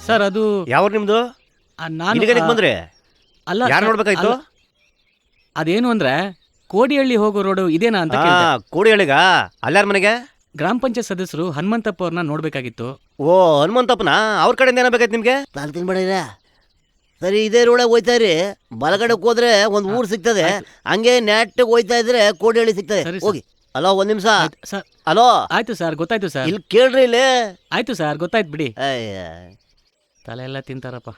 Sir ಅದು ಯಾವ ನಿಮ್ದು? ನಾನು ಬಂದ್ರೆ ಅಲ್ಲ ಯಾರು ನೋಡ್ಬೇಕಾಯ್ತು? ಅದೇನು ಅಂದ್ರೆ ಕೋಡಿಹಳ್ಳಿ ಹೋಗೋ ರೋಡು ಇದೇನಾ ಅಂತ ಕೇಳಿದೆ. ಕೋಡಿಹಳ್ಳಿಗ? ಅಲ್ಲಾರ ಮನೆಗೆ? ಗ್ರಾಮ ಪಂಚಾಯತ್ ಸದಸ್ಯರು ಹನುಮಂತಪ್ಪ ಅವ್ರನ್ನ ನೋಡ್ಬೇಕಾಗಿತ್ತು. ಓ ಹನುಮಂತಪ್ಪನ, ಅವ್ರ ಕಡೆಯಿಂದ ಏನಾಗಬೇಕಾಯ್ತು ನಿಮ್ಗೆ? ನಾನು ತಿನ್ಬೇಡ. ಸರಿ, ಇದೇ ರೋಡಾಗ ಹೋಯ್ತಾ ಇರಿ. ಬಲಗಡೆಗೆ ಹೋದ್ರೆ ಒಂದು ಊರು ಸಿಗ್ತದೆ, ಹಂಗೆ ನೆಟ್ಟಿಗೆ ಹೋಯ್ತಾ ಇದ್ರೆ ಕೋಡಿಹಳ್ಳಿ ಸಿಗ್ತದೆ. ಸರಿ ಹೋಗಿ. ಅಲೋ, ಒಂದ್ ನಿಮಿಷ. ಸರ್ ಅಲೋ, ಆಯ್ತು ಸರ್, ಗೊತ್ತಾಯ್ತು ಸರ್. ಇಲ್ಲಿ ಕೇಳ್ರಿ ಇಲ್ಲಿ. ಆಯ್ತು ಸರ್, ಗೊತ್ತಾಯ್ತು ಬಿಡಿ. ಅಯ್ಯ, ತಲೆ ಎಲ್ಲ ತಿಂತಾರಪ್ಪ.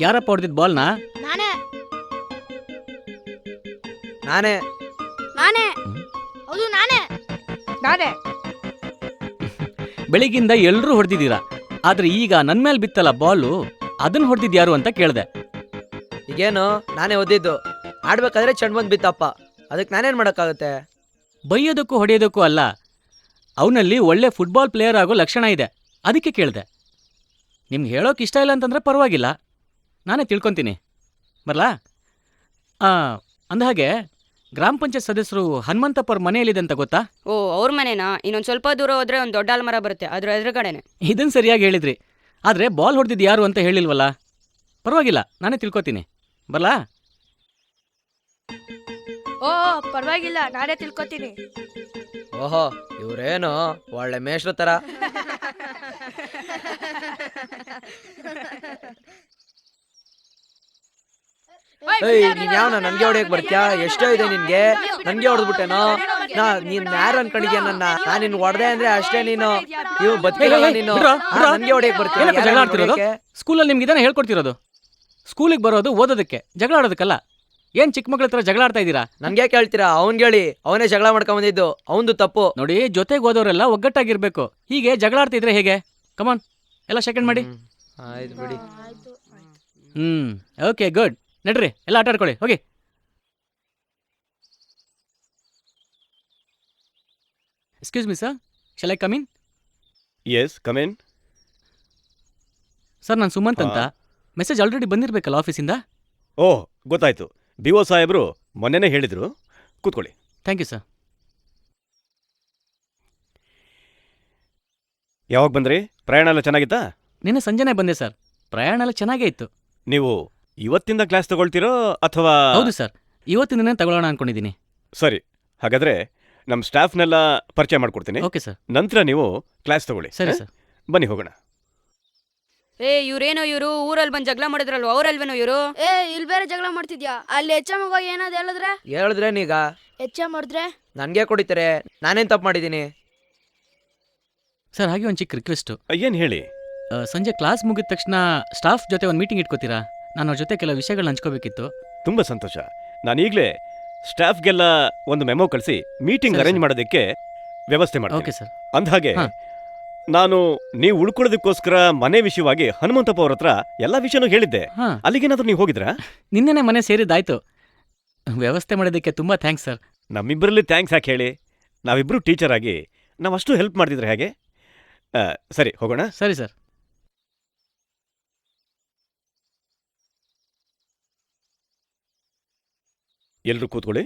ಯಾರಪ್ಪ ಹೊಡೆದಿದ್ ಬಾಲ್ನ? ನಾನೇ. ಹೌದು, ನಾನೇ. ಬೆಳಿಗ್ಗಿಂದ ಎಲ್ರೂ ಹೊಡೆದಿದ್ದೀರಾ, ಆದ್ರೆ ಈಗ ನನ್ ಮೇಲೆ ಬಿತ್ತಲ್ಲ ಬಾಲು, ಅದನ್ನ ಹೊಡೆದಿದ್ ಯಾರು ಅಂತ ಕೇಳ್ದೆ. ಈಗೇನು ನಾನೇ ಓದಿದ್ದು, ಆಡ್ಬೇಕಾದ್ರೆ ಚೆಂಡ್ ಬಂದ್ ಬಿತ್ತಪ್ಪ, ಅದಕ್ಕೆ ನಾನೇನ್ ಮಾಡಕ್ಕಾಗತ್ತೆ? ಬೈಯೋದಕ್ಕೂ ಹೊಡೆಯೋದಕ್ಕೂ ಅಲ್ಲ, ಅವನಲ್ಲಿ ಒಳ್ಳೆ ಫುಟ್ಬಾಲ್ ಪ್ಲೇಯರ್ ಆಗೋ ಲಕ್ಷಣ ಇದೆ, ಅದಕ್ಕೆ ಕೇಳ್ದೆ. ನಿಮ್ಗೆ ಹೇಳೋಕೆ ಇಷ್ಟ ಇಲ್ಲ ಅಂತಂದ್ರೆ ಪರವಾಗಿಲ್ಲ, ನಾನೇ ತಿಳ್ಕೊತೀನಿ. ಬರಲಾ? ಅಂದಹಾಗೆ ಗ್ರಾಮ ಪಂಚಾಯತ್ ಸದಸ್ಯರು ಹನುಮಂತಪ್ಪರ ಮನೆಯಲ್ಲಿದೆ ಅಂತ ಗೊತ್ತಾ? ಓ, ಅವ್ರ ಮನೆನಾ? ಇನ್ನೊಂದು ಸ್ವಲ್ಪ ದೂರ ಹೋದ್ರೆ ಒಂದು ದೊಡ್ಡ ಆಲ್ಮರ ಬರುತ್ತೆ, ಅದ್ರ ಎದುರುಗಡೆನೆ. ಇದನ್ನು ಸರಿಯಾಗಿ ಹೇಳಿದ್ರಿ, ಆದರೆ ಬಾಲ್ ಹೊಡೆದಿದ್ದು ಯಾರು ಅಂತ ಹೇಳಿಲ್ವಲ್ಲ. ಪರವಾಗಿಲ್ಲ, ನಾನೇ ತಿಳ್ಕೊತೀನಿ. ಬರಲಾ? ಓ, ಪರವಾಗಿಲ್ಲ, ನಾನೇ ತಿಳ್ಕೊತೀನಿ. ಓಹೋ, ಇವ್ರೇನು ಒಳ್ಳೆ ಮೇಷ್ಟ್ರ ತರ. ನೀನ್ ಯಾವನ ನನ್ಗೆ ಹೊಡೆಯಕ್ ಬರ್ತೀಯಾ? ಎಷ್ಟೋ ಇದೆ ನಿನ್ಗೆ, ನನ್ಗೆ ಹೊಡೆದ್ಬಿಟ್ಟೇನೋ? ನೀನ್ ಯಾರು ಅನ್ಕೊಂಡಿದ್ಯಾ ನನ್ನ? ನಾನ್ ನಿನ್ ಹೊಡೆದೆ ಅಂದ್ರೆ ಅಷ್ಟೇ, ನೀನು ನೀವು ಬದುಕಿರಲ್ಲ. ನೀನು ನನ್ಗೆ ಹೊಡೆಯಕ್ ಬರ್ತೀಯ? ಸ್ಕೂಲಲ್ಲಿ ನಿಮ್ಗೆ ಇದನ್ನ ಹೇಳ್ಕೊಡ್ತಿರೋದು? ಸ್ಕೂಲಿಗೆ ಬರೋದು ಓದೋದಕ್ಕೆ, ಜಗಳ ಆಡೋದಕ್ಕಲ್ಲ. ಏನ್ ಚಿಕ್ಕ ಮಕ್ಳ ಹತ್ರ ಜಗಳ ಆಡ್ತಾ ಇದ್ದೀರಾ? ನನ್ಗೆ ಕೇಳ್ತೀರಾ? ಅವ್ನ್ ಹೇಳಿ, ಅವನೇ ಜಗಳ ಮಾಡ್ಕೊಂಡ್ ಬಂದಿದ್ದು, ಅವಂದು ತಪ್ಪು. ನೋಡಿ, ಜೊತೆಗೆ ಓದೋರೆಲ್ಲ ಒಗ್ಗಟ್ಟಾಗಿರ್ಬೇಕು, ಹೀಗೆ ಜಗಳ ಆಡ್ತಿದ್ರೆ ಹೇಗೆ? ಕಮಾನ್, ಎಲ್ಲ ಸೆಕೆಂಡ್ ಮಾಡಿ. ಆಯ್ತು ಬಿಡಿ. Okay, good. ನಡ್ರಿ, ಎಲ್ಲ ಆಟ ಆಡ್ಕೊಳ್ಳಿ, ಹೋಗಿ. Excuse me sir, shall I come in? Yes, come in. Sir, ನಾನು ಸುಮಂತ್ ಅಂತ. ಮೆಸೇಜ್ ಆಲ್ರೆಡಿ ಬಂದಿರಬೇಕಲ್ಲ ಆಫೀಸಿಂದ? ಓಹ್, ಗೊತ್ತಾಯ್ತು. BO ಸಾಹೇಬ್ರು ಮೊನ್ನೆನೇ ಹೇಳಿದ್ರು. ಕೂತ್ಕೊಳ್ಳಿ. Thank you sir. ಯಾವಾಗ ಬಂದ್ರಿ? ಪ್ರಯಾಣ ಎಲ್ಲ ಚೆನ್ನಾಗಿತ್ತಾ? ನಿನ್ನೆ ಸಂಜೆನೇ ಬಂದೆ ಸರ್, ಪ್ರಯಾಣ ಎಲ್ಲ ಚೆನ್ನಾಗೇ ಇತ್ತು. ನೀವು ಇವತ್ತಿಂದ ಕ್ಲಾಸ್ ತಗೊಳ್ತಿರೋ ಅಥವಾ? ಹೌದು ಸರ್, ಇವತ್ತಿಂದನೇ ತಗೊಳ್ಳೋಣ ಅನ್ಕೊಂಡಿದ್ದೀನಿ. ಸರಿ, ಹಾಗಾದ್ರೆ ನಮ್ಮ ಸ್ಟಾಫ್ನೆಲ್ಲ ಪರಿಚಯ ಮಾಡ್ಕೊಡ್ತೀನಿ. Okay sir. ನಂತರ ನೀವು ಕ್ಲಾಸ್ ತಗೊಳ್ಳಿ. ಸರಿ ಸರ್. ಬನ್ನಿ ಹೋಗೋಣ. ಇವ್ರೇನೋ ಇವರು ಊರಲ್ಲಿ ಬಂದು ಜಗಳ ಮಾಡಿದ್ರಲ್ವ, ಅವ್ರಲ್ವೇನೋ ಇವರು? ಇಲ್ಲಿ ಬೇರೆ ಜಗಳ ಮಾಡ್ತಿದ್ಯಾ? ಅಲ್ಲಿ HM ಏನಾದ್ ಹೇಳಿದ್ರೆ ನೀಗ HM ಮಾಡಿದ್ರೆ ನನ್ಗೆ ಕೊಡಿತಾರೆ. ನಾನೇನ್ ತಪ್ಪು ಮಾಡಿದೀನಿ? ಸರ್, ಹಾಗೆ ಒಂದು ಚಿಕ್ಕ ರಿಕ್ವೆಸ್ಟು. ಏನ್ ಹೇಳಿ? ಸಂಜೆ ಕ್ಲಾಸ್ ಮುಗಿದ ತಕ್ಷಣ ಸ್ಟಾಫ್ ಜೊತೆ ಒಂದು ಮೀಟಿಂಗ್ ಇಟ್ಕೋತೀರಾ? ನಾನು ಅವ್ರ ಜೊತೆ ಕೆಲವು ವಿಷಯಗಳನ್ನ ಹಂಚ್ಕೋಬೇಕಿತ್ತು. ತುಂಬಾ ಸಂತೋಷ. ನಾನೀಗಲೇ ಸ್ಟಾಫ್ಗೆಲ್ಲ ಒಂದು ಮೆಮೊ ಕಳಿಸಿ ಮೀಟಿಂಗ್ ಅರೇಂಜ್ ಮಾಡೋದಕ್ಕೆ ವ್ಯವಸ್ಥೆ ಮಾಡ್ತೀನಿ. Okay sir. ಅಂದಹಾಗೆ ನಾನು ನೀವು ಉಳ್ಕೊಳ್ಳೋದಕ್ಕೋಸ್ಕರ ಮನೆ ವಿಷಯವಾಗಿ ಹನುಮಂತಪ್ಪ ಅವ್ರ ಹತ್ರ ಎಲ್ಲ ವಿಷಯನೂ ಹೇಳಿದ್ದೆ. ಅಲ್ಲಿಗೇನಾದ್ರೂ ನೀವು ಹೋಗಿದ್ರಾ? ನಿನ್ನೆನೆ ಮನೆ ಸೇರಿದ್ದಾಯ್ತು. ವ್ಯವಸ್ಥೆ ಮಾಡೋದಕ್ಕೆ ತುಂಬಾ ಥ್ಯಾಂಕ್ಸ್ ಸರ್. ನಮ್ಮಿಬ್ಬರಲ್ಲಿ ಥ್ಯಾಂಕ್ಸ್ ಯಾಕೆ ಹೇಳಿ? ನಾವಿಬ್ರು ಟೀಚರ್ ಆಗಿ ನಾವಷ್ಟು ಹೆಲ್ಪ್ ಮಾಡ್ತಿದ್ರೆ ಹೇಗೆ? ಸರಿ, ಹೋಗೋಣ. ಸರಿ ಸರ್. ಎಲ್ರೂ ಕೂತ್ಕೊಳ್ಳಿ.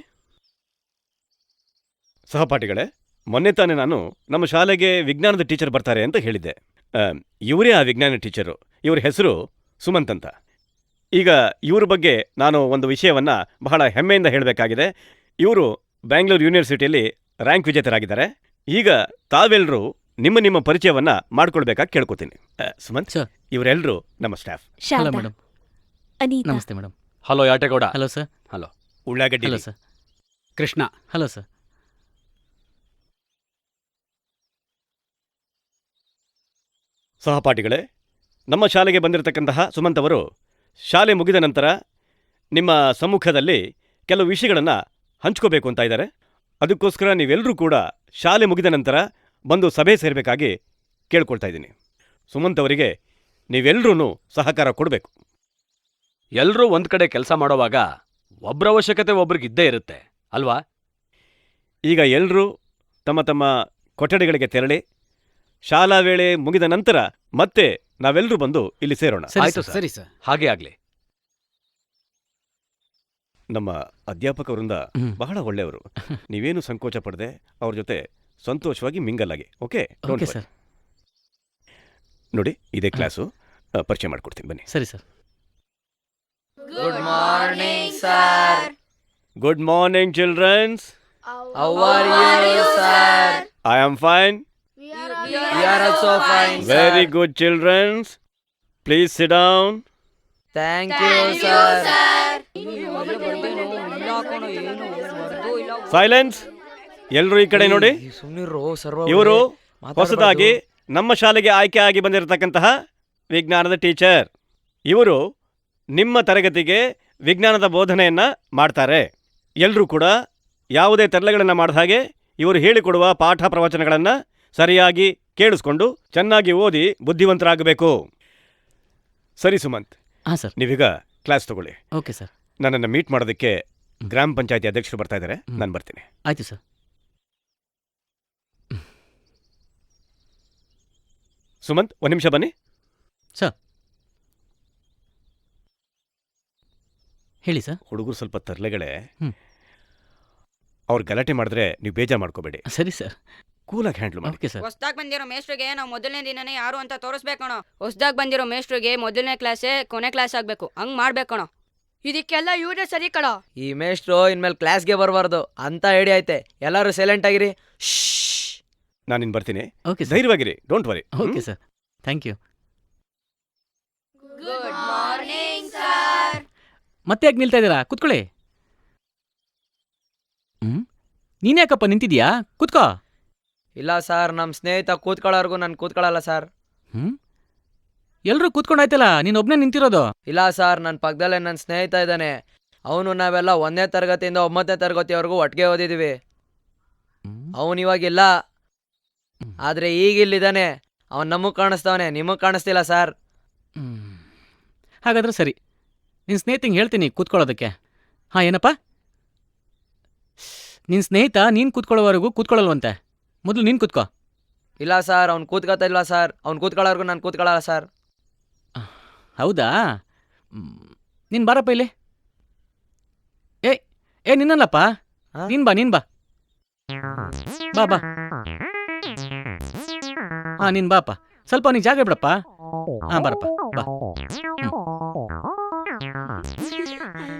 ಸಹಪಾಠಿಗಳೇ, ಮೊನ್ನೆ ತಾನೇ ನಾನು ನಮ್ಮ ಶಾಲೆಗೆ ವಿಜ್ಞಾನದ ಟೀಚರ್ ಬರ್ತಾರೆ ಅಂತ ಹೇಳಿದ್ದೆ. ಇವರೇ ಆ ವಿಜ್ಞಾನ ಟೀಚರು. ಇವ್ರ ಹೆಸರು ಸುಮಂತ್ ಅಂತ. ಈಗ ಇವ್ರ ಬಗ್ಗೆ ನಾನು ಒಂದು ವಿಷಯವನ್ನ ಬಹಳ ಹೆಮ್ಮೆಯಿಂದ ಹೇಳಬೇಕಾಗಿದೆ. ಇವರು ಬ್ಯಾಂಗ್ಳೂರು ಯೂನಿವರ್ಸಿಟಿಯಲ್ಲಿ ರ್ಯಾಂಕ್ ವಿಜೇತರಾಗಿದ್ದಾರೆ. ಈಗ ತಾವೆಲ್ಲರೂ ನಿಮ್ಮ ಪರಿಚಯವನ್ನ ಮಾಡ್ಕೊಳ್ಬೇಕಾಗಿ ಕೇಳ್ಕೊತೀನಿ. ಸುಮಂತ್, ಸರ್. ಇವರೆಲ್ಲರೂ ನಮ್ಮ ಸ್ಟಾಫ್. Hello madam. ಅನಿತಾ. ನಮಸ್ತೆ madam. Hello Yategowda. Hello sir. Ullagaddi. Hello sir. Krishna. Hello sir. ಸಹಪಾಠಿಗಳೇ, ನಮ್ಮ ಶಾಲೆಗೆ ಬಂದಿರತಕ್ಕಂತಹ ಸುಮಂತ್ ಅವರು ಶಾಲೆ ಮುಗಿದ ನಂತರ ನಿಮ್ಮ ಸಮ್ಮುಖದಲ್ಲಿ ಕೆಲವು ವಿಷಯಗಳನ್ನು ಹಂಚ್ಕೋಬೇಕು ಅಂತ ಇದ್ದಾರೆ. ಅದಕ್ಕೋಸ್ಕರ ನೀವೆಲ್ಲರೂ ಕೂಡ ಶಾಲೆ ಮುಗಿದ ನಂತರ ಬಂದು ಸಭೆ ಸೇರಬೇಕಾಗಿ ಕೇಳ್ಕೊಳ್ತಾ ಇದ್ದೀನಿ. ಸುಮಂತ್ ಅವರಿಗೆ ನೀವೆಲ್ಲರೂ ಸಹಕಾರ ಕೊಡಬೇಕು. ಎಲ್ರೂ ಒಂದ್ ಕಡೆ ಕೆಲಸ ಮಾಡೋವಾಗ ಒಬ್ರ ಅವಶ್ಯಕತೆ ಒಬ್ರಿಗಿದ್ದೇ ಇರುತ್ತೆ ಅಲ್ವಾ? ಈಗ ಎಲ್ಲರೂ ತಮ್ಮ ತಮ್ಮ ಕೊಠಡಿಗಳಿಗೆ ತೆರಳಿ ಶಾಲಾ ವೇಳೆ ಮುಗಿದ ನಂತರ ಮತ್ತೆ ನಾವೆಲ್ಲರೂ ಬಂದು ಇಲ್ಲಿ ಸೇರೋಣ. ಆಯ್ತು ಸರ್. ಸರಿ ಸರ್. ಹಾಗೆ ಆಗ್ಲಿ. ನಮ್ಮ ಅಧ್ಯಾಪಕ ವೃಂದ ಬಹಳ ಒಳ್ಳೆಯವರು. ನೀವೇನು ಸಂಕೋಚ ಪಡದೆ ಅವ್ರ ಜೊತೆ ಸಂತೋಷವಾಗಿ ಮಿಂಗಲ್ ಆಗಿ. ಓಕೆ? Okay sir. ನೋಡಿ, ಇದೇ ಕ್ಲಾಸು. ಪರಿಚಯ ಮಾಡ್ಕೊಡ್ತೀನಿ, ಬನ್ನಿ. ಸರಿ sir. Good morning sir. Good morning childrens. How are you sir? I am fine. We are also fine, sir. Very good, childrens. Please sit down. Thank you, sir. Silence. ಎಲ್ಲರೂ ಈ ಕಡೆ ನೋಡಿ. ಸುಮ್ನಿರು ಸರ್ವ. ಇವರು ಹೊಸದಾಗಿ ನಮ್ಮ ಶಾಲೆಗೆ ಆಯ್ಕೆ ಆಗಿ ಬಂದಿರತಕ್ಕಂತಹ ವಿಜ್ಞಾನದ ಟೀಚರ್. ಇವರು ನಿಮ್ಮ ತರಗತಿಗೆ ವಿಜ್ಞಾನದ ಬೋಧನೆಯನ್ನ ಮಾಡ್ತಾರೆ. ಎಲ್ಲರೂ ಕೂಡ ಯಾವುದೇ ತರಲೆಗಳನ್ನು ಮಾಡಿದ ಹಾಗೆ ಇವರು ಹೇಳಿಕೊಡುವ ಪಾಠ ಪ್ರವಚನಗಳನ್ನು ಸರಿಯಾಗಿ ಕೇಳಿಸ್ಕೊಂಡು ಚೆನ್ನಾಗಿ ಓದಿ ಬುದ್ಧಿವಂತರಾಗಬೇಕು. ಸರಿ ಸುಮಂತ್, ಹಾಂ ಸರ್. ನೀವೀಗ ಕ್ಲಾಸ್ ತಗೊಳ್ಳಿ. Okay sir. ನನ್ನನ್ನು ಮೀಟ್ ಮಾಡೋದಕ್ಕೆ ಗ್ರಾಮ ಪಂಚಾಯತಿ ಅಧ್ಯಕ್ಷರು ಬರ್ತಾ ಇದ್ದಾರೆ. ನಾನು ಬರ್ತೀನಿ. ಆಯ್ತು ಸರ್. ಸುಮಂತ್, ಒಂದು ನಿಮಿಷ ಬನ್ನಿ. ಸರ್, ಹೇಳಿ ಸರ್. ಹುಡುಗರು ಸ್ವಲ್ಪ ತರಲೆಗಳೇ. ಹ್ಮ್. ಅವ್ರು ಗಲಾಟೆ ಮಾಡಿದ್ರೆ ನೀವು ಬೇಜಾರು ಮಾಡ್ಕೋಬೇಡಿ. ಸರಿ ಸರ್. ಕೂಲಾಗಿ ಹ್ಯಾಂಡಲ್ ಮಾಡಿ. Okay sir. ಹೊಸ್ದಾಗ್ ಬಂದಿರೋ ಮೇಷ್ಟ್ರಿಗೆ ನಾವು ಮೊದಲನೇ ದಿನನೇ ಯಾರು ಅಂತ ತೋರಿಸ್ಬೇಕಣ. ಹೊಸ್ದಾಗ್ ಬಂದಿರೋ ಮೇಷ್ಟ್ರಿಗೆ ಮೊದಲನೇ ಕ್ಲಾಸೇ ಕೊನೆ ಕ್ಲಾಸ್ ಆಗ್ಬೇಕು. ಹಂಗ್ ಮಾಡ್ಬೇಕಣ. ಇದಕ್ಕೆಲ್ಲ ಇವರೇ ಸರಿ ಕಣ. ಈ ಮೇಷ್ಟ್ರು ಇನ್ಮೇಲೆ ಕ್ಲಾಸ್ಗೆ ಬರಬಾರ್ದು ಅಂತ ಐಡಿಯಾ ಐತೆ. ಎಲ್ಲರೂ ಸೈಲೆಂಟ್ ಆಗಿರಿ. ನಾನು ಇನ್ನು ಬರ್ತೀನಿ. Okay sir. ಧೈರ್ಯವಾಗಿರಿ, don't worry. Okay sir. Thank you. Good morning sir. ಮತ್ತೆ ಯಾಕೆ ನಿಲ್ತಾ ಇದ್ದೀರಾ? ಕೂತ್ಕೊಳ್ಳಿ. ನೀನ್ಯಾಕಪ್ಪ ನಿಂತಿದ್ಯಾ? ಕೂತ್ಕೋ. ಇಲ್ಲ ಸರ್, ನಮ್ಮ ಸ್ನೇಹಿತ ಕೂತ್ಕೊಳ್ಳೋರ್ಗು ನಾನು ಕೂತ್ಕೊಳ್ಳಲ್ಲ ಸರ್. ಎಲ್ಲರೂ ಕೂತ್ಕೊಂಡಾಯ್ತಲ್ಲ, ನೀನೊಬ್ಬನೇ ನಿಂತಿರೋದು. ಇಲ್ಲ ಸರ್, ನನ್ನ ಪಕ್ಕದಲ್ಲೇ ನನ್ನ ಸ್ನೇಹಿತ ಇದ್ದಾನೆ. ಅವನು ನಾವೆಲ್ಲ 1ನೇ ತರಗತಿಯಿಂದ 9ನೇ ತರಗತಿವರೆಗೂ ಒಟ್ಟಿಗೆ ಓದಿದ್ದೀವಿ. ಅವನು ಇವಾಗಿಲ್ಲ, ಆದರೆ ಈಗಿಲ್ಲಿದ್ದಾನೆ. ಅವನು ನಮಗೆ ಕಾಣಿಸ್ತವನೆ, ನಿಮಗೆ ಕಾಣಿಸ್ತಿಲ್ಲ ಸರ್. ಹಾಗಾದ್ರೆ ಸರಿ, ನಿನ್ನ ಸ್ನೇಹಿತಂಗೆ ಹೇಳ್ತೀನಿ ಕೂತ್ಕೊಳ್ಳೋದಕ್ಕೆ. ಹಾಂ, ಏನಪ್ಪ? ನಿನ್ನ ಸ್ನೇಹಿತ ನೀನು ಕೂತ್ಕೊಳ್ಳೋವರೆಗೂ ಕೂತ್ಕೊಳ್ಳಲ್ವಂತೆ. ಮೊದಲು ನೀನು ಕೂತ್ಕೋ. ಇಲ್ಲ ಸರ್, ಅವ್ನು ಕೂತ್ಕೊತಾ ಇಲ್ಲ ಸರ್. ಅವ್ನು ಕೂತ್ಕೊಳ್ಳೋರ್ಗು ನಾನು ಕೂತ್ಕೊಳ್ಳಲ್ಲ ಸರ್. ಹೌದಾ? ನೀನು ಬಾರಪ್ಪ ಇಲ್ಲಿ. ಏ ನಿನ್ನಲ್ಲಪ್ಪ. ಹಾ? ನೀನು ಬಾ. ಬಾ ಬಾ. ಹಾಂ, ನೀನು ಬಾಪ. ಸ್ವಲ್ಪ ನೀನು ಜಾಗ ಬಿಡಪ್ಪ. ಹಾಂ, ಬಾರಪ್ಪ ಬಾ.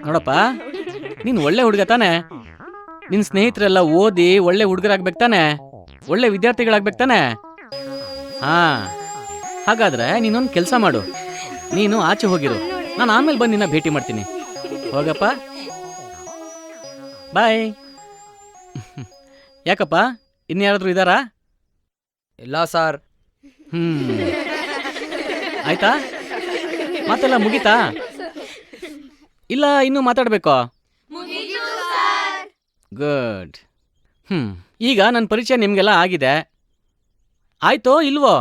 ನೋಡಪ್ಪ, ನೀನು ಒಳ್ಳೆ ಹುಡುಗ ತಾನೆ. ನಿನ್ನ ಸ್ನೇಹಿತರೆಲ್ಲ ಓದಿ ಒಳ್ಳೆ ಹುಡುಗರಾಗ್ಬೇಕು ತಾನೆ, ಒಳ್ಳೆ ವಿದ್ಯಾರ್ಥಿಗಳಾಗ್ಬೇಕು ತಾನೆ. ಹಾಂ, ಹಾಗಾದ್ರೆ ನೀನೊಂದು ಕೆಲಸ ಮಾಡು. ನೀನು ಆಚೆ ಹೋಗಿರು, ನಾನು ಆಮೇಲೆ ಬಂದು ನಿನ್ನ ಭೇಟಿ ಮಾಡ್ತೀನಿ. ಹೋಗಪ್ಪ. ಬಾಯ್. ಯಾಕಪ್ಪ, ಇನ್ಯಾರಾದ್ರೂ ಇದ್ದಾರಾ? ಇಲ್ಲ ಸರ್. ಆಯ್ತಾ? ಮಾತೆಲ್ಲ ಮುಗೀತಾ? ಇಲ್ಲ ಇನ್ನೂ ಮಾತಾಡಬೇಕೋ? ಗುಡ್. ಈಗ ನನ್ನ ಪರಿಚಯ ನಿಮಗೆಲ್ಲ ಆಗಿದೆ. ಆಯ್ತೋ ಇಲ್ವೋ?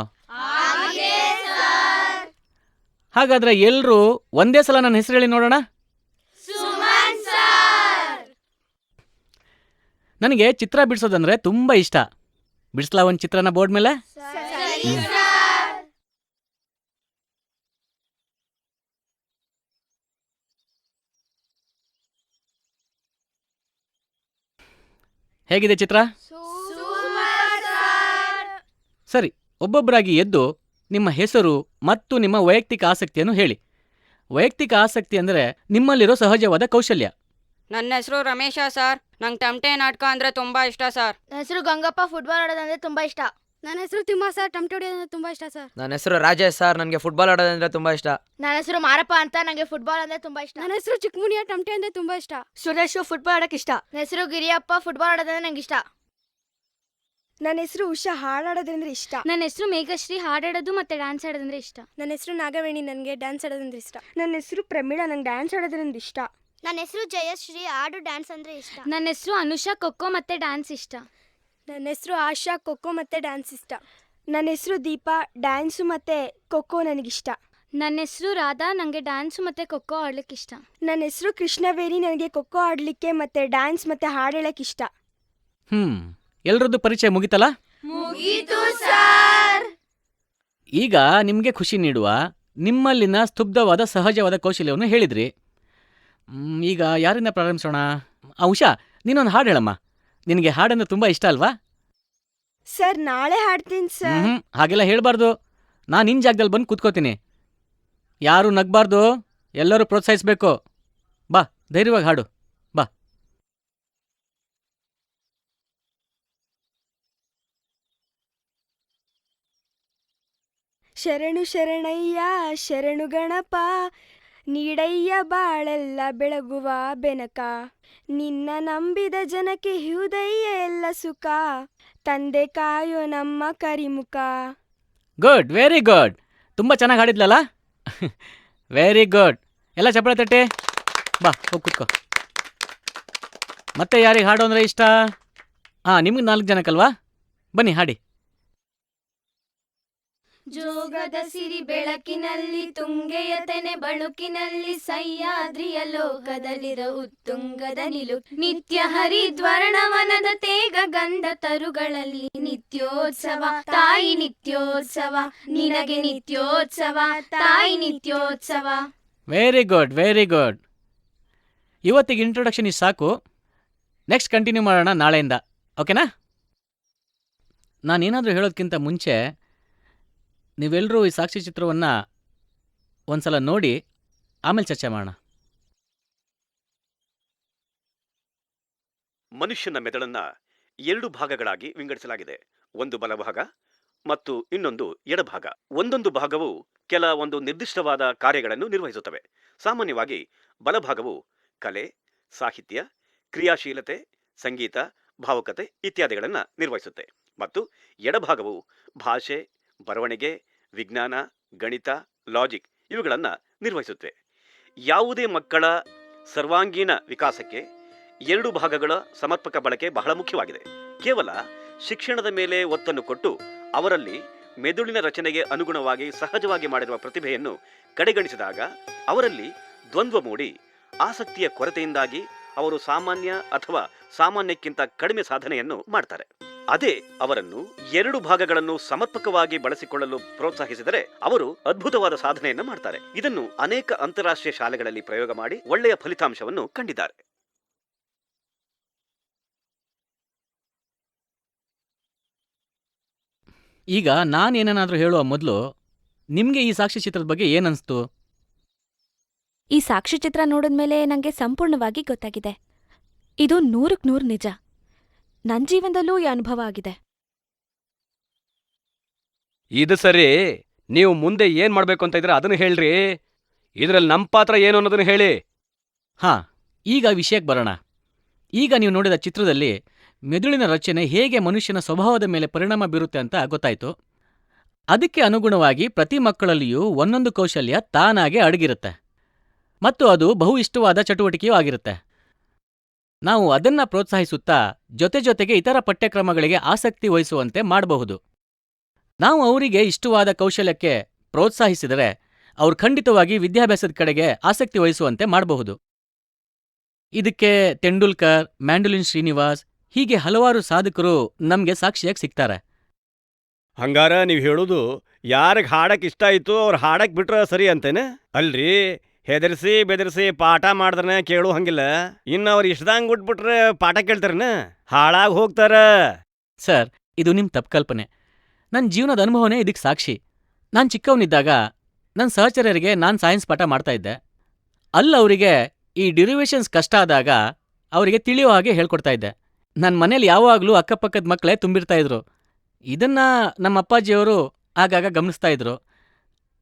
ಹಾಗಾದ್ರೆ ಎಲ್ಲರೂ ಒಂದೇ ಸಲ ನನ್ನ ಹೆಸರು ಹೇಳಿ ನೋಡೋಣ. ನನಗೆ ಚಿತ್ರ ಬಿಡಿಸೋದಂದ್ರೆ ತುಂಬಾ ಇಷ್ಟ. ಬಿಡಿಸ್ಲಾ ಒಂದು ಚಿತ್ರನ ಬೋರ್ಡ್ ಮೇಲೆ? ಹೇಗಿದೆ ಚಿತ್ರ? ಸರಿ, ಒಬ್ಬೊಬ್ಬರಾಗಿ ಎದ್ದು ನಿಮ್ಮ ಹೆಸರು ಮತ್ತು ನಿಮ್ಮ ವೈಯಕ್ತಿಕ ಆಸಕ್ತಿಯನ್ನು ಹೇಳಿ. ವೈಯಕ್ತಿಕ ಆಸಕ್ತಿ ಅಂದರೆ ನಿಮ್ಮಲ್ಲಿರೋ ಸಹಜವಾದ ಕೌಶಲ್ಯ. ನನ್ನ ಹೆಸರು ರಮೇಶ ಸರ್. ನಂಗೆ ತಮಟೆ ನಾಟಕ ಅಂದ್ರೆ ತುಂಬಾ ಇಷ್ಟ ಸರ್. ನನ್ನ ಹೆಸರು ಗಂಗಪ್ಪ, ಫುಟ್ಬಾಲ್ ಆಡೋದಂದ್ರೆ ತುಂಬಾ ಇಷ್ಟ. ನನ್ನ ಹೆಸರು ತಿಮ್ಮ ಸರ್, ಟಮಟೆ ಹೊಡೆಯೋದಂದ್ರೆ ತುಂಬಾ ಇಷ್ಟ ಸರ್. ನನ್ನ ಹೆಸರು ರಾಜೇಶ್ ಸರ್, ನನಗೆ ಫುಟ್ಬಾಲ್ ಆಡೋದಂದ್ರೆ ತುಂಬಾ ಇಷ್ಟ. ನನ್ನ ಹೆಸರು ಮಾರಪ್ಪ ಅಂತ, ನಂಗೆ ಫುಟ್ಬಾಲ್ ಅಂದ್ರೆ ತುಂಬಾ ಇಷ್ಟ. ನನ್ನ ಹೆಸರು ಚಿಕ್ಕಮುನಿಯ, ಟಮಟೆ ಅಂದ್ರೆ ತುಂಬಾ ಇಷ್ಟ. ಸುರೇಶ್, ಫುಟ್ಬಾಲ್ ಆಡಕ್ ಇಷ್ಟ. ನನ್ನ ಹೆಸರು ಗಿರಿಯಪ್ಪ, ಫುಟ್ಬಾಲ್ ಆಡೋದಂದ್ರೆ ನಂಗೆ ಇಷ್ಟ. ನನ್ನ ಹೆಸರು ಉಷಾ, ಹಾಡಾಡೋದ್ರಂದ್ರೆ ಇಷ್ಟ. ನನ್ನ ಹೆಸರು ಮೇಘಶ್ರೀ, ಹಾಡಾಡೋದು ಮತ್ತೆ ಡ್ಯಾನ್ಸ್ ಆಡೋದಂದ್ರೆ ಇಷ್ಟ. ನನ್ನ ಹೆಸರು ನಾಗವೇಣಿ, ನನಗೆ ಡ್ಯಾನ್ಸ್ ಆಡೋದಂದ್ರೆ ಇಷ್ಟ. ನನ್ನ ಹೆಸರು ಪ್ರಮೀಳಾ, ನಂಗೆ ಡ್ಯಾನ್ಸ್ ಆಡೋದ್ರಂದ್ರೆ ಇಷ್ಟ. ನನ್ನ ಹೆಸರು ಜಯಶ್ರೀ, ಹಾಡು ಡ್ಯಾನ್ಸ್ ಅಂದ್ರೆ ಇಷ್ಟ. ನನ್ನ ಹೆಸರು ಅನುಷಾ, ಖೋಖೋ ಮತ್ತೆ ಡ್ಯಾನ್ಸ್ ಇಷ್ಟ. ನನ್ನ ಹೆಸರು ಆಶಾ, ಖೋಖೋ ಮತ್ತು ಡ್ಯಾನ್ಸ್ ಇಷ್ಟ. ನನ್ನ ಹೆಸರು ದೀಪಾ, ಡ್ಯಾನ್ಸು ಮತ್ತು ಖೋಖೋ ನನಗಿಷ್ಟ. ನನ್ನ ಹೆಸರು ರಾಧಾ, ನನಗೆ ಡ್ಯಾನ್ಸು ಮತ್ತೆ ಖೋಖೋ ಆಡ್ಲಿಕ್ಕೆ ಇಷ್ಟ. ನನ್ನ ಹೆಸರು ಕೃಷ್ಣವೇಣಿ, ನನಗೆ ಖೋಖೋ ಆಡಲಿಕ್ಕೆ ಮತ್ತು ಡ್ಯಾನ್ಸ್ ಮತ್ತು ಹಾಡು ಹೇಳಕ್ಕೆ ಇಷ್ಟ. ಎಲ್ರದ್ದು ಪರಿಚಯ ಮುಗಿತಲ್ಲ? ಮುಗೀತು ಸರ್. ಈಗ ನಿಮಗೆ ಖುಷಿ ನೀಡುವ ನಿಮ್ಮಲ್ಲಿನ ಸ್ತಬ್ಧವಾದ ಸಹಜವಾದ ಕೌಶಲ್ಯವನ್ನು ಹೇಳಿದ್ರಿ. ಈಗ ಯಾರಿಂದ ಪ್ರಾರಂಭಿಸೋಣ? ಉಷಾ, ನೀನೊಂದು ಹಾಡು ಹೇಳಮ್ಮ. ನಿನಗೆ ಹಾಡಂದ್ರೆ ತುಂಬ ಇಷ್ಟ ಅಲ್ವಾ? ಸರ್, ನಾಳೆ ಹಾಡ್ತೀನಿ ಸರ್. ಹಾಗೆಲ್ಲ ಹೇಳಬಾರ್ದು. ನಾನು ನಿನ್ನ ಜಾಗದಲ್ಲಿ ಬಂದು ಕೂತ್ಕೋತೀನಿ. ಯಾರೂ ನಗಬಾರ್ದು, ಎಲ್ಲರೂ ಪ್ರೋತ್ಸಾಹಿಸಬೇಕು. ಬಾ, ಧೈರ್ಯವಾಗಿ ಹಾಡು. ಬಾ. ಶರಣು ಶರಣಯ್ಯ ಶರಣು ಗಣಪ, ನೀಡಯ್ಯ ಬಾಳೆಲ್ಲ ಬೆಳಗುವ ಬೆನಕ. ನಿನ್ನ ನಂಬಿದ ಜನಕ್ಕೆ ಹೃದಯ ಎಲ್ಲ ಸುಖ, ತಂದೆ ಕಾಯೋ ನಮ್ಮ ಕರಿಮುಖ. Good, very good. ತುಂಬ ಚೆನ್ನಾಗಿ ಹಾಡಿದ್ಲಲ್ಲ? Very good. ಎಲ್ಲ ಚಪ್ಪಳೆ ತಟ್ಟೆ. ಬಾ, ಹೋಗಿ ಕೂತ್ಕೋ. ಮತ್ತೆ ಯಾರಿಗೆ ಹಾಡು ಅಂದರೆ ಇಷ್ಟ? ನಿಮ್ಗೆ 4 ಜನಕ್ಕಲ್ವಾ? ಬನ್ನಿ ಹಾಡಿ. ಜೋಗದ ಸಿರಿ ಬೆಳಕಿನಲ್ಲಿ, ತುಂಗೆಯ ತೆನೆ ಬಳುಕಿನಲ್ಲಿ, ಸಹ್ಯಾದ್ರಿಯ ಲೋಕದಲ್ಲಿರ ಉತ್ತುಂಗದ ನಿಲು. ನಿತ್ಯ ಹರಿದ್ವರ್ಣವನದ ತೇಗ ಗಂಧ ತರುಗಳಲ್ಲಿ ನಿತ್ಯೋತ್ಸವ, ತಾಯಿ ನಿತ್ಯೋತ್ಸವ, ನಿನಗೆ ನಿತ್ಯೋತ್ಸವ, ತಾಯಿ ನಿತ್ಯೋತ್ಸವ. Very good, very good. ಇವತ್ತಿಗೆ ಇಂಟ್ರೊಡಕ್ಷನ್ ಇಷ್ಟು ಸಾಕು. ನೆಕ್ಸ್ಟ್ ಕಂಟಿನ್ಯೂ ಮಾಡೋಣ ನಾಳೆಯಿಂದ. ಓಕೆನಾ? ನಾನೇನಾದರೂ ಹೇಳೋದಕ್ಕಿಂತ ಮುಂಚೆ ನೀವೆಲ್ಲರೂ ಈ ಸಾಕ್ಷ್ಯಚಿತ್ರವನ್ನು ಒಂದ್ಸಲ ನೋಡಿ ಆಮೇಲೆ ಚರ್ಚೆ ಮಾಡೋಣ. ಮನುಷ್ಯನ ಮೆದುಳನ್ನ 2 ಭಾಗಗಳಾಗಿ ವಿಂಗಡಿಸಲಾಗಿದೆ. ಒಂದು ಬಲಭಾಗ ಮತ್ತು ಇನ್ನೊಂದು ಎಡಭಾಗ. ಒಂದೊಂದು ಭಾಗವು ಒಂದು ನಿರ್ದಿಷ್ಟವಾದ ಕಾರ್ಯಗಳನ್ನು ನಿರ್ವಹಿಸುತ್ತವೆ. ಸಾಮಾನ್ಯವಾಗಿ ಬಲಭಾಗವು ಕಲೆ, ಸಾಹಿತ್ಯ, ಕ್ರಿಯಾಶೀಲತೆ, ಸಂಗೀತ, ಭಾವುಕತೆ ಇತ್ಯಾದಿಗಳನ್ನು ನಿರ್ವಹಿಸುತ್ತೆ. ಮತ್ತು ಎಡಭಾಗವು ಭಾಷೆ, ಬರವಣಿಗೆ, ವಿಜ್ಞಾನ, ಗಣಿತ, ಲಾಜಿಕ್ ಇವುಗಳನ್ನು ನಿರ್ವಹಿಸುತ್ತವೆ. ಯಾವುದೇ ಮಕ್ಕಳ ಸರ್ವಾಂಗೀಣ ವಿಕಾಸಕ್ಕೆ 2 ಭಾಗಗಳ ಸಮರ್ಪಕ ಬಳಕೆ ಬಹಳ ಮುಖ್ಯವಾಗಿದೆ. ಕೇವಲ ಶಿಕ್ಷಣದ ಮೇಲೆ ಒತ್ತನ್ನು ಕೊಟ್ಟು ಅವರಲ್ಲಿ ಮೆದುಳಿನ ರಚನೆಗೆ ಅನುಗುಣವಾಗಿ ಸಹಜವಾಗಿ ಮಾಡಿರುವ ಪ್ರತಿಭೆಯನ್ನು ಕಡೆಗಣಿಸಿದಾಗ ಅವರಲ್ಲಿ ದ್ವಂದ್ವ ಮೂಡಿ ಆಸಕ್ತಿಯ ಕೊರತೆಯಿಂದಾಗಿ ಅವರು ಸಾಮಾನ್ಯ ಅಥವಾ ಸಾಮಾನ್ಯಕ್ಕಿಂತ ಕಡಿಮೆ ಸಾಧನೆಯನ್ನು ಮಾಡ್ತಾರೆ. ಅದೇ ಅವರನ್ನು 2 ಭಾಗಗಳನ್ನು ಸಮರ್ಪಕವಾಗಿ ಬಳಸಿಕೊಳ್ಳಲು ಪ್ರೋತ್ಸಾಹಿಸಿದರೆ ಅವರು ಅದ್ಭುತವಾದ ಸಾಧನೆಯನ್ನು ಮಾಡ್ತಾರೆ. ಇದನ್ನು ಅನೇಕ ಅಂತಾರಾಷ್ಟ್ರೀಯ ಶಾಲೆಗಳಲ್ಲಿ ಪ್ರಯೋಗ ಮಾಡಿ ಒಳ್ಳೆಯ ಫಲಿತಾಂಶವನ್ನು ಕಂಡಿದ್ದಾರೆ. ಈಗ ನಾನೇನಾದರೂ ಹೇಳುವ ಮೊದಲು ನಿಮಗೆ ಈ ಸಾಕ್ಷ್ಯಚಿತ್ರದ ಬಗ್ಗೆ ಏನನ್ನಿಸ್ತು? ಈ ಸಾಕ್ಷ್ಯಚಿತ್ರ ನೋಡಿದ್ಮೇಲೆ ನಂಗೆ ಸಂಪೂರ್ಣವಾಗಿ ಗೊತ್ತಾಗಿದೆ. ಇದು 100ಕ್ಕೆ 100 ನಿಜ. ನನ್ನ ಜೀವನದಲ್ಲೂ ಈ ಅನುಭವ ಆಗಿದೆ. ಇದು ಸರಿ, ನೀವು ಮುಂದೆ ಏನ್ ಮಾಡ್ಬೇಕು ಅಂತ ಇದ್ರೆ ಅದನ್ನು ಹೇಳ್ರಿ. ಇದ್ರಲ್ಲಿ ನಮ್ಮ ಪಾತ್ರ ಏನು ಅನ್ನೋದನ್ನು ಹೇಳಿ. ಈಗ ವಿಷಯಕ್ಕೆ ಬರೋಣ. ಈಗ ನೀವು ನೋಡಿದ ಚಿತ್ರದಲ್ಲಿ ಮೆದುಳಿನ ರಚನೆ ಹೇಗೆ ಮನುಷ್ಯನ ಸ್ವಭಾವದ ಮೇಲೆ ಪರಿಣಾಮ ಬೀರುತ್ತೆ ಅಂತ ಗೊತ್ತಾಯ್ತು. ಅದಕ್ಕೆ ಅನುಗುಣವಾಗಿ ಪ್ರತಿ ಮಕ್ಕಳಲ್ಲಿಯೂ ಒಂದೊಂದು ಕೌಶಲ್ಯ ತಾನಾಗೆ ಅಡಗಿರುತ್ತೆ ಮತ್ತು ಅದು ಬಹು ಇಷ್ಟವಾದ ಚಟುವಟಿಕೆಯೂ ಆಗಿರುತ್ತೆ. ನಾವು ಅದನ್ನ ಪ್ರೋತ್ಸಾಹಿಸುತ್ತಾ ಜೊತೆಗೆ ಇತರ ಪಠ್ಯಕ್ರಮಗಳಿಗೆ ಆಸಕ್ತಿ ವಹಿಸುವಂತೆ ಮಾಡಬಹುದು. ನಾವು ಅವರಿಗೆ ಇಷ್ಟವಾದ ಕೌಶಲ್ಯಕ್ಕೆ ಪ್ರೋತ್ಸಾಹಿಸಿದರೆ ಅವ್ರು ಖಂಡಿತವಾಗಿ ವಿದ್ಯಾಭ್ಯಾಸದ ಕಡೆಗೆ ಆಸಕ್ತಿ ವಹಿಸುವಂತೆ ಮಾಡಬಹುದು. ಇದಕ್ಕೆ ತೆಂಡೂಲ್ಕರ್, ಮ್ಯಾಂಡೋಲಿನ್ ಶ್ರೀನಿವಾಸ್ ಹೀಗೆ ಹಲವಾರು ಸಾಧಕರು ನಮಗೆ ಸಾಕ್ಷಿಯಾಗಿ ಸಿಗ್ತಾರೆ. ಹಂಗಾರ ನೀವು ಹೇಳೋದು ಯಾರಿಗೆ ಹಾಡಕ್ಕೆ ಇಷ್ಟ ಆಯಿತು ಅವ್ರು ಹಾಡಕ್ಕೆ ಬಿಟ್ರೆ ಸರಿ ಅಂತೇನೆ? ಅಲ್ರಿ, ಹೆದರ್ಸಿ ಬೆದರ್ಸಿ ಪಾಠ ಮಾಡಿದ್ರೆ ಕೇಳೋ ಹಂಗಿಲ್ಲ. ಇನ್ನು ಅವ್ರು ಇಷ್ಟದಂಗೆ ಬಿಟ್ಬಿಟ್ರೆ ಪಾಠ ಕೇಳ್ತಾರನ? ಹಾಳಾಗಿ ಹೋಗ್ತಾರ. ಸರ್, ಇದು ನಿಮ್ಮ ತಪ್ಪು ಕಲ್ಪನೆ. ನನ್ನ ಜೀವನದ ಅನುಭವನೇ ಇದಕ್ಕೆ ಸಾಕ್ಷಿ. ನಾನು ಚಿಕ್ಕವನಿದ್ದಾಗ ನನ್ನ ಸಹಚರರಿಗೆ ನಾನು ಸೈನ್ಸ್ ಪಾಠ ಮಾಡ್ತಾ ಇದ್ದೆ. ಅಲ್ಲಿ ಅವರಿಗೆ ಈ ಡಿರಿವೇಷನ್ಸ್ ಕಷ್ಟ ಆದಾಗ ಅವರಿಗೆ ತಿಳಿಯೋ ಹಾಗೆ ಹೇಳ್ಕೊಡ್ತಾ ಇದ್ದೆ. ನನ್ನ ಮನೇಲಿ ಯಾವಾಗಲೂ ಅಕ್ಕಪಕ್ಕದ ಮಕ್ಕಳೇ ತುಂಬಿರ್ತಾ ಇದ್ರು. ಇದನ್ನ ನಮ್ಮ ಅಪ್ಪಾಜಿಯವರು ಆಗಾಗ ಗಮನಿಸ್ತಾ ಇದ್ರು.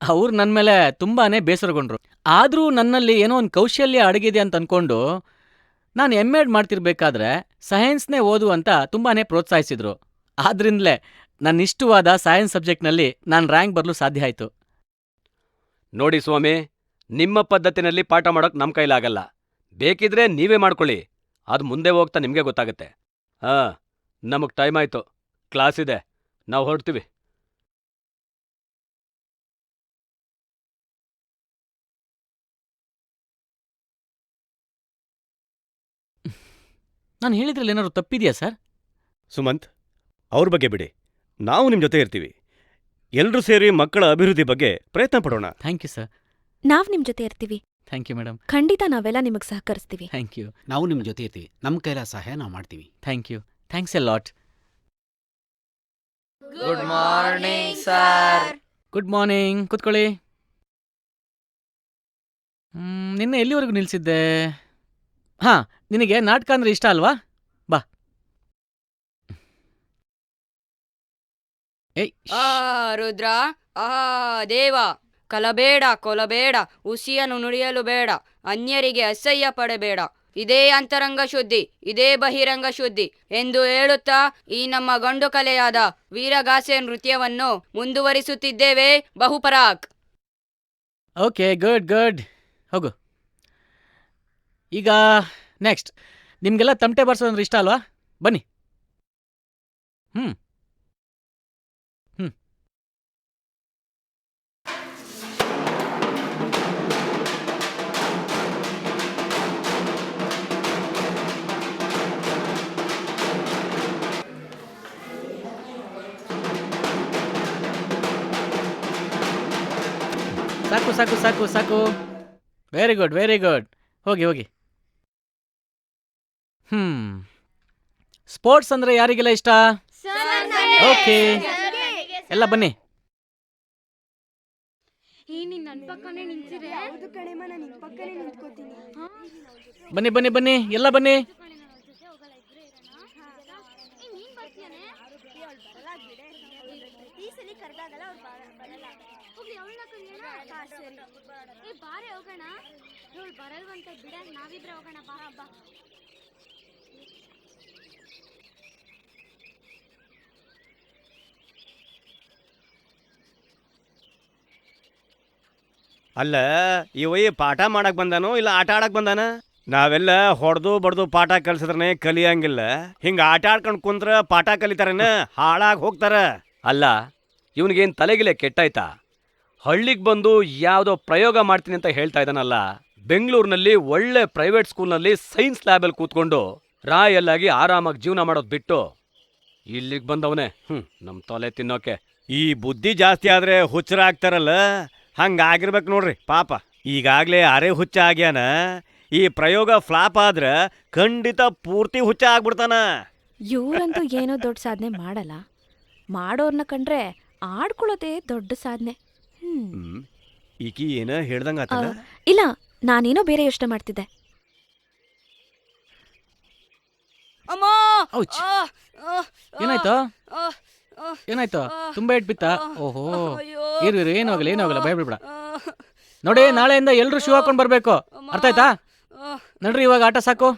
ಅವ್ರು ನನ್ನ ಮೇಲೆ ತುಂಬಾನೇ ಬೇಸರಗೊಂಡ್ರು. ಆದರೂ ನನ್ನಲ್ಲಿ ಏನೋ ಒಂದು ಕೌಶಲ್ಯ ಅಡಗಿದೆ ಅಂತ ಅನ್ಕೊಂಡು ನಾನು ಎಡ್ ಮಾಡ್ತಿರ್ಬೇಕಾದ್ರೆ ಸೈನ್ಸ್ನೇ ಓದು ಅಂತ ತುಂಬಾನೇ ಪ್ರೋತ್ಸಾಹಿಸಿದ್ರು. ಆದ್ರಿಂದಲೇ ನನ್ನಿಷ್ಟವಾದ ಸೈನ್ಸ್ ಸಬ್ಜೆಕ್ಟ್ನಲ್ಲಿ ನಾನು ರ್ಯಾಂಕ್ ಬರಲು ಸಾಧ್ಯ ಆಯಿತು. ನೋಡಿ ಸ್ವಾಮಿ, ನಿಮ್ಮ ಪದ್ಧತಿನಲ್ಲಿ ಪಾಠ ಮಾಡೋಕ್ ನಮ್ಮ ಕೈಲಾಗಲ್ಲ. ಬೇಕಿದ್ರೆ ನೀವೇ ಮಾಡ್ಕೊಳ್ಳಿ, ಅದು ಮುಂದೆ ಹೋಗ್ತಾ ನಿಮಗೆ ಗೊತ್ತಾಗುತ್ತೆ. ನಮಗೆ ಟೈಮ್ ಆಯ್ತು, ಕ್ಲಾಸ್ ಇದೆ, ನಾವು ಹೊರಡ್ತೀವಿ. ನಾನು ಹೇಳಿದ್ರಲ್ಲಿ ಏನಾದ್ರು ತಪ್ಪಿದೆಯಾ ಸರ್? ಸುಮಂತ್, ಅವ್ರ ಬಗ್ಗೆ ಬಿಡಿ, ನಾವು ನಿಮ್ಮ ಜೊತೆ ಇರ್ತೀವಿ. ಎಲ್ಲರೂ ಸೇರಿ ಮಕ್ಕಳ ಅಭಿವೃದ್ಧಿ ಬಗ್ಗೆ ಪ್ರಯತ್ನ ಪಡೋಣ. Thank you sir. ನಾವ್ ನಿಮ್ ಜೊತೆ ಇರ್ತೀವಿ. Thank you madam. ಖಂಡಿತ ನಾವೆಲ್ಲ ನಿಮಗ್ ಸಹಕರಿಸ್ತೀವಿ. Thank you. ನಾವು ನಿಮ್ಮ ಜೊತೆ ಇರ್ತೀವಿ. ನಮ್ಮ ಕೈಲ ಸಹಾಯ ನಾವು ಮಾಡ್ತೀವಿ. Thank you. Thanks a lot. Good morning sir. Good morning. ಕೂತ್ಕೊಳ್ಳಿ. ನಿನ್ನೆ ಎಲ್ಲಿವರೆಗೂ ನಿಲ್ಸಿದ್ದೆ? ಹಾಂ, ನಿನಗೆ ನಾಟಕ ಅಂದ್ರೆ ಇಷ್ಟ ಅಲ್ವಾ? ಬಾ. ಏಯ್, ರುದ್ರ ದೇವ, ಕಲಬೇಡ, ಕೊಲಬೇಡ, ಹುಸಿಯನ್ನು ನುಡಿಯಲು ಬೇಡ, ಅನ್ಯರಿಗೆ ಅಸಹ್ಯ ಪಡಬೇಡ. ಇದೇ ಅಂತರಂಗ ಶುದ್ಧಿ, ಇದೇ ಬಹಿರಂಗ ಶುದ್ಧಿ ಎಂದು ಹೇಳುತ್ತಾ ಈ ನಮ್ಮ ಗಂಡು ಕಲೆಯಾದ ವೀರಗಾಸೆ ನೃತ್ಯವನ್ನು ಮುಂದುವರಿಸುತ್ತಿದ್ದೇವೆ. ಬಹುಪರಾಕ್. Okay, good good. ಹೋಗು. ಈಗ ನೆಕ್ಸ್ಟ್, ನಿಮಗೆಲ್ಲ ತಮಟೆ ಬಾರಿಸೋದಂದ್ರೆ ಇಷ್ಟ ಅಲ್ವಾ? ಬನ್ನಿ. ಹ್ಞೂ ಹ್ಞೂ ಸಾಕು ಸಾಕು ಸಾಕು ಸಾಕು. Very good, very good. ಹೋಗಿ ಹೋಗಿ. ಸ್ಪೋರ್ಟ್ಸ್ ಅಂದ್ರೆ ಯಾರಿಗೆಲ್ಲ ಇಷ್ಟ? ಓಕೆ, ಎಲ್ಲ ಬನ್ನಿ. ಬನ್ನಿ ಬನ್ನಿ ಬನ್ನಿ, ಎಲ್ಲ ಬನ್ನಿ. ಅಲ್ಲ, ಇವೈ ಪಾಠ ಮಾಡಕ್ ಬಂದಾನೋ ಇಲ್ಲ ಆಟ ಆಡಕ್ ಬಂದಾನ? ನಾವೆಲ್ಲ ಹೊಡೆದು ಬಡ್ದು ಪಾಠ ಕಲ್ಸಿದ್ರೆ ಕಲಿಯಂಗಿಲ್ಲ. ಹಿಂಗ ಆಟ ಆಡ್ಕೊಂಡು ಕುಂತ್ರ ಪಾಠ ಕಲಿತಾರನ ಹಾಳಾಗಿ ಹೋಗ್ತಾರ. ಅಲ್ಲ, ಇವನಿಗೇನು ತಲೆಗಿಲೆ ಕೆಟ್ಟಾಯ್ತಾ? ಹಳ್ಳಿಗೆ ಬಂದು ಯಾವುದೋ ಪ್ರಯೋಗ ಮಾಡ್ತೀನಿ ಅಂತ ಹೇಳ್ತಾ ಇದ್ದಾನಲ್ಲ. ಬೆಂಗಳೂರಿನಲ್ಲಿ ಒಳ್ಳೆ ಪ್ರೈವೇಟ್ ಸ್ಕೂಲ್ನಲ್ಲಿ ಸೈನ್ಸ್ ಲ್ಯಾಬಲ್ಲಿ ಕೂತ್ಕೊಂಡು ರಾಯಲ್ಲಾಗಿ ಆರಾಮಾಗಿ ಜೀವನ ಮಾಡೋದು ಬಿಟ್ಟು ಇಲ್ಲಿಗೆ ಬಂದವನೇ ನಮ್ಮ ತಲೆ ತಿನ್ನೋಕೆ. ಈ ಬುದ್ಧಿ ಜಾಸ್ತಿ ಆದ್ರೆ ಹುಚ್ಚರ ಆಗ್ತಾರಲ್ಲ, ಹಂಗಾಗಿರ್ಬೇಕು ನೋಡ್ರಿ ಪಾಪ. ಈಗಾಗ್ಲೇ ಅರೆ ಹುಚ್ಚ ಆಗ್ಯಾನ. ಈ ಪ್ರಯೋಗ ಫ್ಲಾಪ್ ಆದ್ರ ಖಂಡಿತ ಪೂರ್ತಿ ಹುಚ್ಚ ಆಗ್ಬಿಡ್ತಾನ. ಇವ್ರಂತೂ ಏನೋ ದೊಡ್ಡ ಸಾಧನೆ ಮಾಡಲ್ಲ. ಮಾಡೋರ್ನ ಕಂಡ್ರೆ ಆಡ್ಕೊಳ್ಳೋದೇ ದೊಡ್ಡ ಸಾಧನೆ. ಈಕಿ ಏನ ಹೇಳ್ದಂಗ ಆತಲ್ಲ? ಇಲ್ಲ, ನಾನೇನೋ ಬೇರೆ ಯೋಚನೆ ಮಾಡ್ತಿದ್ದೆ. ಔಚ್. ಏನಾಯ್ತು? ಏನಾಯ್ತು? ತುಂಬಾ ಏಟ್ ಬಿತ್ತಾ? ಓಹೋ, ಇರು ಇರು, ಏನಾಗಲ್ಲ ಏನಾಗಲ್ಲ, ಭಯ ಬಿಡ್ಬೇಡ. ನೋಡಿ, ನಾಳೆಯಿಂದ ಎಲ್ರು ಶೂ ಹಾಕೊಂಡ್ ಬರ್ಬೇಕು, ಅರ್ಥ ಆಯ್ತಾ? ನಡ್ರಿ, ಇವಾಗ ಆಟ ಸಾಕು.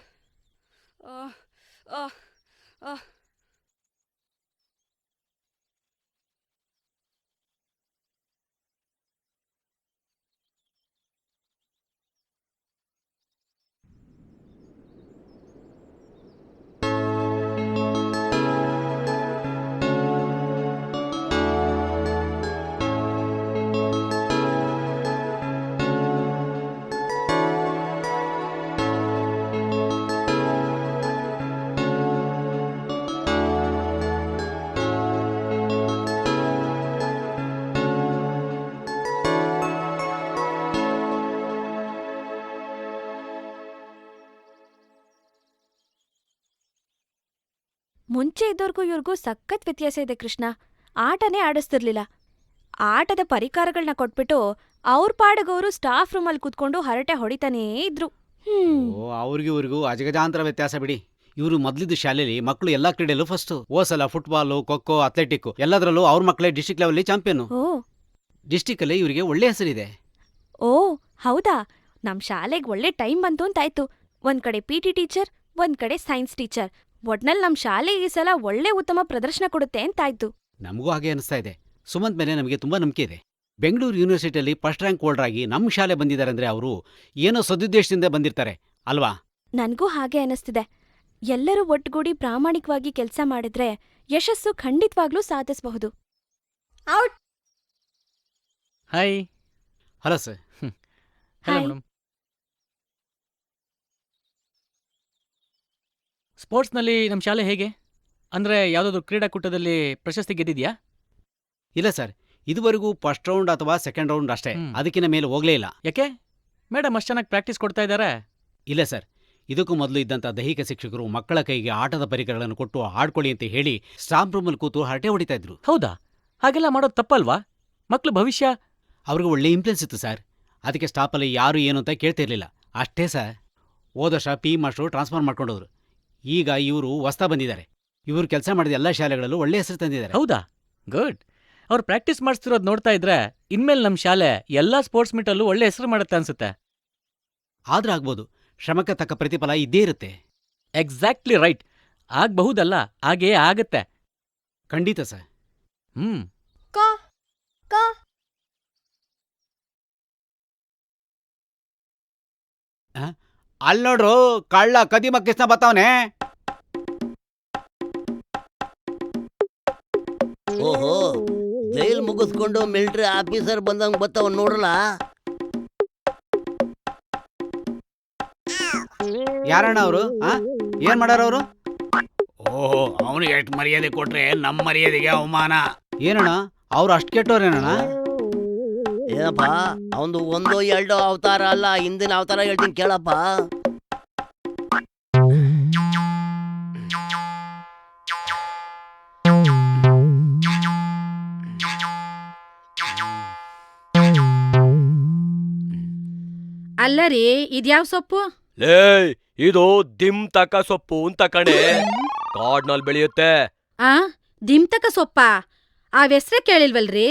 ಮುಂಚೆ ಇದ್ದವ್ರಿಗೂ ಇವ್ರಿಗೂ ಸಖತ್ ವ್ಯತ್ಯಾಸ ಇದೆ ಕೃಷ್ಣ. ಆಟನೇ ಆಡಿಸ್ತಿರ್ಲಿಲ್ಲ. ಆಟದ ಪರಿಕಾರಗಳನ್ನ ಕೊಟ್ಬಿಟ್ಟು ಅವ್ರ ಪಾಡಗವರು ಸ್ಟಾಫ್ ರೂಮಲ್ಲಿ ಕೂತ್ಕೊಂಡು ಹರಟೆ ಹೊಡಿತಾನೇ ಇದ್ರು. ಓ ಅವ್ರಿಗೂ ಇವ್ರಿಗೂ ಅಜಗಜಾಂತರ ವ್ಯತ್ಯಾಸ ಬಿಡಿ. ಇವರು ಮೊದಲಿದ್ದ ಶಾಲೆಯಲ್ಲಿ ಮಕ್ಕಳು ಎಲ್ಲಾ ಕ್ರೀಡೆಯಲ್ಲೂ ಫಸ್ಟ್. ಓಸಲ ಫುಟ್ಬಾಲು, ಖೋಖೋ, ಅಥ್ಲೆಟಿಕ್ ಎಲ್ಲದರಲ್ಲೂ ಅವ್ರ ಮಕ್ಕಳೇ ಡಿಸ್ಟ್ರಿಕ್ಟ್ ಲೆವೆಲ್ ಚಾಂಪಿಯನ್. ಓ ಡಿಸ್ಟಿಕ್ ಅಲ್ಲಿ ಇವರಿಗೆ ಒಳ್ಳೆ ಹೆಸರಿದೆ. ಓ ಹೌದಾ, ನಮ್ ಶಾಲೆಗ್ ಒಳ್ಳೆ ಟೈಮ್ ಬಂತು ಅಂತಾಯ್ತು. ಒಂದ್ ಕಡೆ PT ಟೀಚರ್, ಒಂದ್ ಕಡೆ ಸೈನ್ಸ್ ಟೀಚರ್. ಒಟ್ನಲ್ಲಿ ನಮ್ ಶಾಲೆ ಈ ಸಲ ಒಳ್ಳೆ ಉತ್ತಮ ಪ್ರದರ್ಶನ ಕೊಡುತ್ತೆ ಅಂತಾಯ್ತು. ನಮಗೂ ಹಾಗೆ ಅನಿಸ್ತಾ ಇದೆ. ಸುಮಂತ್ ಮೇಲೆ ನಮಗೆ ತುಂಬಾ ನಂಬಿಕೆ ಇದೆ. ಬೆಂಗಳೂರು ಯೂನಿವರ್ಸಿಟಿಯಲ್ಲಿ ಫಸ್ಟ್ ರ್ಯಾಂಕ್ ಹೋಲ್ಡರ್ ಆಗಿ ನಮ್ಮ ಶಾಲೆ ಬಂದಿದ್ದಾರೆ ಅಂದ್ರೆ ಅವರು ಏನೋ ಸದುದ್ದೇಶದಿಂದ ಬಂದಿರ್ತಾರೆ ಅಲ್ವಾ? ನನ್ಗೂ ಹಾಗೆ ಅನಿಸ್ತಿದೆ. ಎಲ್ಲರೂ ಒಟ್ಟುಗೂಡಿ ಪ್ರಾಮಾಣಿಕವಾಗಿ ಕೆಲ್ಸ ಮಾಡಿದ್ರೆ ಯಶಸ್ಸು ಖಂಡಿತವಾಗ್ಲೂ ಸಾಧಿಸಬಹುದು. Hi. Hello sir. Hello hi. Madam. ಸ್ಪೋರ್ಟ್ಸ್ನಲ್ಲಿ ನಮ್ಮ ಶಾಲೆ ಹೇಗೆ? ಅಂದ್ರೆ ಯಾವುದಾದ್ರು ಕ್ರೀಡಾಕೂಟದಲ್ಲಿ ಪ್ರಶಸ್ತಿ ಗೆದ್ದಿದ್ಯಾ? ಇಲ್ಲ ಸರ್, ಇದುವರೆಗೂ ಫಸ್ಟ್ ರೌಂಡ್ ಅಥವಾ ಸೆಕೆಂಡ್ ರೌಂಡ್ ಅಷ್ಟೇ. ಅದಕ್ಕಿಂತ ಮೇಲೆ ಹೋಗ್ಲೇ ಇಲ್ಲ. ಯಾಕೆ? ಮೇಡಮ್ ಅಷ್ಟು ಚೆನ್ನಾಗಿ ಪ್ರಾಕ್ಟೀಸ್ ಕೊಡ್ತಾ ಇದ್ದಾರೆ. ಇಲ್ಲ ಸರ್, ಇದಕ್ಕೂ ಮೊದಲು ಇದ್ದಂಥ ದೈಹಿಕ ಶಿಕ್ಷಕರು ಮಕ್ಕಳ ಕೈಗೆ ಆಟದ ಪರಿಕರಗಳನ್ನು ಕೊಟ್ಟು ಆಡ್ಕೊಳ್ಳಿ ಅಂತ ಹೇಳಿ ಸ್ಟಾಫ್ ರೂಮಲ್ಲಿ ಕೂತು ಹರಟೆ ಹೊಡಿತಾ ಇದ್ರು. ಹೌದಾ? ಹಾಗೆಲ್ಲ ಮಾಡೋದು ತಪ್ಪಲ್ವಾ? ಮಕ್ಳು ಭವಿಷ್ಯ. ಅವ್ರಿಗೆ ಒಳ್ಳೆ ಇಂಪ್ರೆನ್ಸ್ ಇತ್ತು ಸರ್. ಅದಕ್ಕೆ ಸ್ಟಾಫಲ್ಲಿ ಯಾರು ಏನು ಅಂತ ಕೇಳ್ತಿರ್ಲಿಲ್ಲ ಅಷ್ಟೇ ಸರ್. ಹೋದ ವರ್ಷ PE ಮಾಸ್ಟ್ರು ಟ್ರಾನ್ಸ್ಫರ್ ಮಾಡ್ಕೊಂಡೋದ್ರು. ಈಗ ಇವರು ಹೊಸ್ತಾ ಬಂದಿದ್ದಾರೆ. ಇವರು ಕೆಲಸ ಮಾಡಿದ ಎಲ್ಲ ಶಾಲೆಗಳಲ್ಲೂ ಒಳ್ಳೆ ಹೆಸರು ತಂದಿದ್ದಾರೆ. ಹೌದಾ? ಗುಡ್. ಅವ್ರು ಪ್ರಾಕ್ಟೀಸ್ ಮಾಡಿಸ್ತಿರೋದು ನೋಡ್ತಾ ಇದ್ರೆ ಇನ್ಮೇಲೆ ನಮ್ಮ ಶಾಲೆ ಎಲ್ಲಾ ಸ್ಪೋರ್ಟ್ಸ್ ಮೀಟಲ್ಲೂ ಒಳ್ಳೆ ಹೆಸರು ಮಾಡುತ್ತೆ ಅನ್ಸುತ್ತೆ. ಆದ್ರೆ ಆಗ್ಬೋದು, ಶ್ರಮಕ್ಕೆ ತಕ್ಕ ಪ್ರತಿಫಲ ಇದ್ದೇ ಇರುತ್ತೆ. Exactly right. ಆಗ್ಬಹುದಲ್ಲ, ಹಾಗೇ ಆಗತ್ತೆ. ಖಂಡಿತ ಸರ್. ಹ್ಮ್. ಅಲ್ಲಿ ನೋಡ್ರು, ಕಳ್ಳ ಕದಿ ಮಕ್ಕಿಸ್ನ ಬತ್ತಾವನೆ. ಓಹೋ, ಜೈಲ್ ಮುಗಿಸ್ಕೊಂಡು ಮಿಲಿಟರಿ ಆಫೀಸರ್ ಬಂದಂಗ್ ಬತ್ತಾವ ನೋಡ್ರಲ್ಲ. ಯಾರಣ್ಣ ಅವರು? ಏನ್ ಮಾಡಾರ ಅವರು? ಓಹೋ, ಅವನಿಗೆ ಎಷ್ಟು ಮರ್ಯಾದೆ ಕೊಟ್ರೆ ನಮ್ಮ ಮರ್ಯಾದೆಗೆ ಅವಮಾನ. ಏನಣ್ಣ ಅವ್ರು ಅಷ್ಟು ಕೆಟ್ಟವ್ರೇನಣ್ಣ? ಏನಪ್ಪ, ಅವಂದು ಒಂದೋ ಎರಡೋ ಅವತಾರ ಅಲ್ಲ, ಹಿಂದಿನ ಅವತಾರ ಹೇಳ್ತೀನಿ ಕೇಳಪ್ಪ. ಅಲ್ಲರಿ, ಇದ್ಯಾವ ಸೊಪ್ಪು? ಲೇ, ಇದು ದಿಮ್ ತಕ ಸೊಪ್ಪು ಅಂತ ಕಣೆ. ಕಾಡ್ನಲ್ಲಿ ಬೆಳೆಯುತ್ತೆ. ಆ ದಿಮ್ತಕ ಸೊಪ್ಪ? ಆ ಹೆಸ್ರೇ ಕೇಳಿಲ್ವಲ್ರಿ?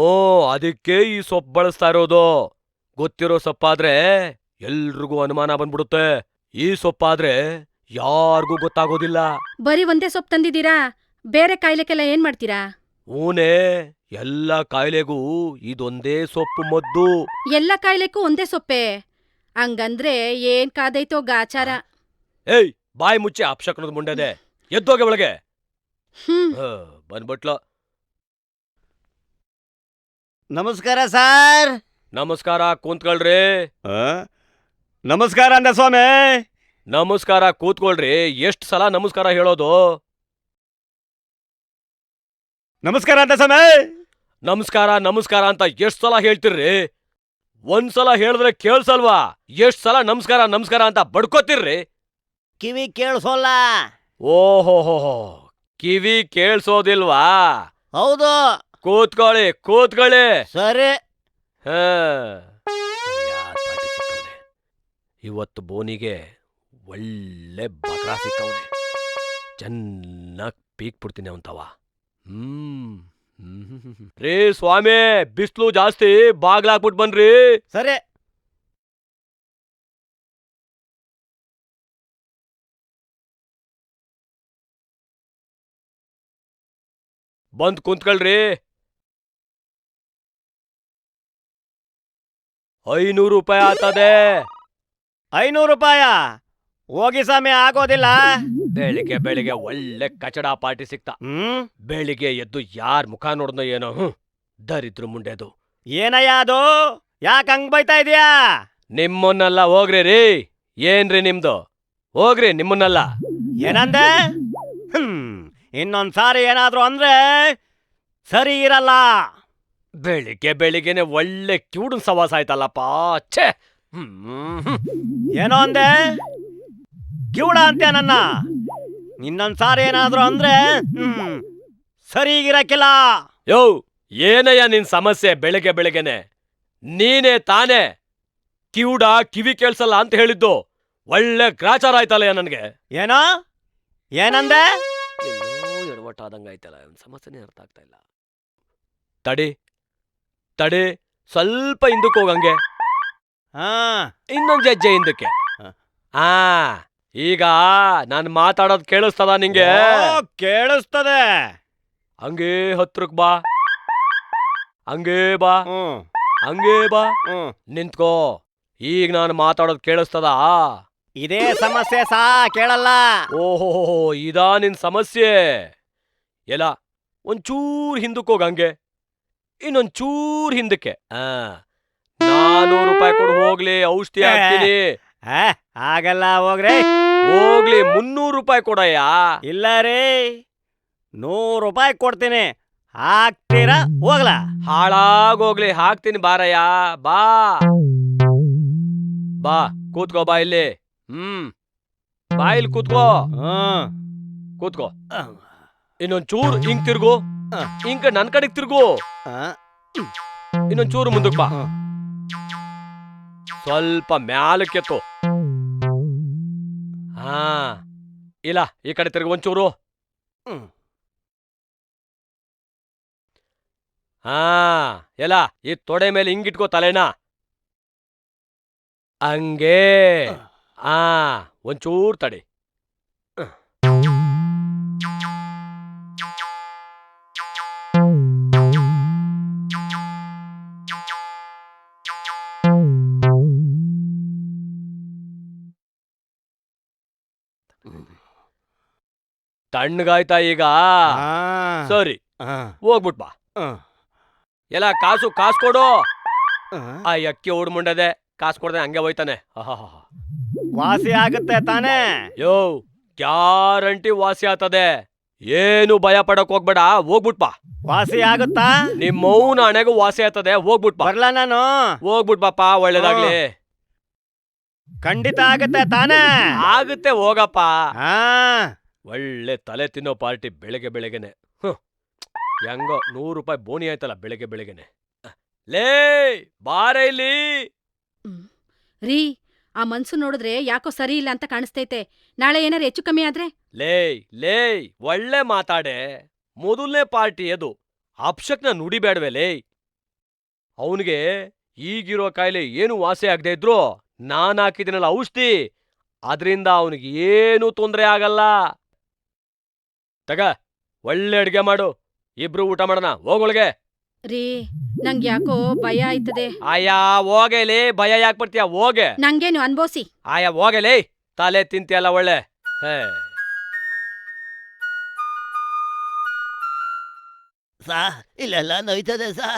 ಓ, ಅದಕ್ಕೆ ಈ ಸೊಪ್ಪು ಬಳಸ್ತಾ ಇರೋದು. ಗೊತ್ತಿರೋ ಸೊಪ್ಪಾದ್ರೆ ಎಲ್ರಿಗೂ ಅನುಮಾನ ಬಂದ್ಬಿಡುತ್ತೆ. ಈ ಸೊಪ್ಪಾದ್ರೆ ಯಾರಿಗೂ ಗೊತ್ತಾಗೋದಿಲ್ಲ. ಬರೀ ಒಂದೇ ಸೊಪ್ಪು ತಂದಿದ್ದೀರಾ? ಬೇರೆ ಕಾಯಿಲೆಗೆಲ್ಲ ಏನ್ ಮಾಡ್ತೀರಾ? ಊನೇ, ಎಲ್ಲ ಕಾಯಿಲೆಗೂ ಇದೊಂದೇ ಸೊಪ್ಪು ಮದ್ದು. ಎಲ್ಲ ಕಾಯಿಲೆಗೂ ಒಂದೇ ಸೊಪ್ಪೆ? ಹಂಗಂದ್ರೆ ಏನ್ ಕಾದೈತೋ ಗಾಚಾರ. ಏಯ್, ಬಾಯಿ ಮುಚ್ಚೆ ಅಪ್ಶಕನದ ಮುಂಡೆದೆ. ಎದ್ದೋಗೆ ಒಳಗೆ. ಹ್ಮ್. ಬಂದ್ಬಿಟ್ಲು. ನಮಸ್ಕಾರ ಸರ್. ನಮಸ್ಕಾರ, ಕೂತ್ಕೊಳ್ರಿ. ನಮಸ್ಕಾರ ಅಂದ ಸ್ವಾಮಿ. ನಮಸ್ಕಾರ, ಕೂತ್ಕೊಳ್ರಿ. ಎಷ್ಟ್ ಸಲ ನಮಸ್ಕಾರ ಹೇಳೋದು? ನಮಸ್ಕಾರ ಅಂತ ಸ್ವಾಮಿ. ನಮಸ್ಕಾರ ನಮಸ್ಕಾರ ಅಂತ ಎಷ್ಟ್ ಸಲ ಹೇಳ್ತಿರ್ರಿ? ಒಂದ್ಸಲ ಹೇಳಿದ್ರೆ ಕೇಳ್ಸಲ್ವಾ? ಎಷ್ಟ್ ಸಲ ನಮಸ್ಕಾರ ನಮಸ್ಕಾರ ಅಂತ ಬಡ್ಕೋತಿರ್ರಿ? ಕಿವಿ ಕೇಳಿಸೋಲ್ಲ. ಓಹೋಹೋ, ಕಿವಿ ಕೇಳ್ಸೋದಿಲ್ವಾ? ಹೌದು. ಕೂತ್ಕೊಳ್ಳಿ ಕೂತ್ಕೊಳ್ಳಿ. ಸರಿ. ಇವತ್ತು ಬೋನಿಗೆ ಒಳ್ಳೆ ಬಕ್ರಾ ಸಿಕ್ಕವನೆ. ಚೆನ್ನಾಗ್ ಪೀಕ್ ಬಿಡ್ತೀನಿ ಅವಂತವ. ರೇ ಸ್ವಾಮಿ, ಬಿಸ್ಲು ಜಾಸ್ತಿ, ಬಾಗ್ಲಾಕ್ಬಿಟ್ ಬನ್ರಿ. ಸರಿ. ಬಂದ್ ಕುಂತ್ಕೊಳ್ರಿ. 500 ರೂಪಾಯಿ ಆಗ್ತದೆ. 500 ರೂಪಾಯ? ಹೋಗಿ ಸ್ವಾಮಿ, ಆಗೋದಿಲ್ಲ. ಬೆಳಿಗ್ಗೆ ಬೆಳಿಗ್ಗೆ ಒಳ್ಳೆ ಕಚಡ ಪಾರ್ಟಿ ಸಿಕ್ತಾ. ಬೆಳಿಗ್ಗೆ ಎದ್ದು ಯಾರ್ ಮುಖ ನೋಡ್ದೋ ಏನೋ. ದರಿದ್ರು ಮುಂಡೆದು. ಏನಯ್ಯ ಅದು? ಯಾಕೆ ಹಂಗ್ ಬೈತಾ ಇದೀಯಾ? ನಿಮ್ಮನ್ನೆಲ್ಲ ಹೋಗ್ರಿ ರೀ. ಏನ್ರಿ ನಿಮ್ದು? ಹೋಗ್ರಿ ನಿಮ್ಮನ್ನೆಲ್ಲ. ಏನಂದೆ? ಇನ್ನೊಂದ್ಸಾರಿ ಏನಾದ್ರು ಅಂದ್ರೆ ಸರಿ ಇರಲ್ಲ. ಬೆಳಿಗ್ಗೆ ಬೆಳಿಗ್ಗೆನೆ ಒಳ್ಳೆ ಕ್ಯೂಡನ್ ಸವಾಸ ಆಯ್ತಲ್ಲಪ್ಪ. ಛೇ. ಏನೋ ಅಂದೆ? ಕಿವುಡ ಅಂತೆ ನನ್ನ? ಇನ್ನೊಂದ್ಸಾರಿ ಏನಾದ್ರು ಅಂದ್ರೆ ಸರಿಗಿರಕ್ಕಿಲ್ಲ. ಯೋ, ಏನಯ್ಯ ನಿನ್ ಸಮಸ್ಯೆ ಬೆಳಿಗ್ಗೆ ಬೆಳಿಗ್ಗೆನೆ? ನೀನೇ ತಾನೇ ಕಿವುಡ ಕಿವಿ ಕೇಳ್ಸಲ್ಲ ಅಂತ ಹೇಳಿದ್ದು. ಒಳ್ಳೆ ಗ್ರಾಚಾರ ಆಯ್ತಲ್ಲ ನನಗೆ. ಏನೋ ಏನಂದೆ? ಎಡವಟ್ಟಾದಂಗಾಯ್ತಲ್ಲ, ಸಮಸ್ಯೆನೇ ಅರ್ಥ ಆಗ್ತಾ ಇಲ್ಲ. ತಡಿ ತಡಿ, ಸ್ವಲ್ಪ ಹಿಂದಕ್ಕೆ ಹೋಗಂಗೆ. ಹಾ, ಇನ್ನೊಂದು ಹೆಜ್ಜೆ ಹಿಂದಕ್ಕೆ. ಆ ಈಗ ನಾನು ಮಾತಾಡೋದು ಕೇಳಿಸ್ತದ ನಿಂಗೆ? ಕೇಳಿಸ್ತದೆ. ಹಂಗೇ ಹತ್ರಕ್ ಬಾ, ಹಂಗೇ ಬಾ, ಹಂಗೇ ಬಾ. ನಿಂತ್ಕೋ. ಈಗ ನಾನು ಮಾತಾಡೋದು ಕೇಳಿಸ್ತದ? ಇದೇ ಸಮಸ್ಯೆ ಸಾ, ಕೇಳಲ್ಲ. ಓಹೋ, ಇದಾ ನಿನ್ ಸಮಸ್ಯೆ? ಎಲ್ಲ ಒಂಚೂರ್ ಹಿಂದಕ್ಕೆ ಹೋಗ, ಹಂಗೆ ಇನ್ನೊಂಚೂರ್ ಹಿಂದಕ್ಕೆ. 400 ರೂಪಾಯಿ ಕೊಡು ಹೋಗ್ಲಿ, ಔಷಧಿ ಹಾಕ್ತೀನಿ. ಆಗಲ್ಲ, ಹೋಗ್ರಿ. ಹೋಗ್ಲಿ, 300 ರೂಪಾಯಿ ಕೊಡಯ್ಯ. ಇಲ್ಲ ರೀ, 100 ರೂಪಾಯಿ ಕೊಡ್ತೀನಿ, ಹಾಕ್ತೀರಾ? ಹೋಗ್ಲಾ? ಹಾಳಾಗೋಗ್ಲಿ, ಹಾಕ್ತೀನಿ ಬಾರಯ್ಯ. ಬಾ ಬಾ, ಕೂತ್ಕೋ ಬಾ ಇಲ್ಲಿ. ಬಾ ಇಲ್ಲಿ ಕೂತ್ಕೋ. ಕೂತ್ಕೋ. ಇನ್ನೊಂಚೂರು ಹಿಂಗ್ ತಿರ್ಗು, ಹಿಂಗ ನನ್ ಕಡೆಗ್ ತಿರ್ಗು. ಇನ್ನೊಂಚೂರು ಮುಂದಕ್ ಬಾ, ಸ್ವಲ್ಪ ಮ್ಯಾಲಕ್ಕೆತ್ತು. ಇಲ್ಲ, ಈ ಕಡೆ ತಿರ್ಗು ಒಂಚೂರು. ಎಲ್ಲ ಈ ತೊಡೆ ಮೇಲೆ ಹಿಂಗಿಟ್ಕೋ ತಲೆನಾ, ಹಂಗೆ. ಒಂಚೂರ್ ತಡಿ. ತಣ್ಣಗಾಯ್ತಾ ಈಗ? ಸರಿ, ಹೋಗ್ಬಿಟ್ ಬಾ. ಎಲ್ಲ ಕಾಸು ಕೊಡು. ಆ ಅಕ್ಕಿ ಓಡ್ಮುಂಡದೆ ಕಾಸು ಕೊಡದೆ ಹಂಗೆ ಹೋಯ್ತಾನೆ. ವಾಸಿ ಆಗುತ್ತೆ ತಾನೇ? ಯೋ, ಗ್ಯಾರಂಟಿ ವಾಸಿ ಆತದೆ, ಏನು ಭಯ ಪಡಕ್ ಹೋಗ್ಬೇಡ. ಹೋಗ್ಬಿಟ್ ಬಾ. ವಾಸಿ ಆಗುತ್ತಾ? ನಿಮ್ಮವ್ನ ಹಣೆಗೂ ವಾಸಿ ಆತದೆ, ಹೋಗ್ಬಿಟ್ ಬಾ. ಬರ್ಲಾ ನಾನು? ಹೋಗ್ಬಿಟ್ ಬಾಪ, ಒಳ್ಳೇದಾಗ್ಲಿ. ಖಂಡಿತ ಆಗುತ್ತೆ ತಾನೇ? ಆಗುತ್ತೆ, ಹೋಗಪ್ಪ. ಒಳ್ಳೆ ತಲೆ ತಿನ್ನೋ ಪಾರ್ಟಿ ಬೆಳಗ್ಗೆ ಬೆಳಗ್ಗೆನೆ. ಹೆಂಗೋ 100 ರೂಪಾಯಿ ಬೋನಿ ಆಯ್ತಲ್ಲ ಬೆಳಗ್ಗೆ ಬೆಳಗ್ಗೆನೆ. ಲೇ ಬಾರೆ ಇಲ್ಲಿ. ರೀ, ಆ ಮನ್ಸು ನೋಡಿದ್ರೆ ಯಾಕೋ ಸರಿ ಇಲ್ಲ ಅಂತ ಕಾಣಿಸ್ತೈತೆ. ನಾಳೆ ಏನಾರು ಹೆಚ್ಚು ಕಮ್ಮಿ ಆದ್ರೆ? ಲೇ ಒಳ್ಳೆ ಮಾತಾಡೆ. ಮೊದಲನೇ ಪಾರ್ಟಿ ಅದು, ಅಪ್ಶಕ್ನ ನುಡಿಬೇಡ್ವೆ ಲೇ. ಅವನಿಗೆ ಈಗಿರೋ ಕಾಯಿಲೆ ಏನು ವಾಸಿ ಆಗದೆ ಇದ್ರು ನಾನ್ ಹಾಕಿದಿನಲ್ಲ ಔಷಧಿ, ಅದರಿಂದ ಅವನಿಗೆ ಏನೂ ತೊಂದರೆ ಆಗಲ್ಲ. ತಗ, ಒಳ್ಳೆ ಅಡ್ಗೆ ಮಾಡು, ಇಬ್ರು ಊಟ ಮಾಡೋಣ. ಹೋಗೊಳಗೆ. ರೀ, ನಂಗೆ ಯಾಕೋ ಭಯ ಆಯ್ತದೆ. ಆಯಾ ಹೋಗಲೇ, ಭಯ ಯಾಕೆ ಬರ್ತೀಯ? ಹೋಗೆ. ನಂಗೇನು ಅನ್ಬೋಸಿ. ಆಯಾ ಹೋಗಲೇ, ತಲೆ ತಿಂತಿಯಲ್ಲ ಒಳ್ಳೆ. ಸಾ, ಇಲ್ಲೆಲ್ಲ ನೋಯ್ತದೆ ಸಾ,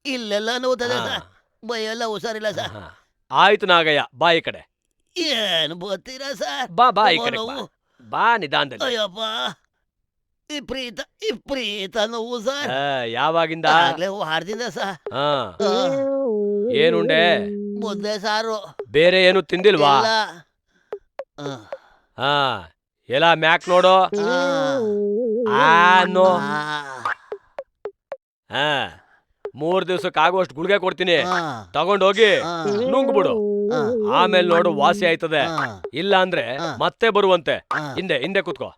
ಇಲ್ಲೆಲ್ಲ ನೋಯ್ತದೆ ಸಾ, ಭಯ ಎಲ್ಲ ಹುಷಾರಿಲ್ಲ ಸಾ. ಆಯ್ತು ನಾಗಯ್ಯ, ಬಾ ಈ ಕಡೆ. ಏನು ಬೋತೀರಾ ಸರ್? ಬಾ ಈ ಕಡೆ ಬಾ, ನಿಧಾನದಲ್ಲಿ. ಅಯ್ಯಪ್ಪ, ವಿಪರೀತ ನೋವು ಸರ್. ಯಾವಾಗಿಂದ? ಆಗ್ಲೇ ವಾರದಿಂದ ಸರ್. ಏನುಂಡೆ? ಮುದ್ದೆ ಸಾರು. ಬೇರೆ ಏನು ತಿಂದಿಲ್ವಾ? ಎಲ್ಲ ಮ್ಯಾಕ್ ನೋಡು. ಆನೋ 3 ದಿವಸಕ್ಕೆ ಆಗುವಷ್ಟು ಗುಳಿಗೆ ಕೊಡ್ತೀನಿ, ತಗೊಂಡೋಗಿ ನುಂಗ್ಬಿಡು. ಆಮೇಲೆ ನೋಡು ವಾಸಿ ಆಯ್ತದೆ. ಇಲ್ಲ ಅಂದ್ರೆ ಮತ್ತೆ ಬರುವಂತೆ. ಹಿಂದೆ ಕೂತ್ಕೋ.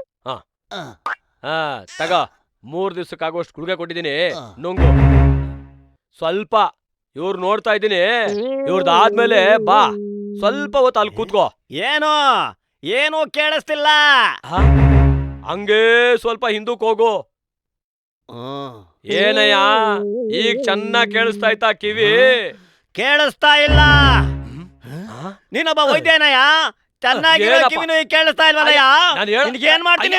ತಗ, 3 ದಿವಸಕ್ಕೆ ಆಗುವಷ್ಟು ಗುಳಿಗೆ ಕೊಟ್ಟಿದ್ದೀನಿ, ನುಂಗು. ಸ್ವಲ್ಪ ಇವ್ರು ನೋಡ್ತಾ ಇದ್ದೀನಿ, ಇವ್ರದಾದ್ಮೇಲೆ ಬಾ, ಸ್ವಲ್ಪ ಹೊತ್ತು ಅಲ್ಲಿ ಕೂತ್ಕೋ. ಏನು ಕೇಳಿಸ್ತಿಲ್ಲ. ಹಂಗೇ ಸ್ವಲ್ಪ ಹಿಂದಕ್ಕೆ ಹೋಗು. ಏನಯ್ಯ, ಈಗ ಚೆನ್ನಾಗ್ ಕೇಳಿಸ್ತಾ ಇತ್ತಾ ಕಿವಿ? ಕೇಳಿಸ್ತಾ ಇಲ್ಲ. ನೀನೊಬ್ಬ ವೈದ್ಯನಯ್ಯ, ಚೆನ್ನಾಗಿ ಕಿವಿನು ಕೇಳಿಸ್ತಾ ಇಲ್ವಲ್ಲಯ್ಯ? ಏನ್ ಮಾಡ್ತೀನಿ?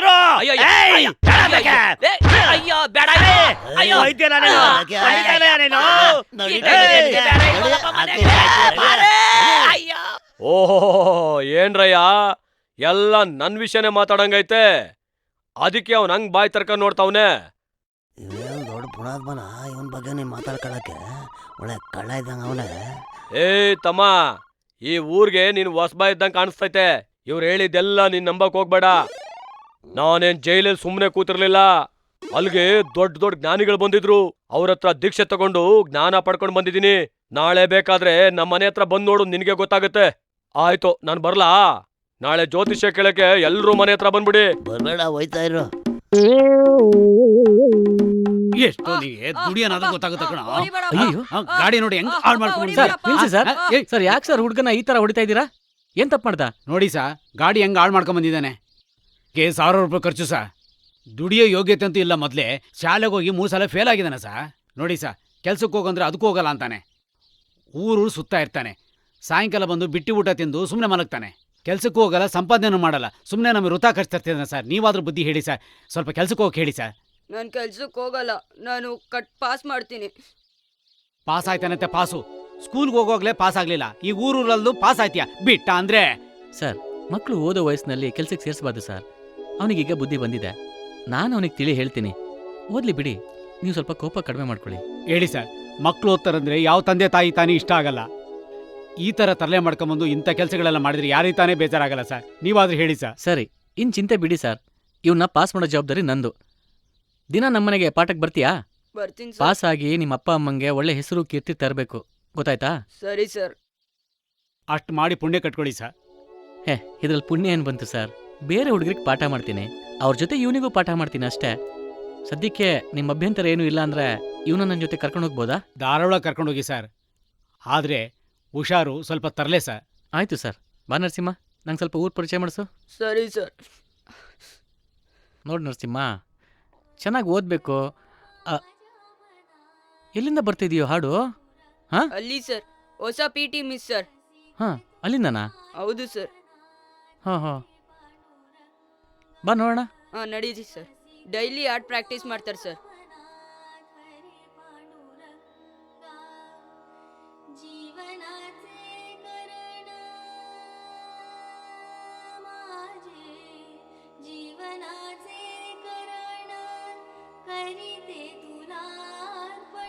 ಓಹೋ, ಏನ್ರಯ್ಯ, ಎಲ್ಲ ನನ್ ವಿಷಯನೇ ಮಾತಾಡಂಗೈತೆ. ಅದಕ್ಕೆ ಅವ್ನ ಹಂಗ್ ಬಾಯ್ ತರ್ಕೊಂಡ್ ನೋಡ್ತಾವ್ನೆ. ಇವೇನು ದೊಡ್ಡ ಪುಣಾತ್ಮನ, ಇವನ್ ಬಗ್ಗೆ ನೀನ್ ಮಾತಾಡ್ಕೊಳಕ್ಕೆ ಒಳ್ಳೆ ಕಳ್ಳ ಇದ್ದಂಗ ಅವನೇ. ತಮ್ಮ, ಈ ಊರ್ಗೆ ನೀನು ಹೊಸಬ ಇದ್ದಂಗೆ ಕಾಣಿಸ್ತೈತೆ. ಇವ್ರು ಹೇಳಿದ್ದೆಲ್ಲ ನೀನ್ ನಂಬಕ್ ಹೋಗ್ಬೇಡ. ನಾನೇನ್ ಜೈಲಲ್ಲಿ ಸುಮ್ಮನೆ ಕೂತಿರ್ಲಿಲ್ಲ. ಅಲ್ಲಿಗೆ ದೊಡ್ಡ ದೊಡ್ಡ ಜ್ಞಾನಿಗಳು ಬಂದಿದ್ರು. ಅವ್ರ ಹತ್ರ ದೀಕ್ಷೆ ತಗೊಂಡು ಜ್ಞಾನ ಪಡ್ಕೊಂಡು ಬಂದಿದ್ದೀನಿ. ನಾಳೆ ಬೇಕಾದ್ರೆ ನಮ್ಮ ಮನೆ ಹತ್ರ ಬಂದ್ ನೋಡು, ನಿನಗೆ ಗೊತ್ತಾಗುತ್ತೆ. ಆಯ್ತು, ನಾನು ಬರ್ಲಾ? ನಾಳೆ ಜ್ಯೋತಿಷ್ಯ ಕೇಳಕ್ಕೆ ಎಲ್ರೂ ಮನೆ ಹತ್ರ ಬಂದ್ಬಿಡಿ. ಬರ್ಬೇಡ, ಹೋಯ್ತಾ ಇರು. ಎಷ್ಟೊಂದಿಗೆ ದುಡಿಯೋನಾದ್ರೂ ಗೊತ್ತಾಗುತ್ತೆ ಕಣ. ಅಯ್ಯೋ ಗಾಡಿ ನೋಡಿ ಹೆಂಗ್ ಹಾಳು ಮಾಡ್ಕೊಂಡು ಸರ್ ನಿಲ್ಸಿ ಸರ್. ಸರ್ ಯಾಕೆ ಸರ್ ಹುಡುಗನ ಈ ತರ ಹೊಡಿತಾ ಇದ್ದೀರಾ? ಏನ್ ತಪ್ಪು ಮಾಡ್ದ? ನೋಡಿ ಸಾ, ಗಾಡಿ ಹೆಂಗ್ ಹಾಳು ಮಾಡ್ಕೊಂಡ್ ಬಂದಿದ್ದಾನೆ. 1000 ರೂಪಾಯಿ ಖರ್ಚು ಸಾ. ದುಡಿಯೋ ಯೋಗ್ಯತೆ ಅಂತೂ ಇಲ್ಲ. ಮೊದಲೇ ಶಾಲೆಗೆ ಹೋಗಿ 3 ಸಲ ಫೇಲ್ ಆಗಿದ್ದಾನೆ ಸಾ. ನೋಡಿ ಸಾ, ಕೆಲ್ಸಕ್ಕೆ ಹೋಗಂದ್ರೆ ಅದಕ್ಕೂ ಹೋಗಲ್ಲ ಅಂತಾನೆ. ಊರು ಸುತ್ತಾ ಇರ್ತಾನೆ. ಸಾಯಂಕಾಲ ಬಂದು ಬಿಟ್ಟಿ ಊಟ ತಿಂದು ಸುಮ್ಮನೆ ಮಲಗ್ತಾನೆ. ಕೆಲ್ಸಕ್ಕೂ ಹೋಗಲ್ಲ, ಸಂಪಾದನೆ ಮಾಡಲ್ಲ. ಸುಮ್ಮನೆ ನಮಗೆ ವೃಥಾ ಖರ್ಚು ತರ್ತಿದ್ದಾನೆ ಸರ್. ನೀವಾದ್ರೂ ಬುದ್ಧಿ ಹೇಳಿ ಸರ್. ಸ್ವಲ್ಪ ಕೆಲ್ಸಕ್ಕೆ ಹೋಗಿ ಹೇಳಿ ಸರ್. ನಾನು ಕೆಲ್ಸಕ್ಕೆ ಹೋಗಲ್ಲ, ನಾನು ಪಾಸ್ ಮಾಡ್ತೀನಿ. ಪಾಸ್ ಆಯ್ತಾನಂತೆ ಪಾಸು. ಸ್ಕೂಲ್ಗೆ ಹೋಗೋಗ್ಲೇ ಪಾಸ್ ಆಗ್ಲಿಲ್ಲ, ಈಗ ಊರಲ್ಲೂ ಪಾಸ್ ಆಯ್ತೀಯಾ ಬಿಟ್ಟ ಅಂದ್ರೆ? ಸರ್, ಮಕ್ಕಳು ಓದೋ ವಯಸ್ಸಿನಲ್ಲಿ ಕೆಲ್ಸಕ್ಕೆ ಸೇರಿಸಬಾರ್ದು ಸರ್. ಅವನಿಗೀಗ ಬುದ್ಧಿ ಬಂದಿದೆ. ನಾನು ಅವನಿಗೆ ತಿಳಿ ಹೇಳ್ತೀನಿ, ಓದ್ಲಿ ಬಿಡಿ. ನೀವು ಸ್ವಲ್ಪ ಕೋಪ ಕಡಿಮೆ ಮಾಡ್ಕೊಳ್ಳಿ. ಹೇಳಿ ಸರ್, ಮಕ್ಕಳು ಓದ್ತಾರಂದ್ರೆ ಯಾವ ತಂದೆ ತಾಯಿ ತಾನೇ ಇಷ್ಟ ಆಗಲ್ಲ. ಈ ಥರ ತರಲೆ ಮಾಡ್ಕೊಂಬಂದು ಇಂಥ ಕೆಲಸಗಳೆಲ್ಲ ಮಾಡಿದ್ರೆ ಯಾರಿಗೆ ತಾನೇ ಬೇಜಾರಾಗಲ್ಲ ಸರ್. ನೀವಾದ್ರೂ ಹೇಳಿ ಸರ್. ಸರಿ, ಇನ್ನು ಚಿಂತೆ ಬಿಡಿ ಸರ್. ಇವನ್ನ ಪಾಸ್ ಮಾಡೋ ಜವಾಬ್ದಾರಿ ನಂದು. ದಿನ ನಮ್ಮನೆಗೆ ಪಾಠಕ್ಕೆ ಬರ್ತೀಯಾ? ಬರ್ತೀನಿ ಸರ್. ಪಾಸ್ ಆಗಿ ನಿಮ್ಮ ಅಪ್ಪ ಅಮ್ಮಂಗೆ ಒಳ್ಳೆ ಹೆಸರು ಕೀರ್ತಿ ತರಬೇಕು, ಗೊತ್ತಾಯ್ತಾ? ಸರಿ ಸರ್. ಅಷ್ಟು ಮಾಡಿ ಪುಣ್ಯ ಕಟ್ಕೊಳ್ಳಿ ಸರ್. ಇದ್ರಲ್ಲಿ ಪುಣ್ಯ ಏನು ಬಂತು ಸರ್? ಬೇರೆ ಹುಡುಗರಿಗೆ ಪಾಠ ಮಾಡ್ತೀನಿ, ಅವ್ರ ಜೊತೆ ಇವನಿಗೂ ಪಾಠ ಮಾಡ್ತೀನಿ ಅಷ್ಟೇ. ಸದ್ಯಕ್ಕೆ ನಿಮ್ಮ ಅಭ್ಯಂತರ ಏನೂ ಇಲ್ಲ ಅಂದ್ರೆ ಇವನ ನನ್ನ ಜೊತೆ ಕರ್ಕೊಂಡು ಹೋಗ್ಬೋದಾ? ಧಾರಾಳ ಕರ್ಕೊಂಡೋಗಿ ಸರ್. ಆದರೆ ಹುಷಾರು, ಸ್ವಲ್ಪ ತರಲೆ ಸರ್. ಆಯ್ತು ಸರ್. ಬಾ ನರಸಿಂಹ, ನಂಗೆ ಸ್ವಲ್ಪ ಊರು ಪರಿಚಯ ಮಾಡಿಸು. ಸರಿ ಸರ್. ನೋಡಿ ನರಸಿಂಹ, ಚೆನ್ನಾಗಿ ಓದಬೇಕು. ಎಲ್ಲಿಂದ ಬರ್ತಿದೆಯೋ ಹಾಡು? ಹಾಂ ಅಲ್ಲಿ ಸರ್, ಹೊಸ PT ಮಿಸ್ ಸರ್. ಹಾಂ, ಅಲ್ಲಿಂದನಾ? ಹೌದು ಸರ್. ಹಾಂ, ಬಾ ನೋಡೋಣ. ಹಾಂ, ನಡೀರಿ ಸರ್. ಡೈಲಿ ಆರ್ಟ್ ಪ್ರಾಕ್ಟೀಸ್ ಮಾಡ್ತಾರೆ ಸರ್.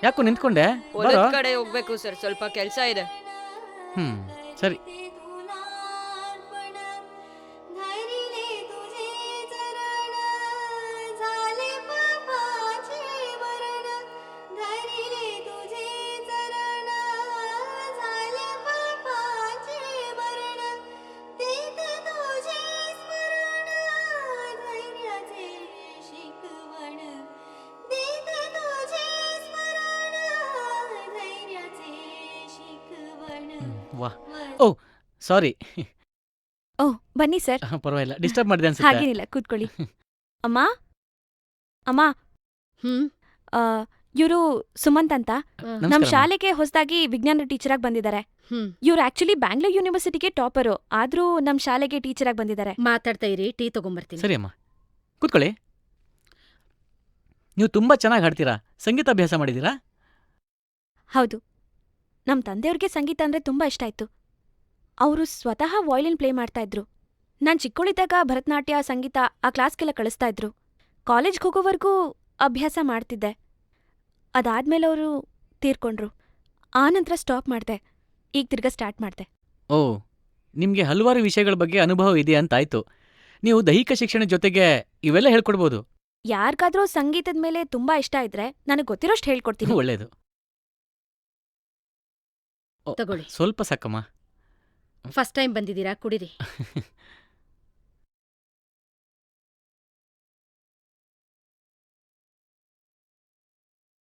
ಯಾಕೋ ನಿಂತ್ಕೊಂಡೆ? ಹೊಲದ ಕಡೆ ಹೋಗ್ಬೇಕು ಸರ್, ಸ್ವಲ್ಪ ಕೆಲಸ ಇದೆ. ಸರಿ. ವಾ, ಓ ಸಾರಿ. ಓ ಬನ್ನಿ ಸರ್. ಪರವಾಗಿಲ್ಲ, ಡಿಸ್ಟರ್ಬ್ ಮಾಡಿದೆ ಅನ್ಸುತ್ತೆ. ಹಾಗೇನಿಲ್ಲ, ಕೂತ್ಕೊಳ್ಳಿ. ಅಮ್ಮ ಅಮ್ಮ, ಇವರು ಸುಮಂತ್ ಅಂತ ನಮ್ ಶಾಲೆಗೆ ಹೊಸದಾಗಿ ವಿಜ್ಞಾನ ಟೀಚರ್ ಆಗಿ ಬಂದಿದ್ದಾರೆ. ಇವ್ರು ಆಕ್ಚುಲಿ ಬ್ಯಾಂಗ್ಳೂರ್ ಯೂನಿವರ್ಸಿಟಿಗೆ ಟಾಪರು, ಆದ್ರೂ ನಮ್ ಶಾಲೆಗೆ ಟೀಚರ್ ಆಗಿ ಬಂದಿದ್ದಾರೆ. ಮಾತಾಡ್ತಾ ಇರಿ, ಟೀ ತಗೊಂಬರ್ತೀನಿ. ಸರಿ ಅಮ್ಮ, ಕೂತ್ಕೊಳ್ಳಿ. ನೀವು ತುಂಬಾ ಚೆನ್ನಾಗಿ ಹಾಡ್ತೀರಾ. ಸಂಗೀತ ಅಭ್ಯಾಸ ಮಾಡಿದ್ದೀರಾ? ಹೌದು, ನಮ್ ತಂದೆಯವ್ರಿಗೆ ಸಂಗೀತ ಅಂದ್ರೆ ತುಂಬಾ ಇಷ್ಟ ಆಯ್ತು. ಅವರು ಸ್ವತಃ ವಯಲಿನ್ ಪ್ಲೇ ಮಾಡ್ತಾ ಇದ್ರು. ನಾನ್ ಚಿಕ್ಕವಳಿದ್ದಾಗ ಭರತನಾಟ್ಯ, ಸಂಗೀತ ಆ ಕ್ಲಾಸ್ಗೆಲ್ಲ ಕಳಿಸ್ತಾ ಇದ್ರು. ಕಾಲೇಜ್ಗೆ ಹೋಗೋವರೆಗೂ ಅಭ್ಯಾಸ ಮಾಡ್ತಿದ್ದೆ. ಅದಾದ್ಮೇಲೆ ಅವರು ತೀರ್ಕೊಂಡ್ರು. ಆನಂತರ ಸ್ಟಾಪ್ ಮಾಡ್ದೆ. ಈಗ ತಿರ್ಗಾ ಸ್ಟಾರ್ಟ್ ಮಾಡ್ದೆ. ಓ, ನಿಮ್ಗೆ ಹಲವಾರು ವಿಷಯಗಳ ಬಗ್ಗೆ ಅನುಭವ ಇದೆ ಅಂತಾಯ್ತು. ನೀವು ದೈಹಿಕ ಶಿಕ್ಷಣ ಜೊತೆಗೆ ಇವೆಲ್ಲ ಹೇಳ್ಕೊಡ್ಬೋದು. ಯಾರಿಗಾದ್ರೂ ಸಂಗೀತದ ಮೇಲೆ ತುಂಬಾ ಇಷ್ಟ ಇದ್ರೆ ನನಗೆ ಗೊತ್ತಿರೋಷ್ಟು ಹೇಳ್ಕೊಡ್ತೀನಿ. ಒಳ್ಳೇದು. ತಗೊಳ್ಳಿ. ಸ್ವಲ್ಪ ಸಾಕಮ್ಮ. ಫಸ್ಟ್ ಟೈಮ್ ಬಂದಿದ್ದೀರಾ, ಕುಡಿರಿ.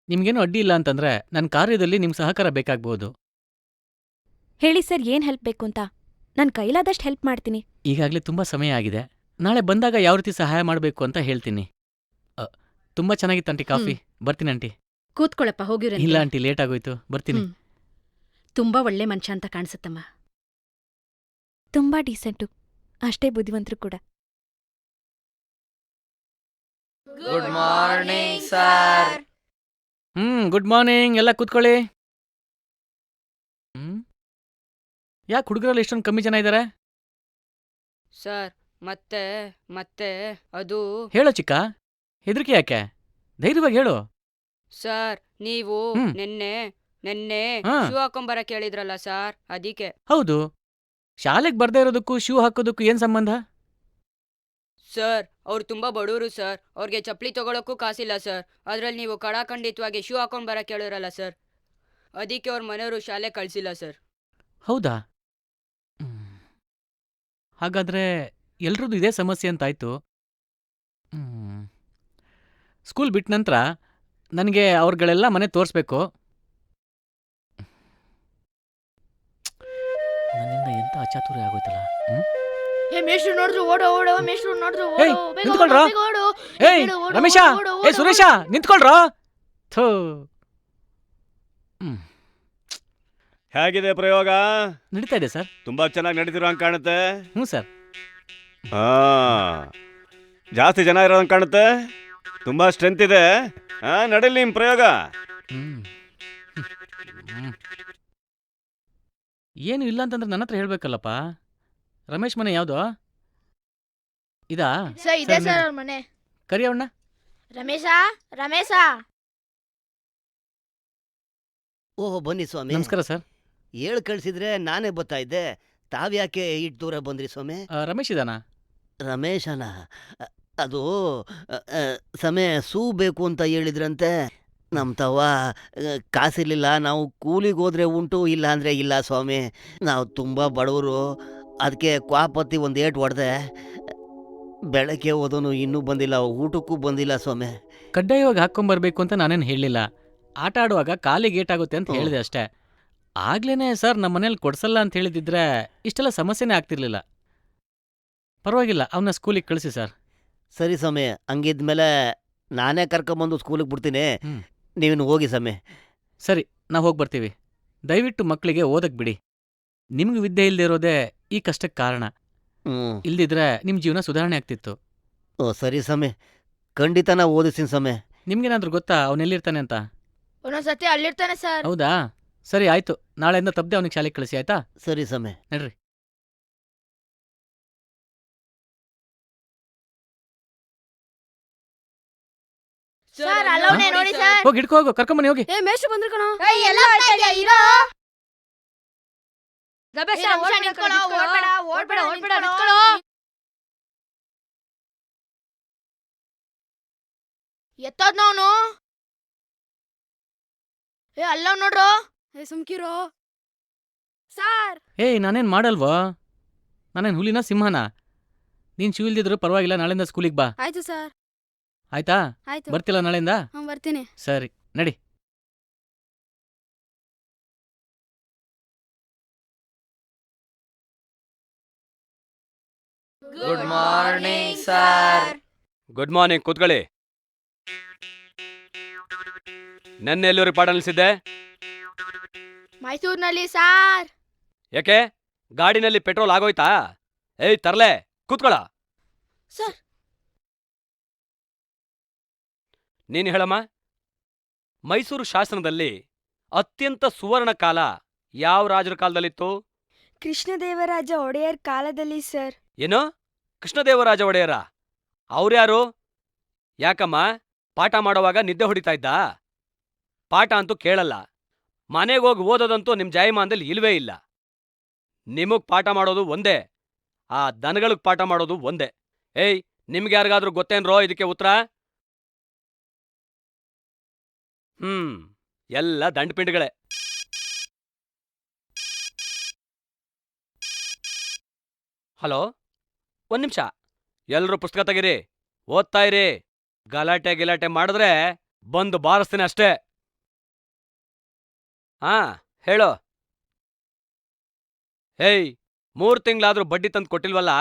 ನಿಮ್ಗೇನು ಅಡ್ಡಿ ಇಲ್ಲ ಅಂತಂದ್ರೆ ನನ್ನ ಕಾರ್ಯದಲ್ಲಿ ನಿಮ್ ಸಹಕಾರ ಬೇಕಾಗ್ಬೋದು. ಹೇಳಿ ಸರ್, ಏನ್ ಹೆಲ್ಪ್ ಬೇಕು ಅಂತ. ನನ್ ಕೈಲಾದಷ್ಟು ಹೆಲ್ಪ್ ಮಾಡ್ತೀನಿ. ಈಗಾಗಲೇ ತುಂಬಾ ಸಮಯ ಆಗಿದೆ. ನಾಳೆ ಬಂದಾಗ ಯಾವ ರೀತಿ ಸಹಾಯ ಮಾಡಬೇಕು ಅಂತ ಹೇಳ್ತೀನಿ. ತುಂಬಾ ಚೆನ್ನಾಗಿತ್ತು ಆಂಟಿ ಕಾಫಿ. ಬರ್ತೀನಿ ಆಂಟಿ. ಕೂತ್ಕೊಳ್ಳಪ್ಪ, ಹೋಗಿರ. ಇಲ್ಲ ಆಂಟಿ, ಲೇಟ್ ಆಗೋಯ್ತು, ಬರ್ತೀನಿ. ತುಂಬಾ ಒಳ್ಳೆ ಮನುಷ್ಯ ಅಂತ ಕಾಣಿಸುತ್ತಮ್ಮ. ತುಂಬಾ ಡೀಸೆಂಟು, ಅಷ್ಟೇ ಬುದ್ಧಿವಂತರು ಕೂಡ. Good morning sir. Good morning. ಎಲ್ಲ ಕೂತ್ಕೊಳ್ಳಿ. ಯಾಕೆ ಹುಡುಗರಲ್ಲಿ ಎಷ್ಟೊಂದು ಕಮ್ಮಿ ಜನ ಇದ್ದಾರೆ? ಸರ್, ಮತ್ತೆ ಅದು ಹೇಳೋ ಚಿಕ್ಕ, ಹೆದರಿಕೆ ಯಾಕೆ? ಧೈರ್ಯವಾಗಿ ಹೇಳು. ಸರ್, ನೀವು ನೆನ್ನೆ ಶೂ ಹಾಕೊಂಬರಕ್ ಹೇಳಿದ್ರಲ್ಲ ಸರ್, ಅದಕ್ಕೆ. ಹೌದು, ಶಾಲೆಗೆ ಬರ್ದೇ ಇರೋದಕ್ಕೂ ಶೂ ಹಾಕೋದಕ್ಕೂ ಏನ್ ಸಂಬಂಧ? ಸರ್ ಅವ್ರು ತುಂಬಾ ಬಡವರು ಸರ್. ಅವ್ರಿಗೆ ಚಪ್ಪಲಿ ತಗೊಳಕ್ಕೂ ಕಾಸಿಲ್ಲ ಸರ್. ಅದ್ರಲ್ಲಿ ನೀವು ಕಡಾಖಂಡಿತವಾಗಿ ಶೂ ಹಾಕೊಂಡ್ ಬರಕ್ ಹೇಳಿರಲ್ಲ ಸರ್. ಅದಕ್ಕೆ ಅವ್ರ ಮನೆಯವರು ಶಾಲೆ ಕಳ್ಸಿಲ್ಲ ಸರ್. ಹೌದಾ? ಹಾಗಾದ್ರೆ ಎಲ್ರದ್ದು ಇದೇ ಸಮಸ್ಯೆ ಅಂತಾಯ್ತು. ಸ್ಕೂಲ್ ಬಿಟ್ಟ ನಂತರ ನನಗೆ ಅವ್ರುಗಳೆಲ್ಲ ಮನೆ ತೋರಿಸ್ಬೇಕು. ನನ್ನಿಂದ ಎಂಥ ಅಚಾತುರ್ಯ ಆಗೋಯ್ತಲ್ಲ. ಏ ಮೇಷ್ಟ್ರು ನೋಡಿದ್ರು ಓಡೋ ಓಡೋ, ಮೇಷ್ಟ್ರು ನೋಡಿದ್ರು ಏಯ್, ಓಡೋ, ಬೇಗ ನಿಂತ್ಕೊಳ್ರೋ. ಓಡು, ಬೇಗ ಓಡು. ಏಯ್ ಓಡು, ಓಡು, ರಮೇಶ, ಓಡು, ಓಡು, ಏಯ್ ಸುರೇಶ, ನಿಂತ್ಕೊಳ್ರೋ. ಥೂ. ಹೇಗಿದೆ ಪ್ರಯೋಗ? ನಡೀತಾ ಇದೆ ಸರ್. ತುಂಬಾ ಚೆನ್ನಾಗಿ ನಡೀತಿರೋ ಹಂಗೆ ಕಾಣುತ್ತೆ. ಹ್ಞೂ ಸರ್. ಹಾ, ಜಾಸ್ತಿ ಜನ ಇರೋಂಗೆ ಕಾಣುತ್ತೆ. ತುಂಬಾ ಸ್ಟ್ರೆಂತ್ ಇದೆ. ಹಾ, ನಡೀಲಿ ನಿಮ್ಮ ಪ್ರಯೋಗ. ಏನು ಇಲ್ಲ ಅಂತಂದ್ರೆ ನನ್ನ ಹತ್ರ ಹೇಳ್ಬೇಕಲ್ಲಪ್ಪ. ರಮೇಶ್ ಮನೆ ಯಾವುದು? ಇದಾ? ಸರ್ ಇದೆ ಸರ್, ಸರ್ ಅವ್ರ ಮನೆ. ಕರಿ ಅವಣ್ಣ. ರಮೇಶ, ರಮೇಶ. ಓಹ್ ಬನ್ನಿ ಸ್ವಾಮಿ. ನಮಸ್ಕಾರ ಸರ್. ಹೇಳ್ ಕಳ್ಸಿದ್ರೆ ನಾನೇ ಬರ್ತಾ ಇದ್ದೆ. ತಾವ್ಯಾಕೆ ಇಷ್ಟು ದೂರ ಬಂದ್ರಿ ಸ್ವಾಮಿ? ರಮೇಶ್ ಇದಾನಾ? ರಮೇಶನ ಅದು ಸಮಯ ಸೂ ಬೇಕು ಅಂತ ಹೇಳಿದ್ರಂತೆ. ನಮ್ಮ ತವ ಕಾಸಿರ್ಲಿಲ್ಲ. ನಾವು ಕೂಲಿಗೆ ಹೋದ್ರೆ ಉಂಟು, ಇಲ್ಲ ಅಂದರೆ ಇಲ್ಲ ಸ್ವಾಮಿ. ನಾವು ತುಂಬ ಬಡವರು. ಅದಕ್ಕೆ ಕ್ವಾಪತ್ತಿ ಒಂದು ಏಟು ಹೊಡೆದೆ. ಬೆಳಗ್ಗೆ ಹೋದನು ಇನ್ನೂ ಬಂದಿಲ್ಲ, ಊಟಕ್ಕೂ ಬಂದಿಲ್ಲ ಸ್ವಾಮಿ. ಕಡ್ಡಾಯವಾಗಿ ಹಾಕ್ಕೊಂಬರ್ಬೇಕು ಅಂತ ನಾನೇನು ಹೇಳಲಿಲ್ಲ. ಆಟ ಆಡುವಾಗ ಕಾಲಿಗೆ ಏಟಾಗುತ್ತೆ ಅಂತ ಹೇಳಿದೆ ಅಷ್ಟೇ. ಆಗ್ಲೇ ಸರ್ ನಮ್ಮ ಮನೇಲಿ ಕೊಡ್ಸಲ್ಲ ಅಂತ ಹೇಳಿದಿದ್ರೆ ಇಷ್ಟೆಲ್ಲ ಸಮಸ್ಯೆನೇ ಆಗ್ತಿರ್ಲಿಲ್ಲ. ಪರವಾಗಿಲ್ಲ, ಅವನ್ನ ಸ್ಕೂಲಿಗೆ ಕಳಿಸಿ ಸರ್. ಸರಿ ಸ್ವಾಮಿ, ಹಂಗಿದ್ಮೇಲೆ ನಾನೇ ಕರ್ಕೊಂಬಂದು ಸ್ಕೂಲಿಗೆ ಬಿಡ್ತೀನಿ. ನೀವಿನ್ನು ಹೋಗಿ ಸ್ವಾಮಿ. ಸರಿ, ನಾವು ಹೋಗಿ ಬರ್ತೀವಿ. ದಯವಿಟ್ಟು ಮಕ್ಕಳಿಗೆ ಓದಕ್ಕೆ ಬಿಡಿ. ನಿಮ್ಗೆ ವಿದ್ಯೆ ಇಲ್ಲದೆ ಇರೋದೇ ಈ ಕಷ್ಟಕ್ಕೆ ಕಾರಣ. ಇಲ್ದಿದ್ರೆ ನಿಮ್ಮ ಜೀವನ ಸುಧಾರಣೆ ಆಗ್ತಿತ್ತು. ಓ ಸರಿ ಸ್ವಾಮಿ, ಖಂಡಿತ ನಾ ಓದಿಸ್ತೀನಿ ಸ್ವಾಮಿ. ನಿಮ್ಗೇನಾದ್ರೂ ಗೊತ್ತಾ ಅವನೆಲ್ಲಿರ್ತಾನೆ ಅಂತ? ಒಂದೊಂದ್ಸತಿ ಅಲ್ಲಿರ್ತಾನೆ ಸರ್. ಹೌದಾ? ಸರಿ ಆಯ್ತು, ನಾಳೆಯಿಂದ ತಪ್ಪದೆ ಅವನಿಗೆ ಶಾಲೆಗೆ ಕಳಿಸಿ, ಆಯ್ತಾ? ಸರಿ ಸ್ವಾಮಿ. ನಡ್ರಿ. ಸರ್ ಅಲ್ಲವನೇ ನೋಡಿ ಸರ್. ಹೋಗಿ ಹಿಡ್ಕೊ, ಹೋಗು, ಕರ್ಕೊಂಬನ್ನಿ ಹೋಗಿ. ಏ ಮೇಷ್ಟ್ರು ಬಂದ್ರು ಕಣೋ. ಏಯ್ ಎಲ್ಲ ಹೋಗ್ತಾ ಇದೀಯ ಇರೋ. ರಮೇಶ, ಏ, ರಮೇಶ, ಓಡ್ಬೇಡ, ನಿಂತ್ಕೊಳ್ಳೋ, ನಿಂತ್ಕೊಳ್ಳೋ. ಓಡ್ಬೇಡ, ಓಡ್ಬೇಡ, ಓಡ್ಬೇಡ, ನಿಂತ್ಕೊಳ್ಳೋ. ಎತ್ತೋದ್ ನಾವ್ನು. ಏ ಅಲ್ಲವ್ ನೋಡ್ರು. ಏ ಸುಮ್ಕಿರೋ ಸಾರ್. ಏಯ್ ನಾನೇನು ಮಾಡಲ್ವೋ? ನಾನೇನು ಹುಲಿನ ಸಿಂಹನ? ನೀನು ಶೂ ಇಲ್ದಿದ್ರು ಪರವಾಗಿಲ್ಲ, ನಾಳೆಯಿಂದ ಸ್ಕೂಲಿಗೆ ಬಾ, ಆಯ್ತು ಸರ್. ಆಯ್ತಾ? ಆಯ್ತು. ಬರ್ತಿಲ್ಲ ನಾಳೆಯಿಂದ? ಬರ್ತೀನಿ. ಸರಿ, ನಡಿ. Good morning sir. Good morning, ಕೂತ್ಕೊಳ್ಳಿ. ನೆನ್ನೆ ಎಲ್ಲೂರಿಗೆ ಪಾಠ ನಿಲ್ಲಿಸಿದ್ದೆ? ಮೈಸೂರಿನಲ್ಲಿ ಸಾರ್. ಯಾಕೆ ಗಾಡಿನಲ್ಲಿ ಪೆಟ್ರೋಲ್ ಆಗೋಯ್ತಾ? ಏಯ್ ತರ್ಲೆ, ಕೂತ್ಕೊಳ್ಳ. ಸರ್. ನೀನು ಹೇಳಮ್ಮ, ಮೈಸೂರು ಶಾಸನದಲ್ಲಿ ಅತ್ಯಂತ ಸುವರ್ಣ ಕಾಲ ಯಾವ ರಾಜರ ಕಾಲದಲ್ಲಿತ್ತು? ಕೃಷ್ಣದೇವರಾಜ ಒಡೆಯರ್ ಕಾಲದಲ್ಲಿ ಸರ್. ಏನು, ಕೃಷ್ಣದೇವರಾಜ ಒಡೆಯರ? ಅವ್ರ್ಯಾರು? ಯಾಕಮ್ಮ, ಪಾಠ ಮಾಡುವಾಗ ನಿದ್ದೆ ಹೊಡಿತಾ ಇದ್ದ? ಪಾಠ ಅಂತೂ ಕೇಳಲ್ಲ, ಮನೆಗೋಗಿ ಓದೋದಂತೂ ನಿಮ್ಮ ಜಾಯಮಾನದಲ್ಲಿ ಇಲ್ವೇ ಇಲ್ಲ. ನಿಮಗ್ ಪಾಠ ಮಾಡೋದು ಒಂದೇ, ಆ ದನಗಳಿಗೆ ಪಾಠ ಮಾಡೋದು ಒಂದೇ. ಏಯ್, ನಿಮ್ಗೆ ಯಾರಿಗಾದ್ರೂ ಗೊತ್ತೇನ್ರೋ ಇದಕ್ಕೆ ಉತ್ತರ? ಎಲ್ಲ ದಂಡಪಿಂಡ್ಗಳೇ. ಹಲೋ, ಒಂದ್ ನಿಮಿಷ, ಎಲ್ರೂ ಪುಸ್ತಕ ತೆಗೀರಿ, ಓದ್ತಾ ಇರಿ. ಗಲಾಟೆ ಮಾಡಿದ್ರೆ ಬಂದು ಬಾರಿಸ್ತೀನಿ ಅಷ್ಟೇ. ಹಾ ಹೇಳೋ. ಹೇಯ್, 3 ತಿಂಗಳಾದ್ರೂ ಬಡ್ಡಿ ತಂದು ಕೊಟ್ಟಿಲ್ವಲ್ಲ?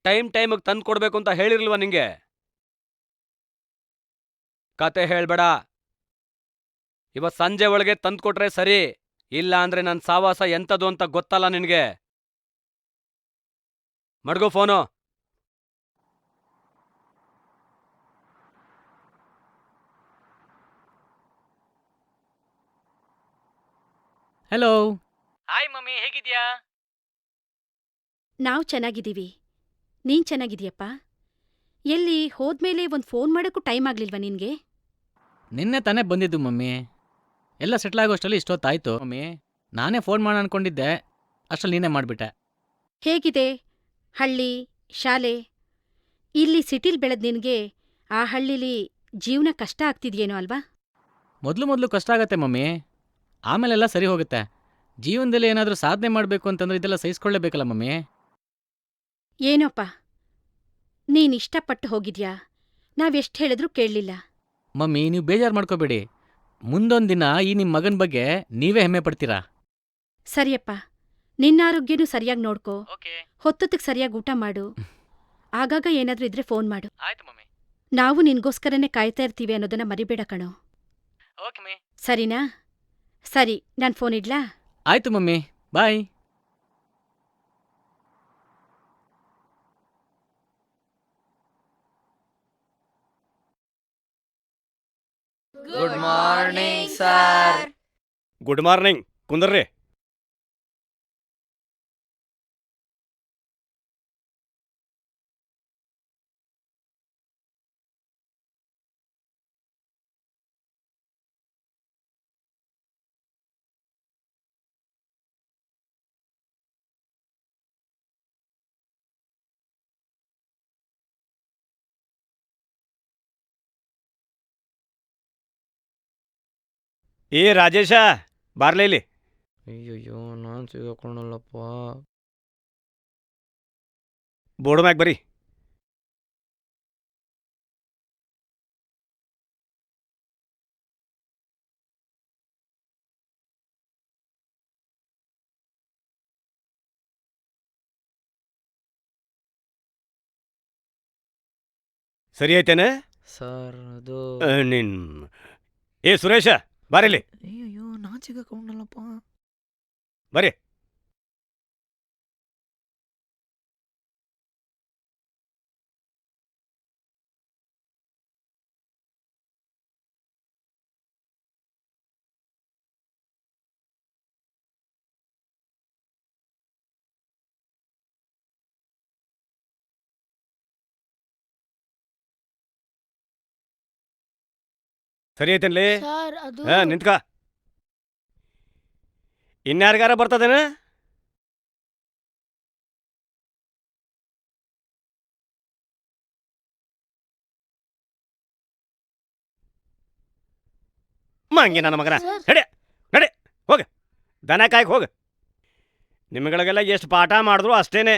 ಟೈಮಿಗೆ ತಂದು ಕೊಡ್ಬೇಕು ಅಂತ ಹೇಳಿರ್ಲ್ವ ನಿಂಗೆ? ಕತೆ ಹೇಳ್ಬೇಡ. ಇವತ್ ಸಂಜೆ ಒಳಗೆ ತಂದ್ಕೊಟ್ರೆ ಸರಿ, ಇಲ್ಲ ಅಂದ್ರೆ ನನ್ನ ಸಾವಾಸ ಎಂಥದ್ದು ಅಂತ ಗೊತ್ತಲ್ಲ ನಿನ್ಗೆ. ಮಡ್ಗೋ ಫೋನು. ಹಲೋ. ಹಾಯ್ ಮಮ್ಮಿ, ಹೇಗಿದ್ಯಾ? ನಾವು ಚೆನ್ನಾಗಿದ್ದೀವಿ. ನೀನ್ ಚೆನ್ನಾಗಿದೀಯಪ್ಪ? ಎಲ್ಲಿ ಹೋದ್ಮೇಲೆ ಒಂದ್ ಫೋನ್ ಮಾಡೋಕ್ಕೂ ಟೈಮ್ ಆಗ್ಲಿಲ್ವಾ ನಿನ್ಗೆ? ನಿನ್ನೆ ತಾನೇ ಬಂದಿದ್ದು ಮಮ್ಮಿ. ಎಲ್ಲ ಸೆಟ್ಲ್ ಆಗೋಷ್ಟರಲ್ಲಿ ಇಷ್ಟೊತ್ತಾಯ್ತು ಮಮ್ಮಿ. ನಾನೇ ಫೋನ್ ಮಾಡೋಣ ಅನ್ಕೊಂಡಿದ್ದೆ, ಅಷ್ಟರಲ್ಲಿ ನೀನೇ ಮಾಡಿಬಿಟ್ಟೆ. ಹೇಗಿದೆ ಹಳ್ಳಿ, ಶಾಲೆ? ಇಲ್ಲಿ ಸಿಟಿಲ್ ಬೆಳೆದ್ ನಿನ್ಗೆ ಆ ಹಳ್ಳಿಲಿ ಜೀವನ ಕಷ್ಟ ಆಗ್ತಿದ್ಯೇನೋ ಅಲ್ವಾ? ಮೊದಲು ಕಷ್ಟ ಆಗತ್ತೆ ಮಮ್ಮಿ, ಆಮೇಲೆಲ್ಲ ಸರಿ ಹೋಗುತ್ತೆ. ಜೀವನದಲ್ಲಿ ಏನಾದರೂ ಸಾಧನೆ ಮಾಡಬೇಕು ಅಂತಂದ್ರೆ ಇದೆಲ್ಲ ಸಹಿಸ್ಕೊಳ್ಳೇಬೇಕಲ್ಲ ಮಮ್ಮಿ. ಏನೋಪ್ಪ, ನೀನಿಷ್ಟಪಟ್ಟು ಹೋಗಿದ್ಯಾ, ನಾವೆಷ್ಟ್ ಹೇಳಿದ್ರೂ ಕೇಳಲಿಲ್ಲ. ಮಮ್ಮಿ ನೀವು ಬೇಜಾರು ಮಾಡ್ಕೋಬೇಡಿ. ಮುಂದೊಂದು ದಿನ ಈ ನಿಮ್ಮ ಮಗನ ಬಗ್ಗೆ ನೀವೇ ಹೆಮ್ಮೆ ಪಡ್ತೀರಾ. ಸರಿಯಪ್ಪ, ನಿನ್ನಾರೋಗ್ಯನೂ ಸರಿಯಾಗಿ ನೋಡ್ಕೋ, ಹೊತ್ತೊತ್ತಿಗೆ ಸರಿಯಾಗಿ ಊಟ ಮಾಡು. ಆಗಾಗ ಏನಾದ್ರೂ ಇದ್ರೆ ಫೋನ್ ಮಾಡು. ಆಯ್ತು ಮಮ್ಮಿ. ನಾವು ನಿನ್ಗೋಸ್ಕರನೇ ಕಾಯ್ತಾ ಇರ್ತೀವಿ ಅನ್ನೋದನ್ನ ಮರಿಬೇಡ ಕಣೋ. Okay mummy. ಸರಿನಾ? ಸರಿ, ನಾನ್ ಫೋನ್ ಇಡ್ಲಾ? ಆಯ್ತು mummy, bye. Good morning sir. Good morning. ಕುಂದರ್ರಿ. ಏ ರಾಜೇಶ, ಬಾರ್ಲೇ ಇಲ್ಲಿ. ಅಯ್ಯಯ್ಯೋ, ನಾನು ಸಿಗಾಕೊಂಡಲ್ಲಪ್ಪ. ಬೋರ್ಡ್ ಮ್ಯಾಗ್ ಬರಿ. ಸರಿ ಐತೇನೆ ಸರ್ ಅದು ನಿನ್ ಏ ಸುರೇಶ, ಬಾರಿಲಿ. ಅಯ್ಯಯ್ಯೋ, ನಾನು ಸಿಗಾಕೊಂಡಲ್ಲಪ್ಪ. ಬರೀ. ಸರಿ ಐತೇನ್ಲಿ? ಸರ್ ಅದು ನಿಂತ್ಕ. ಇನ್ಯಾರಿಗಾರ ಬರ್ತದೇನ? ಮಂಗೆ ನನ್ನ ಮಗನ. ನಡೆ ನಡೆ, ಹೋಗ ದನ ಕಾಯ್ಕೆ ಹೋಗ. ನಿಮ್ಗಳಿಗೆಲ್ಲ ಎಷ್ಟು ಪಾಠ ಮಾಡಿದ್ರು ಅಷ್ಟೇನೆ.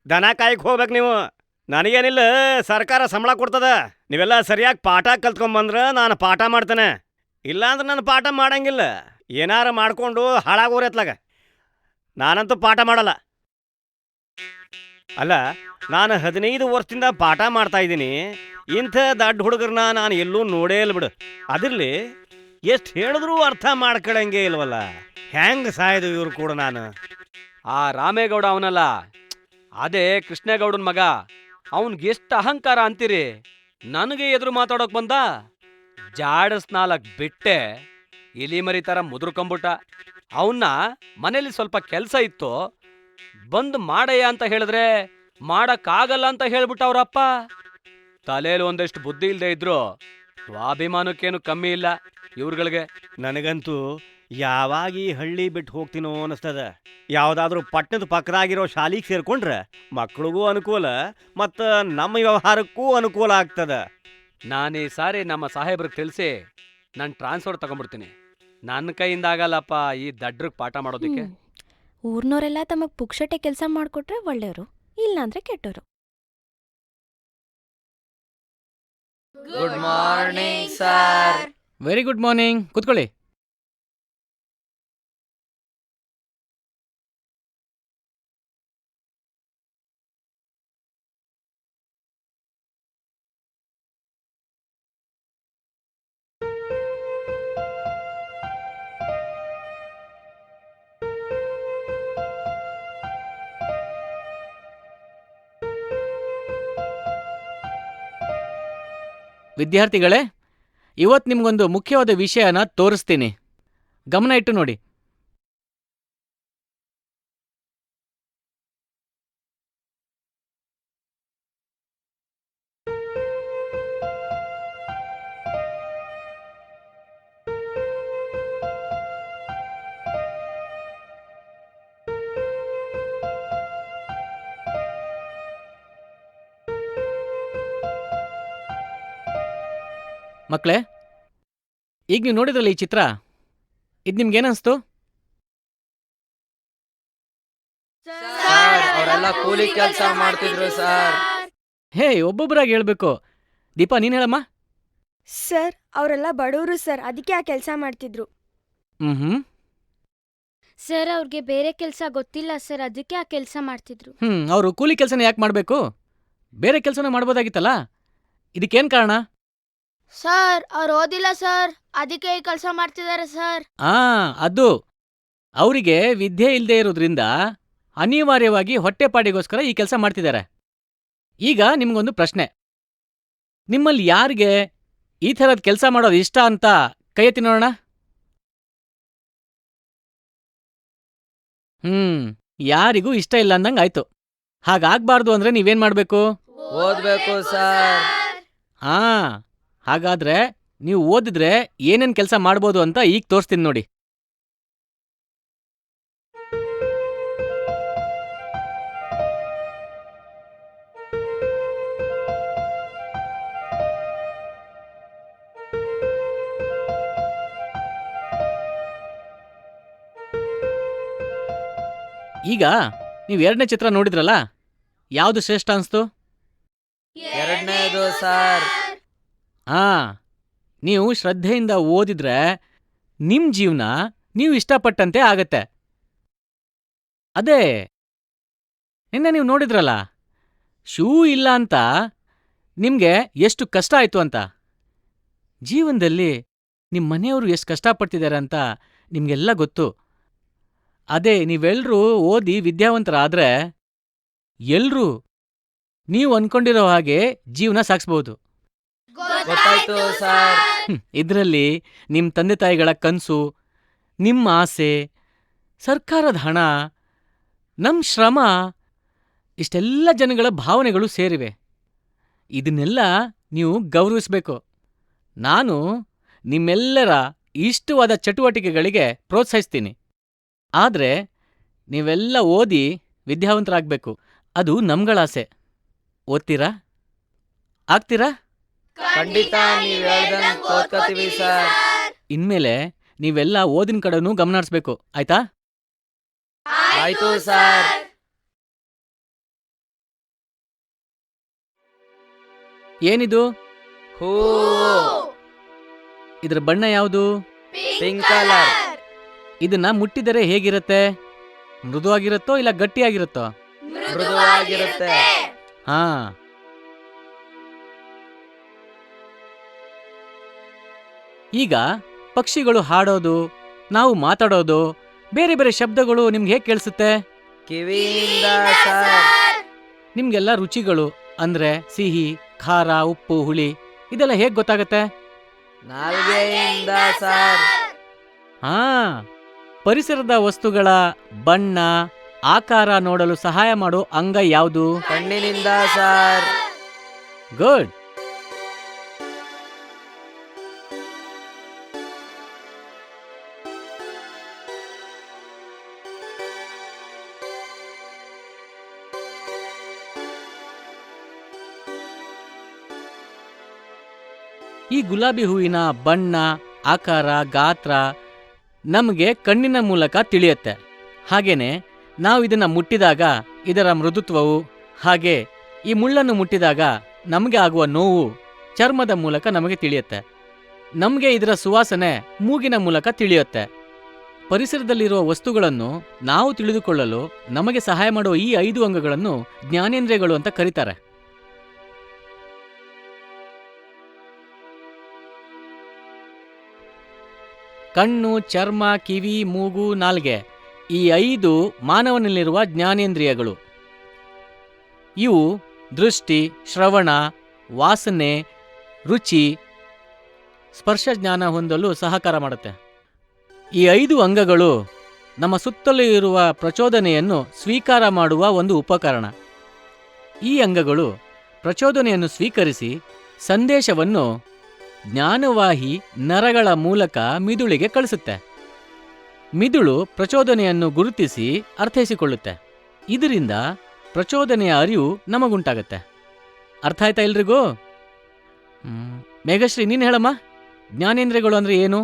ದನ ಕಾಯ್ಕೆ ಹೋಗ್ಬೇಕು ನೀವು. ನನಗೇನಿಲ್ಲ, ಸರ್ಕಾರ ಸಂಬಳ ಕೊಡ್ತದ. ನೀವೆಲ್ಲ ಸರಿಯಾಗಿ ಪಾಠ ಕಲ್ತ್ಕೊಂಬಂದ್ರೆ ನಾನು ಪಾಠ ಮಾಡ್ತೇನೆ. ಇಲ್ಲಾಂದ್ರೆ ನಾನು ಪಾಠ ಮಾಡಂಗಿಲ್ಲ. ಏನಾರ ಮಾಡ್ಕೊಂಡು ಹಾಳಾಗೋರಿ ಎತ್ಲಾಗ. ನಾನಂತೂ ಪಾಠ ಮಾಡಲ್ಲ. ಅಲ್ಲ, ನಾನು 15 ವರ್ಷದಿಂದ ಪಾಠ ಮಾಡ್ತಾ ಇದ್ದೀನಿ. ಇಂಥ ದಡ್ಡ ಹುಡುಗರನ್ನ ನಾನು ಎಲ್ಲೂ ನೋಡೇ ಇಲ್ಲ ಬಿಡು. ಅದಿರಲಿ, ಎಷ್ಟು ಹೇಳಿದ್ರೂ ಅರ್ಥ ಮಾಡ್ಕೊಳಂಗೆ ಇಲ್ವಲ್ಲ. ಹೆಂಗೆ ಸಾಯ್ದು ಇವ್ರು ಕೂಡ ನಾನು. ಆ ರಾಮೇಗೌಡ ಅವನಲ್ಲ, ಅದೇ ಕೃಷ್ಣೇಗೌಡನ ಮಗ. ಅವನ್ಗೆಷ್ಟು ಅಹಂಕಾರ ಅಂತೀರಿ? ನನಗೆ ಎದುರು ಮಾತಾಡೋಕ್ ಬಂದ. ಜಾಡಸ್ 4 ಬಿಟ್ಟೆ ಇಲಿ ಮರಿ ಥರ ಮುದುರ್ಕೊಂಬಿಟ್ಟ. ಅವನ್ನ ಮನೇಲಿ ಸ್ವಲ್ಪ ಕೆಲಸ ಇತ್ತು, ಬಂದು ಮಾಡಯ್ಯ ಅಂತ ಹೇಳಿದ್ರೆ ಮಾಡಕ್ಕಾಗಲ್ಲ ಅಂತ ಹೇಳ್ಬಿಟ್ಟ ಅವ್ರಪ್ಪ. ತಲೆಯಲ್ಲಿ ಒಂದಷ್ಟು ಬುದ್ಧಿ ಇಲ್ಲದೆ ಇದ್ರು ಸ್ವಾಭಿಮಾನಕ್ಕೇನು ಕಮ್ಮಿ ಇಲ್ಲ ಇವ್ರುಗಳಿಗೆ. ನನಗಂತೂ ಯಾವಾಗ ಈ ಹಳ್ಳಿ ಬಿಟ್ಟು ಹೋಗ್ತೀನೋ ಅನ್ನಿಸ್ತದ. ಯಾವುದಾದ್ರೂ ಪಟ್ಟಣದ ಪಕ್ಕದಾಗಿರೋ ಶಾಲೆಗೆ ಸೇರ್ಕೊಂಡ್ರೆ ಮಕ್ಳಿಗೂ ಅನುಕೂಲ ಮತ್ತು ನಮ್ಮ ವ್ಯವಹಾರಕ್ಕೂ ಅನುಕೂಲ ಆಗ್ತದ. ನಾನು ಈ ಸಾರಿ ನಮ್ಮ ಸಾಹೇಬ್ರಿಗೆ ತಿಳಿಸಿ ನಾನು ಟ್ರಾನ್ಸ್ಫರ್ ತಗೊಂಡ್ಬಿಡ್ತೀನಿ. ನನ್ನ ಕೈಯಿಂದ ಆಗಲ್ಲಪ್ಪ ಈ ದಡ್ರಿಗೆ ಪಾಠ ಮಾಡೋದಕ್ಕೆ. ಊರ್ನವರೆಲ್ಲ ತಮಗ್ ಪುಕ್ಷಟೆ ಕೆಲಸ ಮಾಡ್ಕೊಟ್ರೆ ಒಳ್ಳೆಯವರು, ಇಲ್ಲಾಂದ್ರೆ ಕೆಟ್ಟವರು. Good morning sir. Very good morning. ಕೂತ್ಕೊಳ್ಳಿ. ವಿದ್ಯಾರ್ಥಿಗಳೇ, ಇವತ್ತು ನಿಮ್ಗೊಂದು ಮುಖ್ಯವಾದ ವಿಷಯನ ತೋರಿಸ್ತೀನಿ. ಗಮನ ಇಟ್ಟು ನೋಡಿ. ಮಕ್ಕಳೇ, ಈಗ ನೀವು ನೋಡಿದ್ರಲ್ಲ ಈ ಚಿತ್ರ, ಇದು ನಿಮ್ಗೇನನ್ಸ್ತು? ಸರ್ ಅವರೆಲ್ಲ ಕೂಲಿ ಕೆಲಸ ಮಾಡ್ತಿದ್ರು ಸರ್. ಹೇ, ಒಬ್ಬೊಬ್ಬರಾಗಿ ಹೇಳ್ಬೇಕು. ದೀಪಾ, ನೀನು ಹೇಳಮ್ಮ. ಸರ್ ಅವರೆಲ್ಲ ಬಡವರು ಸರ್, ಅದಕ್ಕೆ ಆ ಕೆಲಸ ಮಾಡ್ತಿದ್ರು. ಹ್ಞೂ ಸರ್ ಅವ್ರಿಗೆ ಬೇರೆ ಕೆಲಸ ಗೊತ್ತಿಲ್ಲ ಸರ್, ಅದಕ್ಕೆ ಆ ಕೆಲಸ ಮಾಡ್ತಿದ್ರು. ಅವರು ಕೂಲಿ ಕೆಲಸನ ಯಾಕೆ ಮಾಡಬೇಕು? ಬೇರೆ ಕೆಲಸನ ಮಾಡ್ಬೋದಾಗಿತ್ತಲ್ಲ. ಇದಕ್ಕೇನು ಕಾರಣ? ಸರ್ ಅವ್ರು ಓದಿಲ್ಲ ಸರ್, ಅದಕ್ಕೆ ಈ ಕೆಲಸ ಮಾಡ್ತಿದ್ದಾರೆ ಸರ್. ಅದು ಅವರಿಗೆ ವಿದ್ಯೆ ಇಲ್ಲದೆ ಇರೋದ್ರಿಂದ ಅನಿವಾರ್ಯವಾಗಿ ಹೊಟ್ಟೆಪಾಡಿಗೋಸ್ಕರ ಈ ಕೆಲಸ ಮಾಡ್ತಿದ್ದಾರೆ. ಈಗ ನಿಮ್ಗೊಂದು ಪ್ರಶ್ನೆ, ನಿಮ್ಮಲ್ಲಿ ಯಾರಿಗೆ ಈ ಥರದ ಕೆಲಸ ಮಾಡೋದು ಇಷ್ಟ ಅಂತ ಕೈ ಎತ್ತಿ ನೋಡೋಣ. ಯಾರಿಗೂ ಇಷ್ಟ ಇಲ್ಲ ಅಂದಂಗೆ ಆಯ್ತು. ಹಾಗಾಗ್ಬಾರ್ದು ಅಂದ್ರೆ ನೀವೇನ್ ಮಾಡ್ಬೇಕು? ಓದ್ಬೇಕು ಸರ್. ಹಾಗಾದ್ರೆ ನೀವು ಓದಿದ್ರೆ ಏನೇನ್ ಕೆಲಸ ಮಾಡ್ಬೋದು ಅಂತ ಈಗ ತೋರಿಸ್ತೀನಿ ನೋಡಿ. ಈಗ ನೀವು ಎರಡನೇ ಚಿತ್ರ ನೋಡಿದ್ರಲ್ಲ, ಯಾವುದು ಶ್ರೇಷ್ಠ ಅನಿಸ್ತು? ಎರಡನೇದು ಸರ್. ನೀವು ಶ್ರದ್ಧೆಯಿಂದ ಓದಿದ್ರೆ ನಿಮ್ಮ ಜೀವನ ನೀವು ಇಷ್ಟಪಟ್ಟಂತೆ ಆಗತ್ತೆ. ಅದೇ ನಿನ್ನೆ ನೀವು ನೋಡಿದ್ರಲ್ಲ, ಶೂ ಇಲ್ಲ ಅಂತ ನಿಮಗೆ ಎಷ್ಟು ಕಷ್ಟ ಆಯಿತು ಅಂತ. ಜೀವನದಲ್ಲಿ ನಿಮ್ಮ ಮನೆಯವರು ಎಷ್ಟು ಕಷ್ಟಪಡ್ತಿದ್ದಾರೆ ಅಂತ ನಿಮಗೆಲ್ಲ ಗೊತ್ತು. ಅದೇ ನೀವೆಲ್ಲರೂ ಓದಿ ವಿದ್ಯಾವಂತರಾದ್ರೆ ಎಲ್ರೂ ನೀವು ಅನ್ಕೊಂಡಿರೋ ಹಾಗೆ ಜೀವನ ಸಾಗಿಸ್ಬೋದು. ಗೊತ್ತಾಯ್ತು ಸರ್. ಇದರಲ್ಲಿ ನಿಮ್ಮ ತಂದೆ ತಾಯಿಗಳ ಕನಸು, ನಿಮ್ಮ ಆಸೆ, ಸರ್ಕಾರದ ಹಣ, ನಮ್ಮ ಶ್ರಮ, ಇಷ್ಟೆಲ್ಲ ಜನಗಳ ಭಾವನೆಗಳು ಸೇರಿವೆ. ಇದನ್ನೆಲ್ಲ ನೀವು ಗೌರವಿಸಬೇಕು. ನಾನು ನಿಮ್ಮೆಲ್ಲರ ಇಷ್ಟವಾದ ಚಟುವಟಿಕೆಗಳಿಗೆ ಪ್ರೋತ್ಸಾಹಿಸ್ತೀನಿ. ಆದರೆ ನೀವೆಲ್ಲ ಓದಿ ವಿದ್ಯಾವಂತರಾಗಬೇಕು, ಅದು ನಮ್ಗಳಾಸೆ. ಓದ್ತೀರಾ? ಆಗ್ತೀರಾ? ಖಂಡಿತ ನೀವು ಹೇಳ್ದಂಗೆ ಓದ್ಕೋತೀವಿ ಸರ್. ಇನ್ಮೇಲೆ ನೀವೆಲ್ಲ ಓದಿನ ಕಡೆನೂ ಗಮನ ಹರಿಸ್ಬೇಕು, ಆಯ್ತಾ? ಆಯ್ತು ಸರ್. ಏನಿದು? ಹೂ. ಇದ್ರ ಬಣ್ಣ ಯಾವುದು? Pink colour. ಇದನ್ನ ಮುಟ್ಟಿದರೆ ಹೇಗಿರುತ್ತೆ? ಮೃದುವಾಗಿರುತ್ತೋ ಇಲ್ಲ ಗಟ್ಟಿಯಾಗಿರುತ್ತೋ? ಮೃದುವಾಗಿರುತ್ತೆ. ಹಾ, ಈಗ ಪಕ್ಷಿಗಳು ಹಾಡೋದು, ನಾವು ಮಾತಾಡೋದು, ಬೇರೆ ಬೇರೆ ಶಬ್ದಗಳು ನಿಮ್ಗೆ ಹೇಗೆ ಕೇಳಿಸುತ್ತೆ? ಕಿವಿಯಿಂದ ಸರ್. ನಿಮ್ಗೆಲ್ಲ ರುಚಿಗಳು ಅಂದ್ರೆ ಸಿಹಿ, ಖಾರ, ಉಪ್ಪು, ಹುಳಿ ಇದೆಲ್ಲ ಹೇಗೆ ಗೊತ್ತಾಗತ್ತೆ? ನಾಲ್ಗೆಯಿಂದ ಸರ್. ಪರಿಸರದ ವಸ್ತುಗಳ ಬಣ್ಣ, ಆಕಾರ ನೋಡಲು ಸಹಾಯ ಮಾಡೋ ಅಂಗ ಯಾವುದು? ಕಣ್ಣಿನಿಂದ ಸರ್. ಗುಡ್. ಈ ಗುಲಾಬಿ ಹೂವಿನ ಬಣ್ಣ, ಆಕಾರ, ಗಾತ್ರ ನಮಗೆ ಕಣ್ಣಿನ ಮೂಲಕ ತಿಳಿಯುತ್ತೆ. ಹಾಗೇನೆ ನಾವು ಇದನ್ನ ಮುಟ್ಟಿದಾಗ ಇದರ ಮೃದುತ್ವವು, ಹಾಗೆ ಈ ಮುಳ್ಳನ್ನು ಮುಟ್ಟಿದಾಗ ನಮಗೆ ಆಗುವ ನೋವು ಚರ್ಮದ ಮೂಲಕ ನಮಗೆ ತಿಳಿಯುತ್ತೆ. ನಮಗೆ ಇದರ ಸುವಾಸನೆ ಮೂಗಿನ ಮೂಲಕ ತಿಳಿಯುತ್ತೆ. ಪರಿಸರದಲ್ಲಿರುವ ವಸ್ತುಗಳನ್ನು ನಾವು ತಿಳಿದುಕೊಳ್ಳಲು ನಮಗೆ ಸಹಾಯ ಮಾಡುವ ಈ 5 ಅಂಗಗಳನ್ನು ಜ್ಞಾನೇಂದ್ರಿಯಗಳು ಅಂತ ಕರೀತಾರೆ. ಕಣ್ಣು, ಚರ್ಮ, ಕಿವಿ, ಮೂಗು, ನಾಲ್ಗೆ ಈ 5 ಮಾನವನಲ್ಲಿರುವ ಜ್ಞಾನೇಂದ್ರಿಯಗಳು. ಇವು ದೃಷ್ಟಿ, ಶ್ರವಣ, ವಾಸನೆ, ರುಚಿ, ಸ್ಪರ್ಶ ಜ್ಞಾನ ಹೊಂದಲು ಸಹಕಾರ ಮಾಡುತ್ತೆ. ಈ 5 ಅಂಗಗಳು ನಮ್ಮ ಸುತ್ತಲೂ ಇರುವ ಪ್ರಚೋದನೆಯನ್ನು ಸ್ವೀಕಾರ ಮಾಡುವ ಒಂದು ಉಪಕರಣ. ಈ ಅಂಗಗಳು ಪ್ರಚೋದನೆಯನ್ನು ಸ್ವೀಕರಿಸಿ ಸಂದೇಶವನ್ನು ಜ್ಞಾನವಾಹಿ ನರಗಳ ಮೂಲಕ ಮಿದುಳಿಗೆ ಕಳಿಸುತ್ತೆ. ಮಿದುಳು ಪ್ರಚೋದನೆಯನ್ನು ಗುರುತಿಸಿ ಅರ್ಥೈಸಿಕೊಳ್ಳುತ್ತೆ. ಇದರಿಂದ ಪ್ರಚೋದನೆಯ ಅರಿವು ನಮಗುಂಟಾಗತ್ತೆ. ಅರ್ಥ ಆಯ್ತಾ ಎಲ್ರಿಗೂ? ಮೇಘಶ್ರೀ ನೀನು ಹೇಳಮ್ಮ, ಜ್ಞಾನೇಂದ್ರಿಯಗಳು ಅಂದ್ರೆ ಏನು?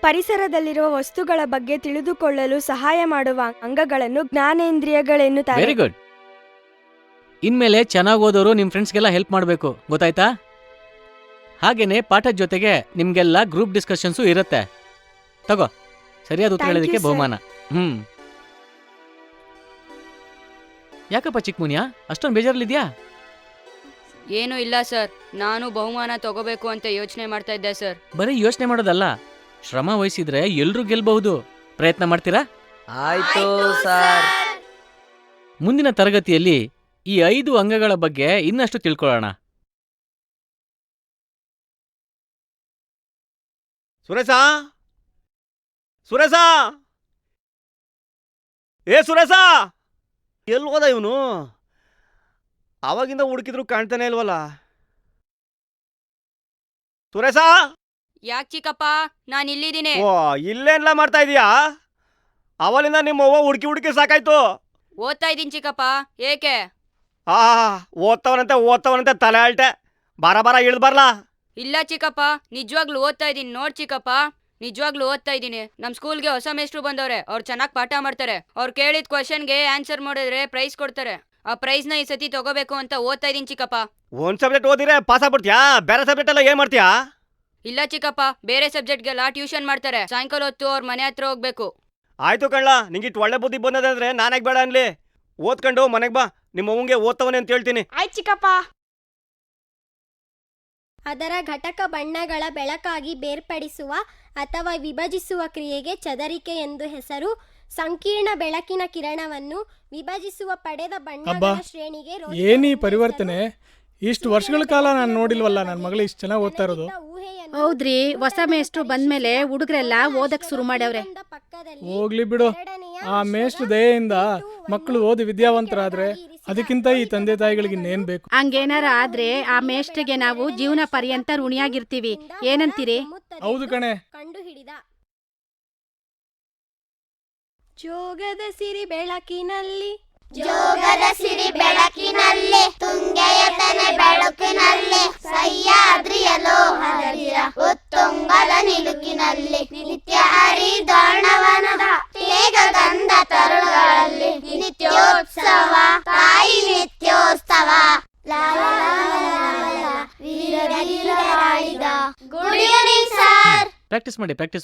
ಪರಿಸರದಲ್ಲಿರುವ ವಸ್ತುಗಳ ಬಗ್ಗೆ ತಿಳಿದುಕೊಳ್ಳಲು ಸಹಾಯ ಮಾಡುವ ಅಂಗಗಳನ್ನು ಜ್ಞಾನೇಂದ್ರಿಯಗಳೆನ್ನುತ್ತಾರೆ. Very good. ಇನ್ಮೇಲೆ ಚೆನ್ನಾಗಿ ಓದೋರು ನಿಮ್ಮ ಫ್ರೆಂಡ್ಸ್ಗೆಲ್ಲ ಹೆಲ್ಪ್ ಮಾಡಬೇಕು, ಗೊತ್ತಾಯ್ತಾ? ಹಾಗೇನೆ ಪಾಠದ ಜೊತೆಗೆ ನಿಮ್ಗೆಲ್ಲ ಗ್ರೂಪ್ ಡಿಸ್ಕಷನ್ಸು ಇರುತ್ತೆ. ತಗೋ, ಸರಿಯಾದ ಉತ್ತರ Thank you, ಹೇಳೋದಕ್ಕೆ sir. ಬಹುಮಾನ. ಯಾಕಪ್ಪ ಚಿಕ್ಕಮುನಿಯಾ ಅಷ್ಟೊಂದು ಬೇಜಾರಲ್ಲಿದ್ಯಾ? ಏನೂ ಇಲ್ಲ ಸರ್, ನಾನು ಬಹುಮಾನ ತಗೋಬೇಕು ಅಂತ ಯೋಚನೆ ಮಾಡ್ತಾ ಇದ್ದೆ ಸರ್. ಬರೀ ಯೋಚನೆ ಮಾಡೋದಲ್ಲ, ಶ್ರಮ ವಹಿಸಿದ್ರೆ ಎಲ್ರೂ ಗೆಲ್ಬಹುದು. ಪ್ರಯತ್ನ ಮಾಡ್ತೀರಾ? ಆಯ್ತು ಸರ್. ಮುಂದಿನ ತರಗತಿಯಲ್ಲಿ ಈ 5 ಅಂಗಗಳ ಬಗ್ಗೆ ಇನ್ನಷ್ಟು ತಿಳ್ಕೊಳ್ಳೋಣ. ಸುರೇಶ, ಸುರೇಶ, ಏ ಸುರೇಶ, ಎಲ್ಲಿ ಹೋದ ಇವನು? ಆವಾಗಿಂದ ಹುಡುಕಿದ್ರು ಕಾಣ್ತಾನೆ ಇಲ್ವಲ್ಲ. ಸುರೇಶ, ಯಾಕೆ ಚಿಕ್ಕಪ್ಪ, ನಾನು ಇಲ್ಲಿದ್ದೀನಿ. ಓ ಇಲ್ಲೇನ್ಲ ಮಾಡ್ತಾ ಇದೀಯಾ? ಅವಲಿಂದ ನಿಮ್ಮ ಅವ್ವ ಹುಡುಕಿ ಹುಡುಕಿ ಸಾಕಾಯ್ತು. ಓದ್ತಾ ಇದ್ದೀನಿ ಚಿಕ್ಕಪ್ಪ. ಏಕೆ? ಆ ಓದ್ತವನಂತೆ ತಲೆ ಅಲ್ಟೆ. ಬಾರ ಇಳ್ದು ಬರ್ಲಾ. ಇಲ್ಲ ಚಿಕ್ಕಪ್ಪ, ನಿಜವಾಗ್ಲೂ ಓದ್ತಾ ಇದ್ದೀನಿ. ನೋಡ್ ಚಿಕ್ಕಪ್ಪ, ನಿಜವಾಗ್ಲೂ ಓದ್ತಾ ಇದ್ದೀನಿ. ನಮ್ಮ ಸ್ಕೂಲ್ಗೆ ಹೊಸ ಮೇಷ್ಟ್ರು ಬಂದವ್ರೆ, ಅವ್ರು ಚೆನ್ನಾಗಿ ಪಾಠ ಮಾಡ್ತಾರೆ. ಅವ್ರು ಕೇಳಿದ ಕ್ವಶನ್ಗೆ ಆನ್ಸರ್ ಮಾಡಿದ್ರೆ ಪ್ರೈಸ್ ಕೊಡ್ತಾರೆ. ಆ ಪ್ರೈಸ್ನ ಈ ಸತಿ ತಗೋಬೇಕು ಅಂತ ಓದ್ತಾ ಇದ್ದೀನಿ ಚಿಕ್ಕಪ್ಪ. ಒಂದ್ ಸಬ್ಜೆಕ್ಟ್ ಓದಿದ್ರೆ ಪಾಸ್ ಆಗ್ಬಿಡ್ತೀಯಾ? ಬೇರೆ ಸಬ್ಜೆಕ್ಟ್ ಎಲ್ಲ ಏನ್ ಮಾಡ್ತೀಯಾ? ಇಲ್ಲ ಚಿಕ್ಕಪ್ಪ, ಬೇರೆ ಸಬ್ಜೆಕ್ಟ್ಗೆಲ್ಲ ಟ್ಯೂಷನ್ ಮಾಡ್ತಾರೆ. ಸಾಯಂಕಾಲ ಹೊತ್ತು ಅವ್ರ ಮನೆ ಹತ್ರ ಹೋಗ್ಬೇಕು. ಆಯ್ತು ಕಣ್ಲ, ನಿಂಗಿಟ್ಟು ಒಳ್ಳೆ ಬುದ್ಧಿ ಬಂದದಂದ್ರೆ ನಾನಾಗ ಬೇಡ ಅನ್ಲಿ. ಓದ್ಕೊಂಡು ಮನೆಗೆ ಬಾ, ನಿಮ್ಮ ಅವ್ವಂಗೆ ಓದ್ತವನೆ ಅಂತ ಹೇಳ್ತೀನಿ. ಆಯ್ತು ಚಿಕ್ಕಪ್ಪ. ಅದರ ಘಟಕ ಬಣ್ಣಗಳ ಬೆಳಕಾಗಿ ಬೇರ್ಪಡಿಸುವ ಅಥವಾ ವಿಭಜಿಸುವ ಕ್ರಿಯೆಗೆ ಚದರಿಕೆ ಎಂದು ಹೆಸರು. ಸಂಕೀರ್ಣ ಬೆಳಕಿನ ಕಿರಣವನ್ನು ವಿಭಜಿಸುವ ಪಡೆದ ಬಣ್ಣಗಳ ಶ್ರೇಣಿಗೆ ಏನೀ ಪರಿವರ್ತನೆ? ಇಷ್ಟು ವರ್ಷಗಳ ಕಾಲ ನಾನು ನೋಡಿಲ್ವಲ್ಲ ನನ್ನ ಮಗಳು ಇಷ್ಟು ಚೆನ್ನಾಗಿ ಓದ್ತಾ ಇರೋದು. ಹೌದ್ರಿ, ಹೊಸ ಮೇಷ್ಟ್ರು ಬಂದ್ಮೇಲೆ ಹುಡುಗರೆಲ್ಲ ಓದಕ್ ಶುರು ಮಾಡ್ಯವ್ರೆ. ಹೋಗ್ಲಿ ಬಿಡು, ಆ ಮೇಷ್ಟ್ರ ದಯೆಯಿಂದ ಮಕ್ಕಳು ಓದಿ ವಿದ್ಯಾವಂತರಾದ್ರೆ ಅದಕ್ಕಿಂತ ಈ ತಂದೆ ತಾಯಿಗಳಿಗೆ ಇನ್ನೇನ್ ಬೇಕು? ಹಂಗೇನಾರ ಆದ್ರೆ ಆ ಮೇಷ್ಟ್ರಿಗೆ ನಾವು ಜೀವನ ಪರ್ಯಂತ ಋಣಿಯಾಗಿರ್ತೀವಿ. ಏನಂತೀರಿ? ಹೌದು ಕಣೆ. ಕಂಡುಹಿಡಿದ ಜೋಗದ ಸಿರಿ ಬೆಳಕಿನಲ್ಲಿ, ಜೋಗದ ಸಿರಿ ಬೆಳಕಿನಲ್ಲಿ, ತುಂಗೆಯತನ ಬೆಳಕಿನಲ್ಲಿ, ಸಹ್ಯಾದ್ರಿಯ ಲೋಹದಲ್ಲಿರ ಉತ್ತುಂಗದ ನಿಲುಕಿನಲ್ಲಿ, ನಿತ್ಯ ಹರಿದ್ವರ್ಣವನದ ತೇಗಗಂಧ ತರುಣಗಳಲ್ಲಿ, ನಿತ್ಯೋತ್ಸವ ತಾಯಿ ನಿತ್ಯೋತ್ಸವ. Good evening sir. ಪ್ರಾಕ್ಟೀಸ್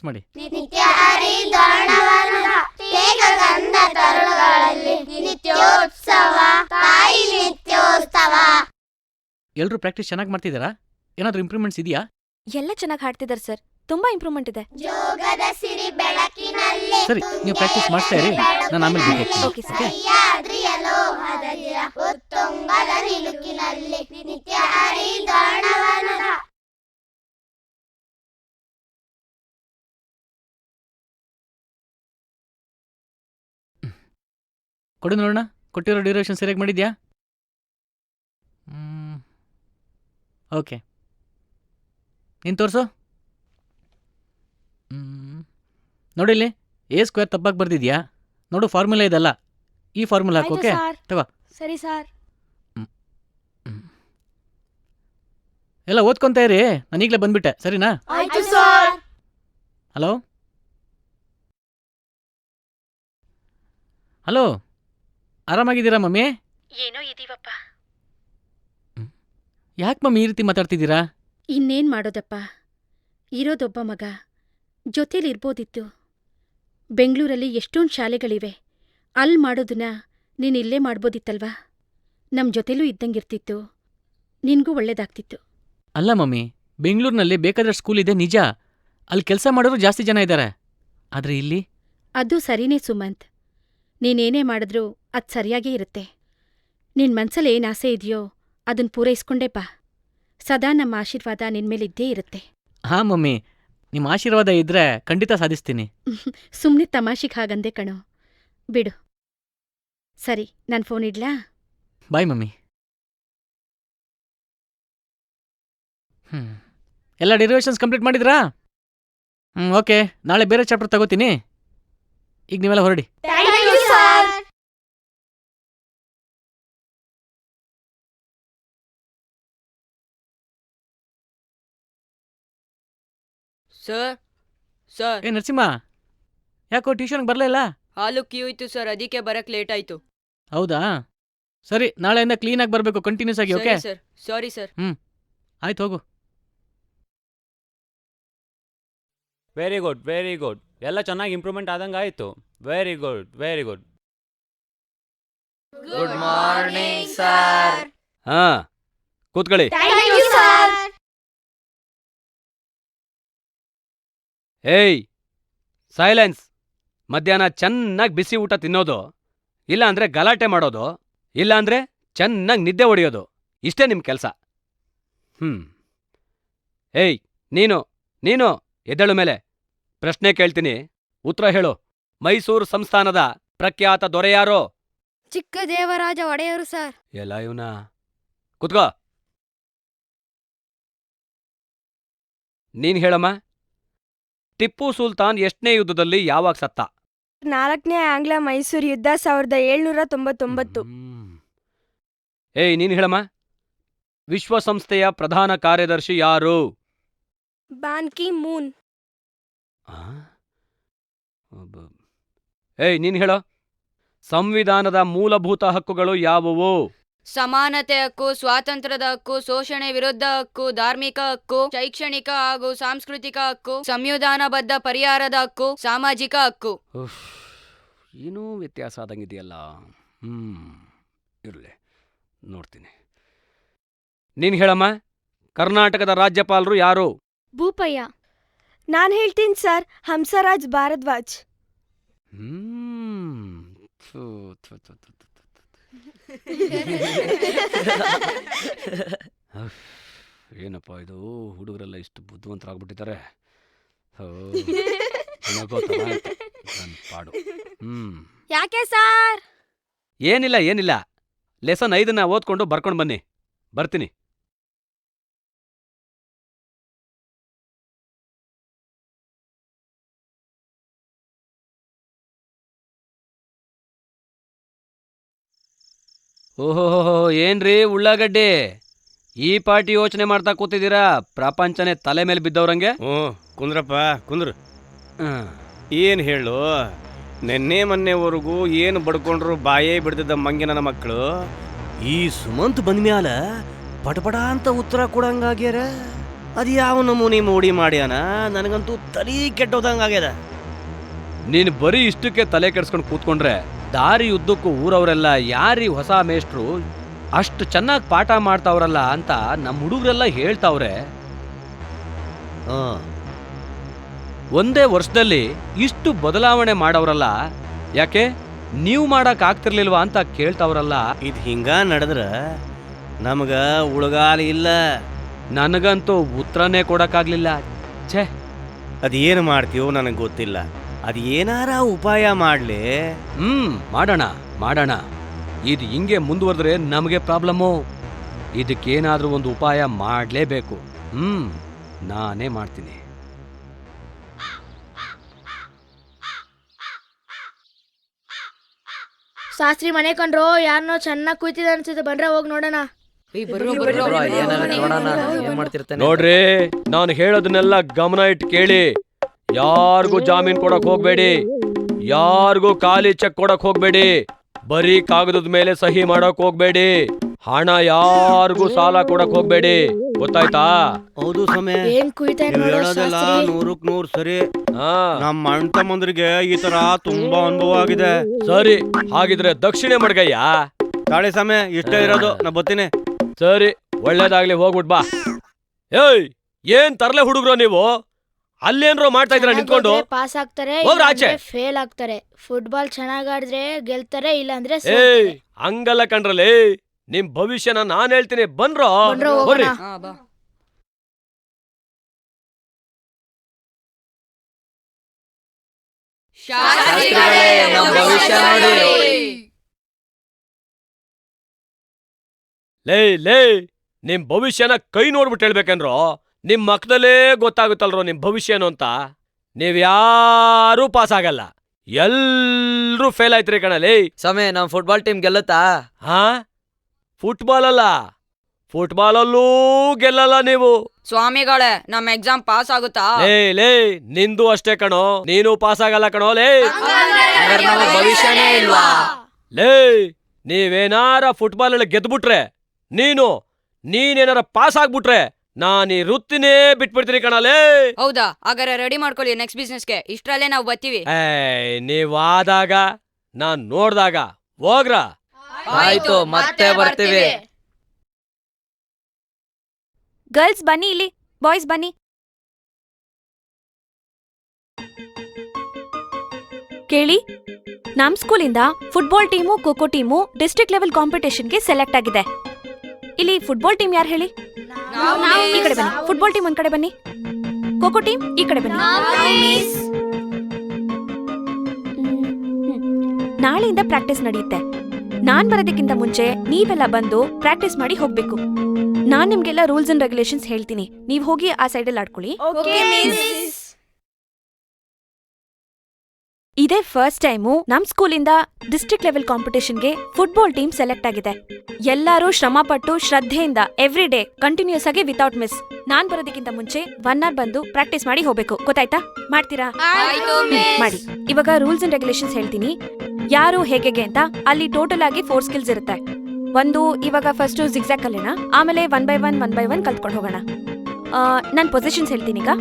ಮಾಡಿ. ನಿತ್ಯ ಹರಿದ್ವರ್ಣವನದ ತೇಗಗಂಧ ತರುಣಗಳಲ್ಲಿ, ನಿತ್ಯೋತ್ಸವ ತಾಯಿ ನಿತ್ಯೋತ್ಸವ. ಎಲ್ರೂ ಪ್ರಾಕ್ಟೀಸ್ ಚೆನ್ನಾಗಿ ಮಾಡ್ತಿದ್ದೀರಾ? ಏನಾದ್ರೂ ಇಂಪ್ರೂವ್ಮೆಂಟ್ಸ್ ಇದೆಯಾ? ಎಲ್ಲ ಚೆನ್ನಾಗಿ ಹಾಡ್ತಿದ್ದಾರೆ ಸರ್, ತುಂಬಾ ಇಂಪ್ರೂವ್ಮೆಂಟ್ ಇದೆ. ಜೋಗದ ಸಿರಿ ಬೆಳಕಿನಲ್ಲಿ, ಸರಿ, ನೀವು ಪ್ರಾಕ್ಟೀಸ್ ಮಾಡ್ತಾ ಇರಿ, ನಾನು ಆಮೇಲೆ ಭೇಟಿ ಆಗ್ತೀನಿ. Okay sir. ಸಹ್ಯಾದ್ರಿಯ ಲೋಹದಲ್ಲಿರ ಉತ್ತುಂಗದ ನಿಲುಕಿನಲ್ಲಿ, ನಿತ್ಯ ಹರಿದ್ವರ್ಣವನದ. ಕೊಡು ನೋಡೋಣ, ಕೊಟ್ಟಿರೋ ಡ್ಯೂರೇಷನ್ ಸರಿಯಾಗಿ ಮಾಡಿದ್ಯಾ? ಓಕೆ, ನೀನು ತೋರಿಸು. ನೋಡಿಲ್ಲಿ, A² ತಪ್ಪಾಗಿ ಬರ್ದಿದ್ಯಾ? ನೋಡು, ಫಾರ್ಮುಲಾ ಇದಲ್ಲ, ಈ ಫಾರ್ಮುಲಾ ಹಾಕು. ಓಕೆ, ತಗೋ. ಸರಿ ಸರ್. ಎಲ್ಲ ಓದ್ಕೊಂತ ಇರಿ, ನಾನು ಈಗಲೇ ಬಂದ್ಬಿಟ್ಟೆ, ಸರಿನಾ? ಆಯ್ತು ಸರ್. Hello, ಆರಾಮಾಗಿದ್ದೀರಾ mummy? ಏನೋ ಇದೀವಪ್ಪ. ಯಾಕೆ ಮಮ್ಮಿ ಈ ರೀತಿ ಮಾತಾಡ್ತಿದ್ದೀರಾ? ಇನ್ನೇನ್ ಮಾಡೋದಪ್ಪ, ಇರೋದೊಬ್ಬ ಮಗ, ಜೊತೆಲಿರ್ಬೋದಿತ್ತು. ಬೆಂಗಳೂರಲ್ಲಿ ಎಷ್ಟೊಂದು ಶಾಲೆಗಳಿವೆ, ಅಲ್ಲಿ ಮಾಡೋದನ್ನ ನೀನು ಇಲ್ಲೇ ಮಾಡ್ಬೋದಿತ್ತಲ್ವಾ? ನಮ್ಮ ಜೊತೆಲೂ ಇದ್ದಂಗಿರ್ತಿತ್ತು, ನಿನ್ಗೂ ಒಳ್ಳೇದಾಗ್ತಿತ್ತು. ಅಲ್ಲ ಮಮ್ಮಿ, ಬೆಂಗಳೂರಿನಲ್ಲಿ ಬೇಕಾದಷ್ಟು ಸ್ಕೂಲ್ ಇದೆ ನಿಜ, ಅಲ್ಲಿ ಕೆಲಸ ಮಾಡೋರು ಜಾಸ್ತಿ ಜನ ಇದ್ದಾರೆ. ಆದರೆ ಇಲ್ಲಿ ಅದು ಸರಿನೇ ಸುಮಂತ್, ನೀನೇನೇ ಮಾಡಿದ್ರೂ ಅದು ಸರಿಯಾಗೇ ಇರುತ್ತೆ. ನಿನ್ ಮನ್ಸಲ್ಲಿ ಏನ್ ಆಸೆ ಇದೆಯೋ ಅದನ್ನ ಪೂರೈಸ್ಕೊಂಡೇ ಬಾ. ಸದಾ ನಮ್ಮ ಆಶೀರ್ವಾದ ನಿನ್ಮೇಲಿದ್ದೇ ಇರುತ್ತೆ. ಹಾಂ ಮಮ್ಮಿ, ನಿಮ್ಮ ಆಶೀರ್ವಾದ ಇದ್ರೆ ಖಂಡಿತ ಸಾಧಿಸ್ತೀನಿ. ಸುಮ್ಮನೆ ತಮಾಷೆಗೆ ಹಾಗಂದೆ ಕಣೋ, ಬಿಡು. ಸರಿ, ನಾನು ಫೋನ್ ಇಡ್ಲಾ? Bye mummy. ಎಲ್ಲ ಡೆರಿವೇಷನ್ಸ್ ಕಂಪ್ಲೀಟ್ ಮಾಡಿದ್ರಾ? ಓಕೆ, ನಾಳೆ ಬೇರೆ ಚಾಪ್ಟರ್ ತಗೋತೀನಿ. ಈಗ ನೀವೆಲ್ಲ ಹೊರಡಿ. Thank you sir. Sir sir ಏ ನರಸಿಂಹ, ಯಾಕೋ ಟ್ಯೂಷನ್ಗೆ ಬರಲೇ ಇಲ್ಲ? ಹಾಲು ಕ್ಯೂ ಇತ್ತು ಸರ್, ಅದಕ್ಕೆ ಬರಕ್ ಲೇಟ್ ಆಯ್ತು. ಹೌದಾ, ಸರಿ, ನಾಳೆಯಿಂದ ಕ್ಲೀನಾಗಿ ಬರಬೇಕು ಕಂಟಿನ್ಯೂಸ್ ಆಗಿ. ಓಕೆ ಸರಿ ಸರ್, ಸಾರಿ ಸರ್. ಆಯ್ತು, ಹೋಗು. Very good, very good. ಎಲ್ಲ ಚೆನ್ನಾಗಿ ಇಂಪ್ರೂವ್ಮೆಂಟ್ ಆದಂಗೆ ಆಯಿತು. Very good, very good. Good morning sir. ಹಾ, ಕೂತ್ಕೊಳ್ಳಿ. Thank you sir. ಏಯ್, ಸೈಲೆನ್ಸ್. ಮಧ್ಯಾಹ್ನ ಚೆನ್ನಾಗಿ ಬಿಸಿ ಊಟ ತಿನ್ನೋದು, ಇಲ್ಲಾಂದ್ರೆ ಗಲಾಟೆ ಮಾಡೋದು, ಇಲ್ಲಾಂದ್ರೆ ಚೆನ್ನಾಗಿ ನಿದ್ದೆ ಹೊಡೆಯೋದು, ಇಷ್ಟೇ ನಿಮ್ಮ ಕೆಲಸ. ಏಯ್, ನೀನು ಎದ್ದೇಳು ಮೇಲೆ. ಪ್ರಶ್ನೆ ಕೇಳ್ತೀನಿ, ಉತ್ತರ ಹೇಳು. ಮೈಸೂರು ಸಂಸ್ಥಾನದ ಪ್ರಖ್ಯಾತ ದೊರೆ ಯಾರೋ? ಚಿಕ್ಕ ದೇವರಾಜ ಒಡೆಯರು ಸರ್. ಎಲ್ಲ ಇವನ. ಕುತ್ಕೋ. ನೀನ್ ಹೇಳಮ್ಮ, ಟಿಪ್ಪು ಸುಲ್ತಾನ್ ಎಷ್ಟನೇ ಯುದ್ಧದಲ್ಲಿ ಯಾವಾಗ ಸತ್ತ? 4ನೇ ಆಂಗ್ಲ ಮೈಸೂರು ಯುದ್ಧ 1799. ಏಯ್, ನೀನ್ ಹೇಳಮ್ಮ, ವಿಶ್ವಸಂಸ್ಥೆಯ ಪ್ರಧಾನ ಕಾರ್ಯದರ್ಶಿ ಯಾರು? ಬಾನ್ ಕಿ ಮೂನ್. ಏಯ್, ನೀನ್ ಹೇಳೋ, ಸಂವಿಧಾನದ ಮೂಲಭೂತ ಹಕ್ಕುಗಳು ಯಾವುವು? ಸಮಾನತೆ ಹಕ್ಕು, ಸ್ವಾತಂತ್ರ್ಯದ ಹಕ್ಕು, ಶೋಷಣೆ ವಿರುದ್ಧ ಹಕ್ಕು, ಧಾರ್ಮಿಕ ಹಕ್ಕು, ಶೈಕ್ಷಣಿಕ ಹಾಗೂ ಸಾಂಸ್ಕೃತಿಕ ಹಕ್ಕು, ಸಂವಿಧಾನಬದ್ಧ ಪರಿಹಾರದ ಹಕ್ಕು, ಸಾಮಾಜಿಕ ಹಕ್ಕು. ಏನೂ ವ್ಯತ್ಯಾಸ ಆದಂಗಿದೆಯಲ್ಲ. ಇರಲಿ, ನೋಡ್ತೀನಿ. ನೀನ್ ಹೇಳಮ್ಮ, ಕರ್ನಾಟಕದ ರಾಜ್ಯಪಾಲರು ಯಾರು? ಭೂಪಯ್ಯ. ನಾನು ಹೇಳ್ತೀನಿ ಸರ್, ಹಂಸರಾಜ್ ಭಾರದ್ವಾಜ್. ಏನಪ್ಪ ಇದು, ಹುಡುಗರೆಲ್ಲ ಇಷ್ಟು ಬುದ್ಧಿವಂತರಾಗ್ಬಿಟ್ಟಿದ್ದಾರೆ. ಪಾಡು. ಯಾಕೆ ಸರ್? ಏನಿಲ್ಲ, ಲೆಸನ್ 5ನ್ನ ಓದ್ಕೊಂಡು ಬರ್ಕೊಂಡು ಬನ್ನಿ. ಬರ್ತೀನಿ. ಓಹೋ, ಏನ್ರಿ ಉಳ್ಳಾಗಡ್ಡಿ, ಈ ಪಾರ್ಟಿ ಯೋಚನೆ ಮಾಡ್ತಾ ಕೂತಿದ್ದೀರಾ? ಪ್ರಪಂಚನೇ ತಲೆ ಮೇಲೆ ಬಿದ್ದವ್ರಂಗೆ. ಕುಂದ್ರಪ್ಪ, ಕುಂದ್ರು. ಏನು ಹೇಳು, ನೆನ್ನೆ ಮೊನ್ನೆವರೆಗೂ ಏನು ಬಡ್ಕೊಂಡ್ರು ಬಾಯೇ ಬಿಡ್ತಿದ್ದ ಮಂಗೆ ನನ್ನ ಮಕ್ಕಳು ಈ ಸುಮಂತ್ ಬಂದ್ಮ್ಯಾಲ ಪಟಪಟ ಅಂತ ಉತ್ತರ ಕೊಡಂಗಾಗ್ಯಾರ. ಅದು ಯಾವ ನಮೂನಿ ಮೋಡಿ ಮಾಡ್ಯಾನ, ನನಗಂತೂ ತಲೆ ಕೆಟ್ಟೋದಂಗಾಗ್ಯದ. ನೀನು ಬರೀ ಇಷ್ಟಕ್ಕೆ ತಲೆ ಕೆಡ್ಸ್ಕೊಂಡು ಕೂತ್ಕೊಂಡ್ರೆ ದಾರಿ ಉದ್ದಕ್ಕೂ ಊರವರೆಲ್ಲ ಯಾರೀ ಹೊಸ ಮೇಷ್ಟ್ರು, ಅಷ್ಟು ಚೆನ್ನಾಗಿ ಪಾಠ ಮಾಡ್ತಾವ್ರಲ್ಲ ಅಂತ ನಮ್ಮ ಹುಡುಗರೆಲ್ಲ ಹೇಳ್ತಾವ್ರೆ. ಒಂದೇ ವರ್ಷದಲ್ಲಿ ಇಷ್ಟು ಬದಲಾವಣೆ ಮಾಡವ್ರಲ್ಲ, ಯಾಕೆ ನೀವು ಮಾಡಕ್ ಆಗ್ತಿರ್ಲಿಲ್ವಾ ಅಂತ ಕೇಳ್ತಾವ್ರಲ್ಲ. ಇದು ಹಿಂಗ ನಡೆದ್ರ ನಮಗ ಉಳಗಾಲ ಇಲ್ಲ. ನನಗಂತೂ ಉತ್ತರನೇ ಕೊಡಕ್ಕಾಗ್ಲಿಲ್ಲ. ಛೇ, ಅದೇನು ಮಾಡ್ತೀವೋ ನನಗೆ ಗೊತ್ತಿಲ್ಲ. ಅದು ಏನಾರ ಉಪಾಯ ಮಾಡ್ಲಿ. ಮಾಡೋಣ. ಇದು ಹಿಂಗೆ ಮುಂದುವರೆದ್ರೆ ನಮಗೆ ಪ್ರಾಬ್ಲಮ್ಮು. ಇದಕ್ಕೇನಾದ್ರೂ ಒಂದು ಉಪಾಯ ಮಾಡಲೇಬೇಕು. ನಾನೇ ಮಾಡ್ತೀನಿ. ಶಾಸ್ತ್ರಿ ಮನೆ ಕಂಡ್ರೋ, ಯಾರನ್ನೋ ಚೆನ್ನಾಗಿ ಕುಯ್ತಿದ ಅನ್ಸುತ್ತೆ, ಬಂದ್ರೆ ಹೋಗಿ ನೋಡೋಣ. ನೋಡ್ರಿ, ನಾನು ಹೇಳೋದನ್ನೆಲ್ಲ ಗಮನ ಇಟ್ಟು ಕೇಳಿ. ಯಾರಿಗೂ ಜಾಮೀನ್ ಕೊಡಕ್ ಹೋಗ್ಬೇಡಿ, ಯಾರಿಗೂ ಖಾಲಿ ಚೆಕ್ ಕೊಡಕ್ ಹೋಗ್ಬೇಡಿ, ಬರೀ ಕಾಗದದ ಮೇಲೆ ಸಹಿ ಮಾಡಕ್ ಹೋಗ್ಬೇಡಿ, ಹಣ ಯಾರಿಗೂ ಸಾಲ ಕೊಡಕ್ ಹೋಗ್ಬೇಡಿ. ಗೊತ್ತಾಯ್ತಾ? ಹೌದು ಸಮಯ, ಹೇಳೋದೆಲ್ಲ 100ಕ್ಕೆ 100 ಸರಿ. ನಮ್ಮ ಅಣ್ಣ ತಮ್ಮಂದ್ರಿಗೆ ಈ ತರ ತುಂಬಾ ಅನುಭವ ಆಗಿದೆ. ಸರಿ, ಹಾಗಿದ್ರೆ ದಕ್ಷಿಣೆ ಮಡ್ಗಯ್ಯ. ತಾಳೆ ಸಮಯ ಇಷ್ಟೇ ಇರೋದು, ನಾ ಬರ್ತೀನಿ. ಸರಿ, ಒಳ್ಳೇದಾಗ್ಲಿ, ಹೋಗ್ಬಿಟ್ ಬಾ. ಏಯ್, ಏನ್ ತರ್ಲೆ ಹುಡುಗ್ರು ನೀವು? ಅಲ್ಲೇನ್ರೋ ಮಾಡ್ತಾ ಇದ್ರ ನಿಂತ್ಕೊಂಡು? ಪಾಸ್ ಆಗ್ತಾರೆ, ಫೇಲ್ ಆಗ್ತಾರೆ. ಫುಟ್ಬಾಲ್ ಚೆನ್ನಾಗ್ ಆಡಿದ್ರೆ ಗೆಲ್ತಾರೆ, ಇಲ್ಲ ಅಂದ್ರೆ ಏಯ್, ಹಂಗಲ್ಲ ಕಣ್ರಲ್ಲಿ, ನಿಮ್ ಭವಿಷ್ಯನ ನಾನ್ ಹೇಳ್ತೀನಿ. ಬನ್ರೋ, ಬರ್ರಿ. ಲೇ, ನಿಮ್ ಭವಿಷ್ಯನ ಕೈ ನೋಡ್ಬಿಟ್ಟು ಹೇಳ್ಬೇಕೇನ್ರೋ? ನಿಮ್ ಮಕ್ಕದಲ್ಲೇ ಗೊತ್ತಾಗುತ್ತಲ್ರೋ ನಿಮ್ ಭವಿಷ್ಯನು ಅಂತ. ನೀವ್ಯಾರೂ ಪಾಸ್ ಆಗಲ್ಲ, ಎಲ್ರೂ ಫೇಲ್ ಆಯ್ತ್ರಿ ಕಣಲೇ. ಸಮಯ, ನಮ್ ಫುಟ್ಬಾಲ್ ಟೀಮ್ ಗೆಲ್ಲುತ್ತಾ? ಫುಟ್ಬಾಲ್ ಅಲ್ಲ, ಫುಟ್ಬಾಲಲ್ಲೂ ಗೆಲ್ಲಲ್ಲ ನೀವು. ಸ್ವಾಮಿಗಳೇ ನಮ್ ಎಕ್ಸಾಮ್ ಪಾಸ್ ಆಗುತ್ತಾ? ಲೇ ನಿಂದು ಅಷ್ಟೇ ಕಣೋ, ನೀನು ಪಾಸ್ ಆಗಲ್ಲ ಕಣೋ. ಭವಿಷ್ಯನೇ ಇಲ್ವಾ? ಲೇ ನೀವೇನಾರ ಫುಟ್ಬಾಲ್ ಅಲ್ಲಿ ಗೆದ್ಬಿಟ್ರೆ, ನೀನೇನಾರ ಪಾಸ್ ಆಗ್ಬಿಟ್ರೆ ನಾನ್ ಈ ವೃತ್ತಿನೇ ಬಿಟ್ಬಿಡ್ತೀನಿ ಕಣಲೇ. ಹೌದಾ? ಹಾಗಾದ್ರೆ ರೆಡಿ ಮಾಡ್ಕೊಳ್ಳಿ ನೆಕ್ಸ್ಟ್ ಬಿಸ್ನೆಸ್ಗೆ. ಇಷ್ಟ್ರಲ್ಲೇ ನಾವು ಬರ್ತೀವಿ. ನೀವಾದಾಗ ನಾನ್ ನೋಡ್ದಾಗ ಹೋಗ್ರ. ಆಯ್ತು, ಮತ್ತೆ ಬರ್ತೀವಿ. ಗರ್ಲ್ಸ್ ಬನ್ನಿ ಇಲ್ಲಿ, ಬಾಯ್ಸ್ ಬನ್ನಿ. ಕೇಳಿ, ನಮ್ ಸ್ಕೂಲಿಂದ football team kho kho team district level ಕಾಂಪಿಟೇಷನ್ಗೆ ಸೆಲೆಕ್ಟ್ ಆಗಿದೆ. ಇಲ್ಲಿ ಫುಟ್ಬಾಲ್ ಟೀಮ್ ಯಾರು ಹೇಳಿ? ಈ ಕಡೆ ಬನ್ನಿ. ಫುಟ್ಬಾಲ್ ಟೀಮ್ ಒಂದ್ ಕಡೆ ಬನ್ನಿ. ಖೋಖೋ ಟೀಮ್ ಈ ಕಡೆ ಬನ್ನಿ. ನಾಳೆಯಿಂದ ಪ್ರಾಕ್ಟೀಸ್ ನಡೆಯುತ್ತೆ. ನಾನ್ ಬರೋದಕ್ಕಿಂತ ಮುಂಚೆ ನೀವೆಲ್ಲ ಬಂದು ಪ್ರಾಕ್ಟೀಸ್ ಮಾಡಿ ಹೋಗ್ಬೇಕು. ನಾನ್ ನಿಮ್ಗೆಲ್ಲ ರೂಲ್ಸ್ ಅಂಡ್ ರೆಗ್ಯುಲೇಷನ್ಸ್ ಹೇಳ್ತೀನಿ, ನೀವ್ ಹೋಗಿ ಆ ಸೈಡಲ್ಲಿ ಆಡ್ಕೊಳ್ಳಿ. ಇದೇ ಫಸ್ಟ್ ಟೈಮು ನಮ್ ಸ್ಕೂಲಿಂದ ಡಿಸ್ಟ್ರಿಕ್ಟ್ ಲೆವೆಲ್ ಕಾಂಪಿಟೇಷನ್ಗೆ ಫುಟ್ಬಾಲ್ ಟೀಮ್ ಸೆಲೆಕ್ಟ್ ಆಗಿದೆ. ಎಲ್ಲರೂ ಶ್ರಮ ಪಟ್ಟು ಶ್ರದ್ಧೆಯಿಂದ ಎವ್ರಿ ಡೇ ಕಂಟಿನ್ಯೂಸ್ ಆಗಿ ವಿತೌಟ್ ಮಿಸ್ ನಾನ್ ಬರೋದಕ್ಕಿಂತ ಮುಂಚೆ 1 hour ಬಂದು ಪ್ರಾಕ್ಟೀಸ್ ಮಾಡಿ ಹೋಗ್ಬೇಕು. ಗೊತ್ತಾಯ್ತಾ? ಮಾಡ್ತೀರಾ? ಮಾಡಿ. ಇವಾಗ ರೂಲ್ಸ್ ಅಂಡ್ ರೆಗ್ಯುಲೇಷನ್ಸ್ ಹೇಳ್ತೀನಿ, ಯಾರು ಹೇಗೆ ಅಂತ. ಅಲ್ಲಿ ಟೋಟಲ್ ಆಗಿ 4 ಸ್ಕಿಲ್ಸ್ ಇರುತ್ತೆ. ಇವಾಗ ಫಸ್ಟ್ ಜಿಗ್ಜಾಗ್ ಕಲಿಯೋಣ, ಆಮೇಲೆ 1 by 1 ಕಲ್ತ್ಕೊಂಡು ಹೋಗೋಣ. ನಾನ್ ಪೊಸಿಷನ್ಸ್ ಹೇಳ್ತೀನಿ ಈಗ.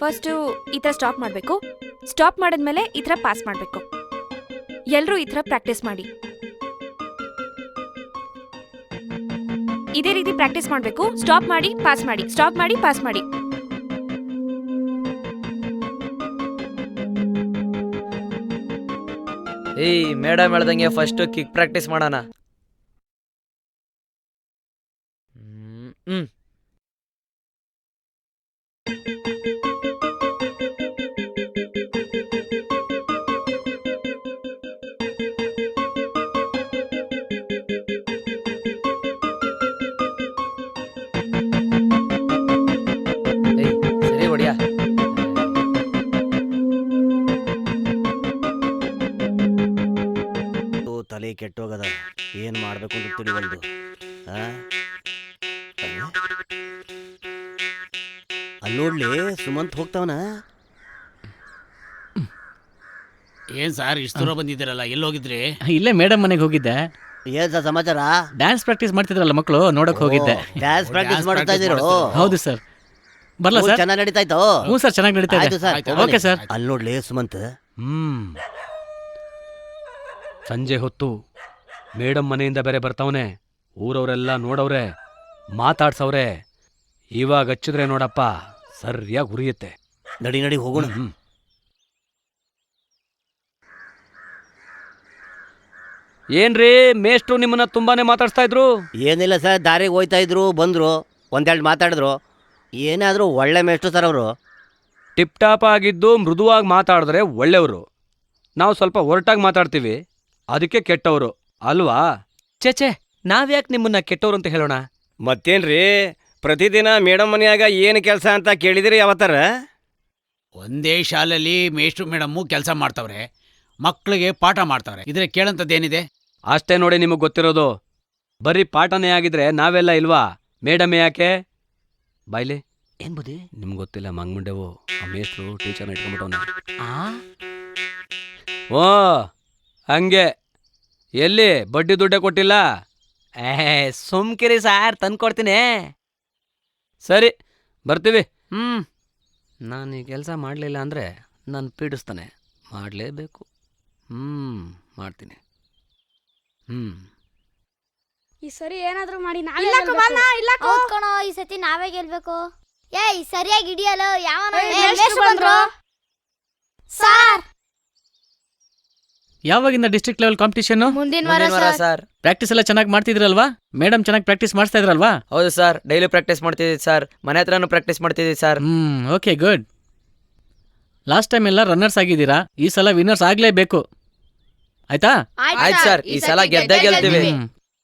ಫಸ್ಟ್ ಈ ತರ ಸ್ಟಾಪ್ ಮಾಡಬೇಕು. ಸ್ಟಾಪ್ ಮಾಡಿದ್ಮೇಲೆ ಈ ತರ ಪಾಸ್ ಮಾಡಬೇಕು. ಎಲ್ಲರೂ ಈ ತರ ಪ್ರಾಕ್ಟೀಸ್ ಮಾಡಿ. ಇದೇ ರೀತಿ ಪ್ರಾಕ್ಟೀಸ್ ಮಾಡಬೇಕು. ಸ್ಟಾಪ್ ಮಾಡಿ ಪಾಸ್ ಮಾಡಿ, ಸ್ಟಾಪ್ ಮಾಡಿ ಪಾಸ್ ಮಾಡಿ. ಮೇಡಮ್ ಹೇಳ್ದಂಗೆ ಫಸ್ಟ್ ಕಿಕ್ ಪ್ರಾಕ್ಟೀಸ್ ಮಾಡೋಣ. ಸರಿ ಹೊಡಿಯಾ. ತಲೆ ಕೆಟ್ಟೋಗದ, ಏನ್ ಮಾಡ್ಬೇಕು ಅಂತ ತಿಳಿವಲ್ದು. ಅಲ್ಲಿ ನೋಡ್ಲಿ, ಸುಮಂತ್ ಹೋಗ್ತಾವನ. ಏನ್ ಸರ್ ಇಷ್ಟು ದೂರ ಬಂದಿದ್ದೀರಲ್ಲ, ಎಲ್ಲಿ ಹೋಗಿದ್ರಿ? ಇಲ್ಲೇ ಮೇಡಮ್ ಮನೆಗೆ ಹೋಗಿದ್ದೆ. ಏನ್ ಸರ್ ಸಮಾಚಾರ? ಡ್ಯಾನ್ಸ್ ಪ್ರಾಕ್ಟೀಸ್ ಮಾಡ್ತಿದ್ರಲ್ಲ ಮಕ್ಕಳು, ನೋಡಕ್ ಹೋಗಿದ್ದೆ. ಡ್ಯಾನ್ಸ್ ಪ್ರಾಕ್ಟೀಸ್ ಮಾಡ್ತಾ ಇದೀರೋ? ಹೌದು ಸರ್. ಬರ್ಲಾ ಸರ್? ಚೆನ್ನಾಗಿ ನಡೀತಾ ಇತ್ತು? ಹ್ಞೂ ಸರ್, ಚೆನ್ನಾಗಿ ನಡೀತಾ ಇದೆ. Okay sir. ಅಲ್ಲಿ ನೋಡ್ಲಿ ಸುಮಂತ್. ಸಂಜೆ ಹೊತ್ತು ಮೇಡಮ್ ಮನೆಯಿಂದ ಬೇರೆ ಬರ್ತಾವನೆ. ಊರವರೆಲ್ಲ ನೋಡವ್ರೆ, ಮಾತಾಡ್ಸವ್ರೆ. ಇವಾಗ ಹಚ್ಚಿದ್ರೆ ನೋಡಪ್ಪ ಸರಿಯಾಗಿ ಉರಿಯುತ್ತೆ. ನಡಿ ನಡಿ ಹೋಗೋಣ. ಏನ್ರಿ ಮೇಷ್ಟ್ರು ನಿಮ್ಮನ್ನ ತುಂಬಾನೇ ಮಾತಾಡ್ಸ್ತಾ ಇದ್ರು? ಏನಿಲ್ಲ ಸರ್, ದಾರಿಗೆ ಹೋಯ್ತಾ ಇದ್ರು, ಬಂದ್ರು, ಒಂದೆರಡು ಮಾತಾಡಿದ್ರು. ಏನಾದರೂ ಒಳ್ಳೆ ಮೇಷ್ಟ್ರು ಸರ್ ಅವರು. ಟಿಪ್ ಟಾಪ್ ಆಗಿದ್ದು ಮೃದುವಾಗಿ ಮಾತಾಡಿದ್ರೆ ಒಳ್ಳೆಯವರು. ನಾವು ಸ್ವಲ್ಪ ಒರಟಾಗಿ ಮಾತಾಡ್ತೀವಿ, ಅದಕ್ಕೆ ಕೆಟ್ಟವರು ಅಲ್ವಾ? ಚೇಚೆ, ನಾವ್ಯಾಕೆ ನಿಮ್ಮನ್ನ ಕೆಟ್ಟವ್ರು ಅಂತ ಹೇಳೋಣ? ಮತ್ತೇನ್ರಿ, ಪ್ರತಿದಿನ ಮೇಡಮ್ ಮನೆಯಾಗ ಏನು ಕೆಲಸ ಅಂತ ಕೇಳಿದಿರಿ ಯಾವತ್ತಾರ? ಒಂದೇ ಶಾಲೆಯಲ್ಲಿ ಮೇಷ್ಟ್ರು ಮೇಡಮ್ಮು ಕೆಲಸ ಮಾಡ್ತಾವ್ರೆ, ಮಕ್ಕಳಿಗೆ ಪಾಠ ಮಾಡ್ತಾವ್ರೆ. ಇದ್ರೆ ಕೇಳಂತದ್ದೇನಿದೆ? ಅಷ್ಟೇ ನೋಡಿ ನಿಮಗೆ ಗೊತ್ತಿರೋದು. ಬರೀ ಪಾಠನೇ ಆಗಿದ್ರೆ ನಾವೆಲ್ಲ ಇಲ್ವಾ? ಮೇಡಮ್ ಯಾಕೆ? ಬಾಯ್ಲಿ ಏನ್ ಬುದ್ಧಿ? ನಿಮ್ಗೆ ಗೊತ್ತಿಲ್ಲ, ಮಂಗ್ಮುಂಡೆವು ಆ ಮೇಷ್ಟ್ರು ಟೀಚರ್ನ ಇಟ್ಕೊಂಡ್ಬಿಟ್ಟವನೆ. ಓ ಹಂಗೆ. ಎಲ್ಲಿ ಬಡ್ಡಿ ದುಡ್ಡೇ ಕೊಟ್ಟಿಲ್ಲ? ಸುಮ್ಕಿರಿ ಸಾರ್, ತಂದ್ಕೊಡ್ತೀನಿ. ಸರಿ ಬರ್ತೀವಿ. ನಾನು ಈ ಕೆಲಸ ಮಾಡಲಿಲ್ಲ ಅಂದರೆ ನಾನು ಪೀಡಿಸ್ತಾನೆ, ಮಾಡಲೇಬೇಕು. ಮಾಡ್ತೀನಿ. ಈ ಸರಿ ಏನಾದ್ರೂ ಮಾಡಿ ಹೌದ್ಕಣೋ, ಈ ಸತಿ ನಾವೇ ಗೆಲ್ಬೇಕು. ಏಯ್ ಸರಿಯಾಗಿ ಹಿಡಿಯಲು ಯಾವನೋ ಬಂದ್ರು. ಸಾರ್, ಯಾವಾಗಿಂದ ಡಿಸ್ಟ್ರಿಕ್ಟ್ ಲೆವೆಲ್ ಕಾಂಪಿಟೇಷನ್? ಮುಂದಿನ ವಾರ ಸರ್. ಪ್ರಾಕ್ಟೀಸ್ ಎಲ್ಲ ಚೆನ್ನಾಗಿ ಮಾಡ್ತಿದ್ರಲ್ವಾ? ಮೇಡಮ್ ಚೆನ್ನಾಗಿ ಪ್ರಾಕ್ಟೀಸ್ ಮಾಡಿಸ್ತಾ ಇದ್ರಲ್ವಾ? ಹೌದು ಸರ್, ಡೈಲಿ ಪ್ರಾಕ್ಟೀಸ್ ಮಾಡ್ತಿದ್ದೀವಿ ಸರ್. ಮನೆ ಹತ್ರನೂ ಪ್ರಾಕ್ಟೀಸ್ ಮಾಡ್ತಿದ್ದೀವಿ sir. Okay good. Last time ಎಲ್ಲ ರನ್ನರ್ಸ್ ಆಗಿದ್ದೀರಾ, ಈ ಸಲ ವಿನ್ನರ್ಸ್ ಆಗ್ಲೇಬೇಕು. ಆಯ್ತಾ? ಆಯ್ತು ಸರ್, ಈ ಸಲ ಗೆದ್ದೇ ಗೆಲ್ತೀವಿ.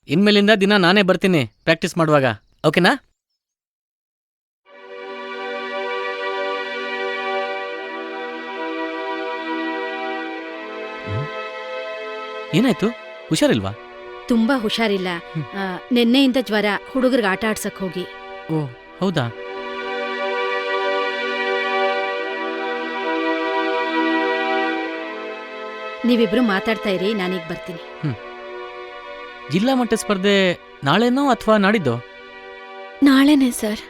ಇನ್ಮೇಲಿಂದ ದಿನ ನಾನೇ ಬರ್ತೀನಿ ಪ್ರಾಕ್ಟೀಸ್ ಮಾಡುವಾಗ. ಓಕೆನಾ? ಏನಾಯ್ತು? ಹುಷಾರಿಲ್ವಾ? ತುಂಬಾ ಹುಷಾರಿಲ್ಲ. ನಿನ್ನೆಯಿಂದ ಜ್ವರ, ಹುಡುಗರಿಗೆ ಆಟ ಆಡ್ಸಕ್ ಹೋಗಿ. ಓ ಹೌದಾ? ನೀವಿಬ್ರು ಮಾತಾಡ್ತಾ ಇರಿ, ನಾನೀಗ ಬರ್ತೀನಿ. ಜಿಲ್ಲಾ ಮಟ್ಟ ಸ್ಪರ್ಧೆ ನಾಳೆನೋ ಅಥವಾ ನಾಡಿದ್ದೋ? ನಾಳೆನೇ ಸರ್.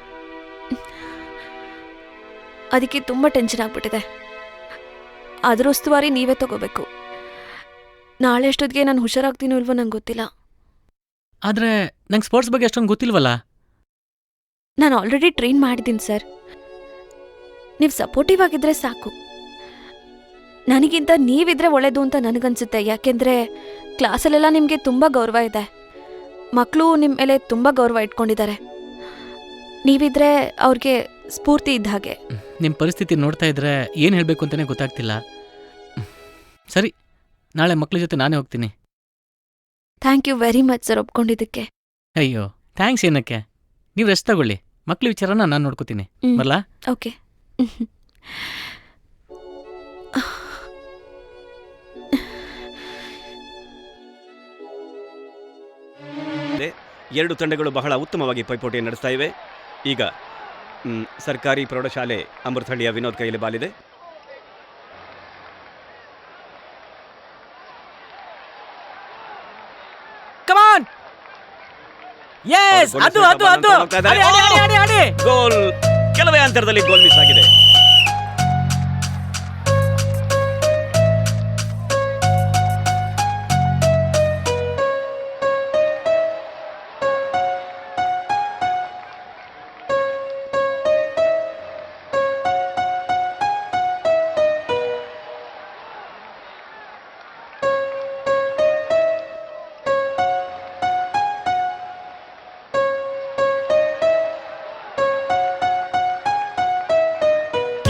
ಅದಕ್ಕೆ ತುಂಬ ಟೆನ್ಷನ್ ಆಗ್ಬಿಟ್ಟಿದೆ. ಅದ್ರ ಉಸ್ತುವಾರಿ ನೀವೇ ತಗೋಬೇಕು. ನಾಳೆ ಅಷ್ಟೊತ್ತಿಗೆ ನಾನು ಹುಷಾರಾಗ್ತೀನೋ ಇಲ್ವೋ ನಂಗೆ ಗೊತ್ತಿಲ್ಲ. ಆದ್ರೆ ನಂಗೆ ಸ್ಪೋರ್ಟ್ಸ್ ಬಗ್ಗೆ ಅಷ್ಟೊಂದು ಗೊತ್ತಿಲ್ವಲ್ಲ. ನಾನು ಆಲ್ರೆಡಿ ಟ್ರೈನ್ ಮಾಡಿದ್ದೀನಿ ಸರ್. ನೀವು ಸಪೋರ್ಟಿವ್ ಆಗಿದ್ರೆ ಸಾಕು. ನನಗಿಂತ ನೀವಿದ್ರೆ ಒಳ್ಳೇದು ಅಂತ ನನಗನ್ಸುತ್ತೆ. ಯಾಕೆಂದರೆ ಕ್ಲಾಸಲ್ಲೆಲ್ಲ ನಿಮಗೆ ತುಂಬ ಗೌರವ ಇದೆ. ಮಕ್ಕಳು ನಿಮ್ಮ ಮೇಲೆ ತುಂಬ ಗೌರವ ಇಟ್ಕೊಂಡಿದ್ದಾರೆ. ನೀವಿದ್ರೆ ಅವ್ರಿಗೆ ಸ್ಫೂರ್ತಿ ಇದ್ದ ಹಾಗೆ. ನಿಮ್ಮ ಪರಿಸ್ಥಿತಿ ನೋಡ್ತಾ ಇದ್ರೆ ಏನು ಹೇಳಬೇಕು ಅಂತಲೇ ಗೊತ್ತಾಗ್ತಿಲ್ಲ. ಸರಿ, ನಾಳೆ ಮಕ್ಕಳ ಜೊತೆ ನಾನೇ ಹೋಗ್ತೀನಿ. Thank you very much sir ಒಪ್ಕೊಂಡಿದ್ದಕ್ಕೆ. ಅಯ್ಯೋ ಥ್ಯಾಂಕ್ಸ್ ಏನಕ್ಕೆ? ನೀವು ರೆಸ್ಟ್ ತಗೊಳ್ಳಿ. ಮಕ್ಕಳ ವಿಚಾರನ ನಾನು ನೋಡ್ಕೋತೀನಿ. ಬರಲಾ? ಓಕೆ. ಎರಡು ತಂಡಗಳು ಬಹಳ ಉತ್ತಮವಾಗಿ ಪೈಪೋಟಿ ನಡೆಸ್ತಾ ಇವೆ. ಈಗ ಸರ್ಕಾರಿ ಪ್ರೌಢಶಾಲೆ ಅಮೃತಹಳ್ಳಿಯ ವಿನೋದ್ ಕೈಯಲ್ಲಿ ಬಾಲಿದೆ. ಕಮಾನ್! ಯೆಸ್! ಅದು ಅದು ಅದು! ಆಡಿ ಆಡಿ ಆಡಿ ಆಡಿ! ಗೋಲ್! ಕೆಲವೇ ಅಂತರದಲ್ಲಿ ಗೋಲ್ ಮಿಸ್ ಆಗಿದೆ.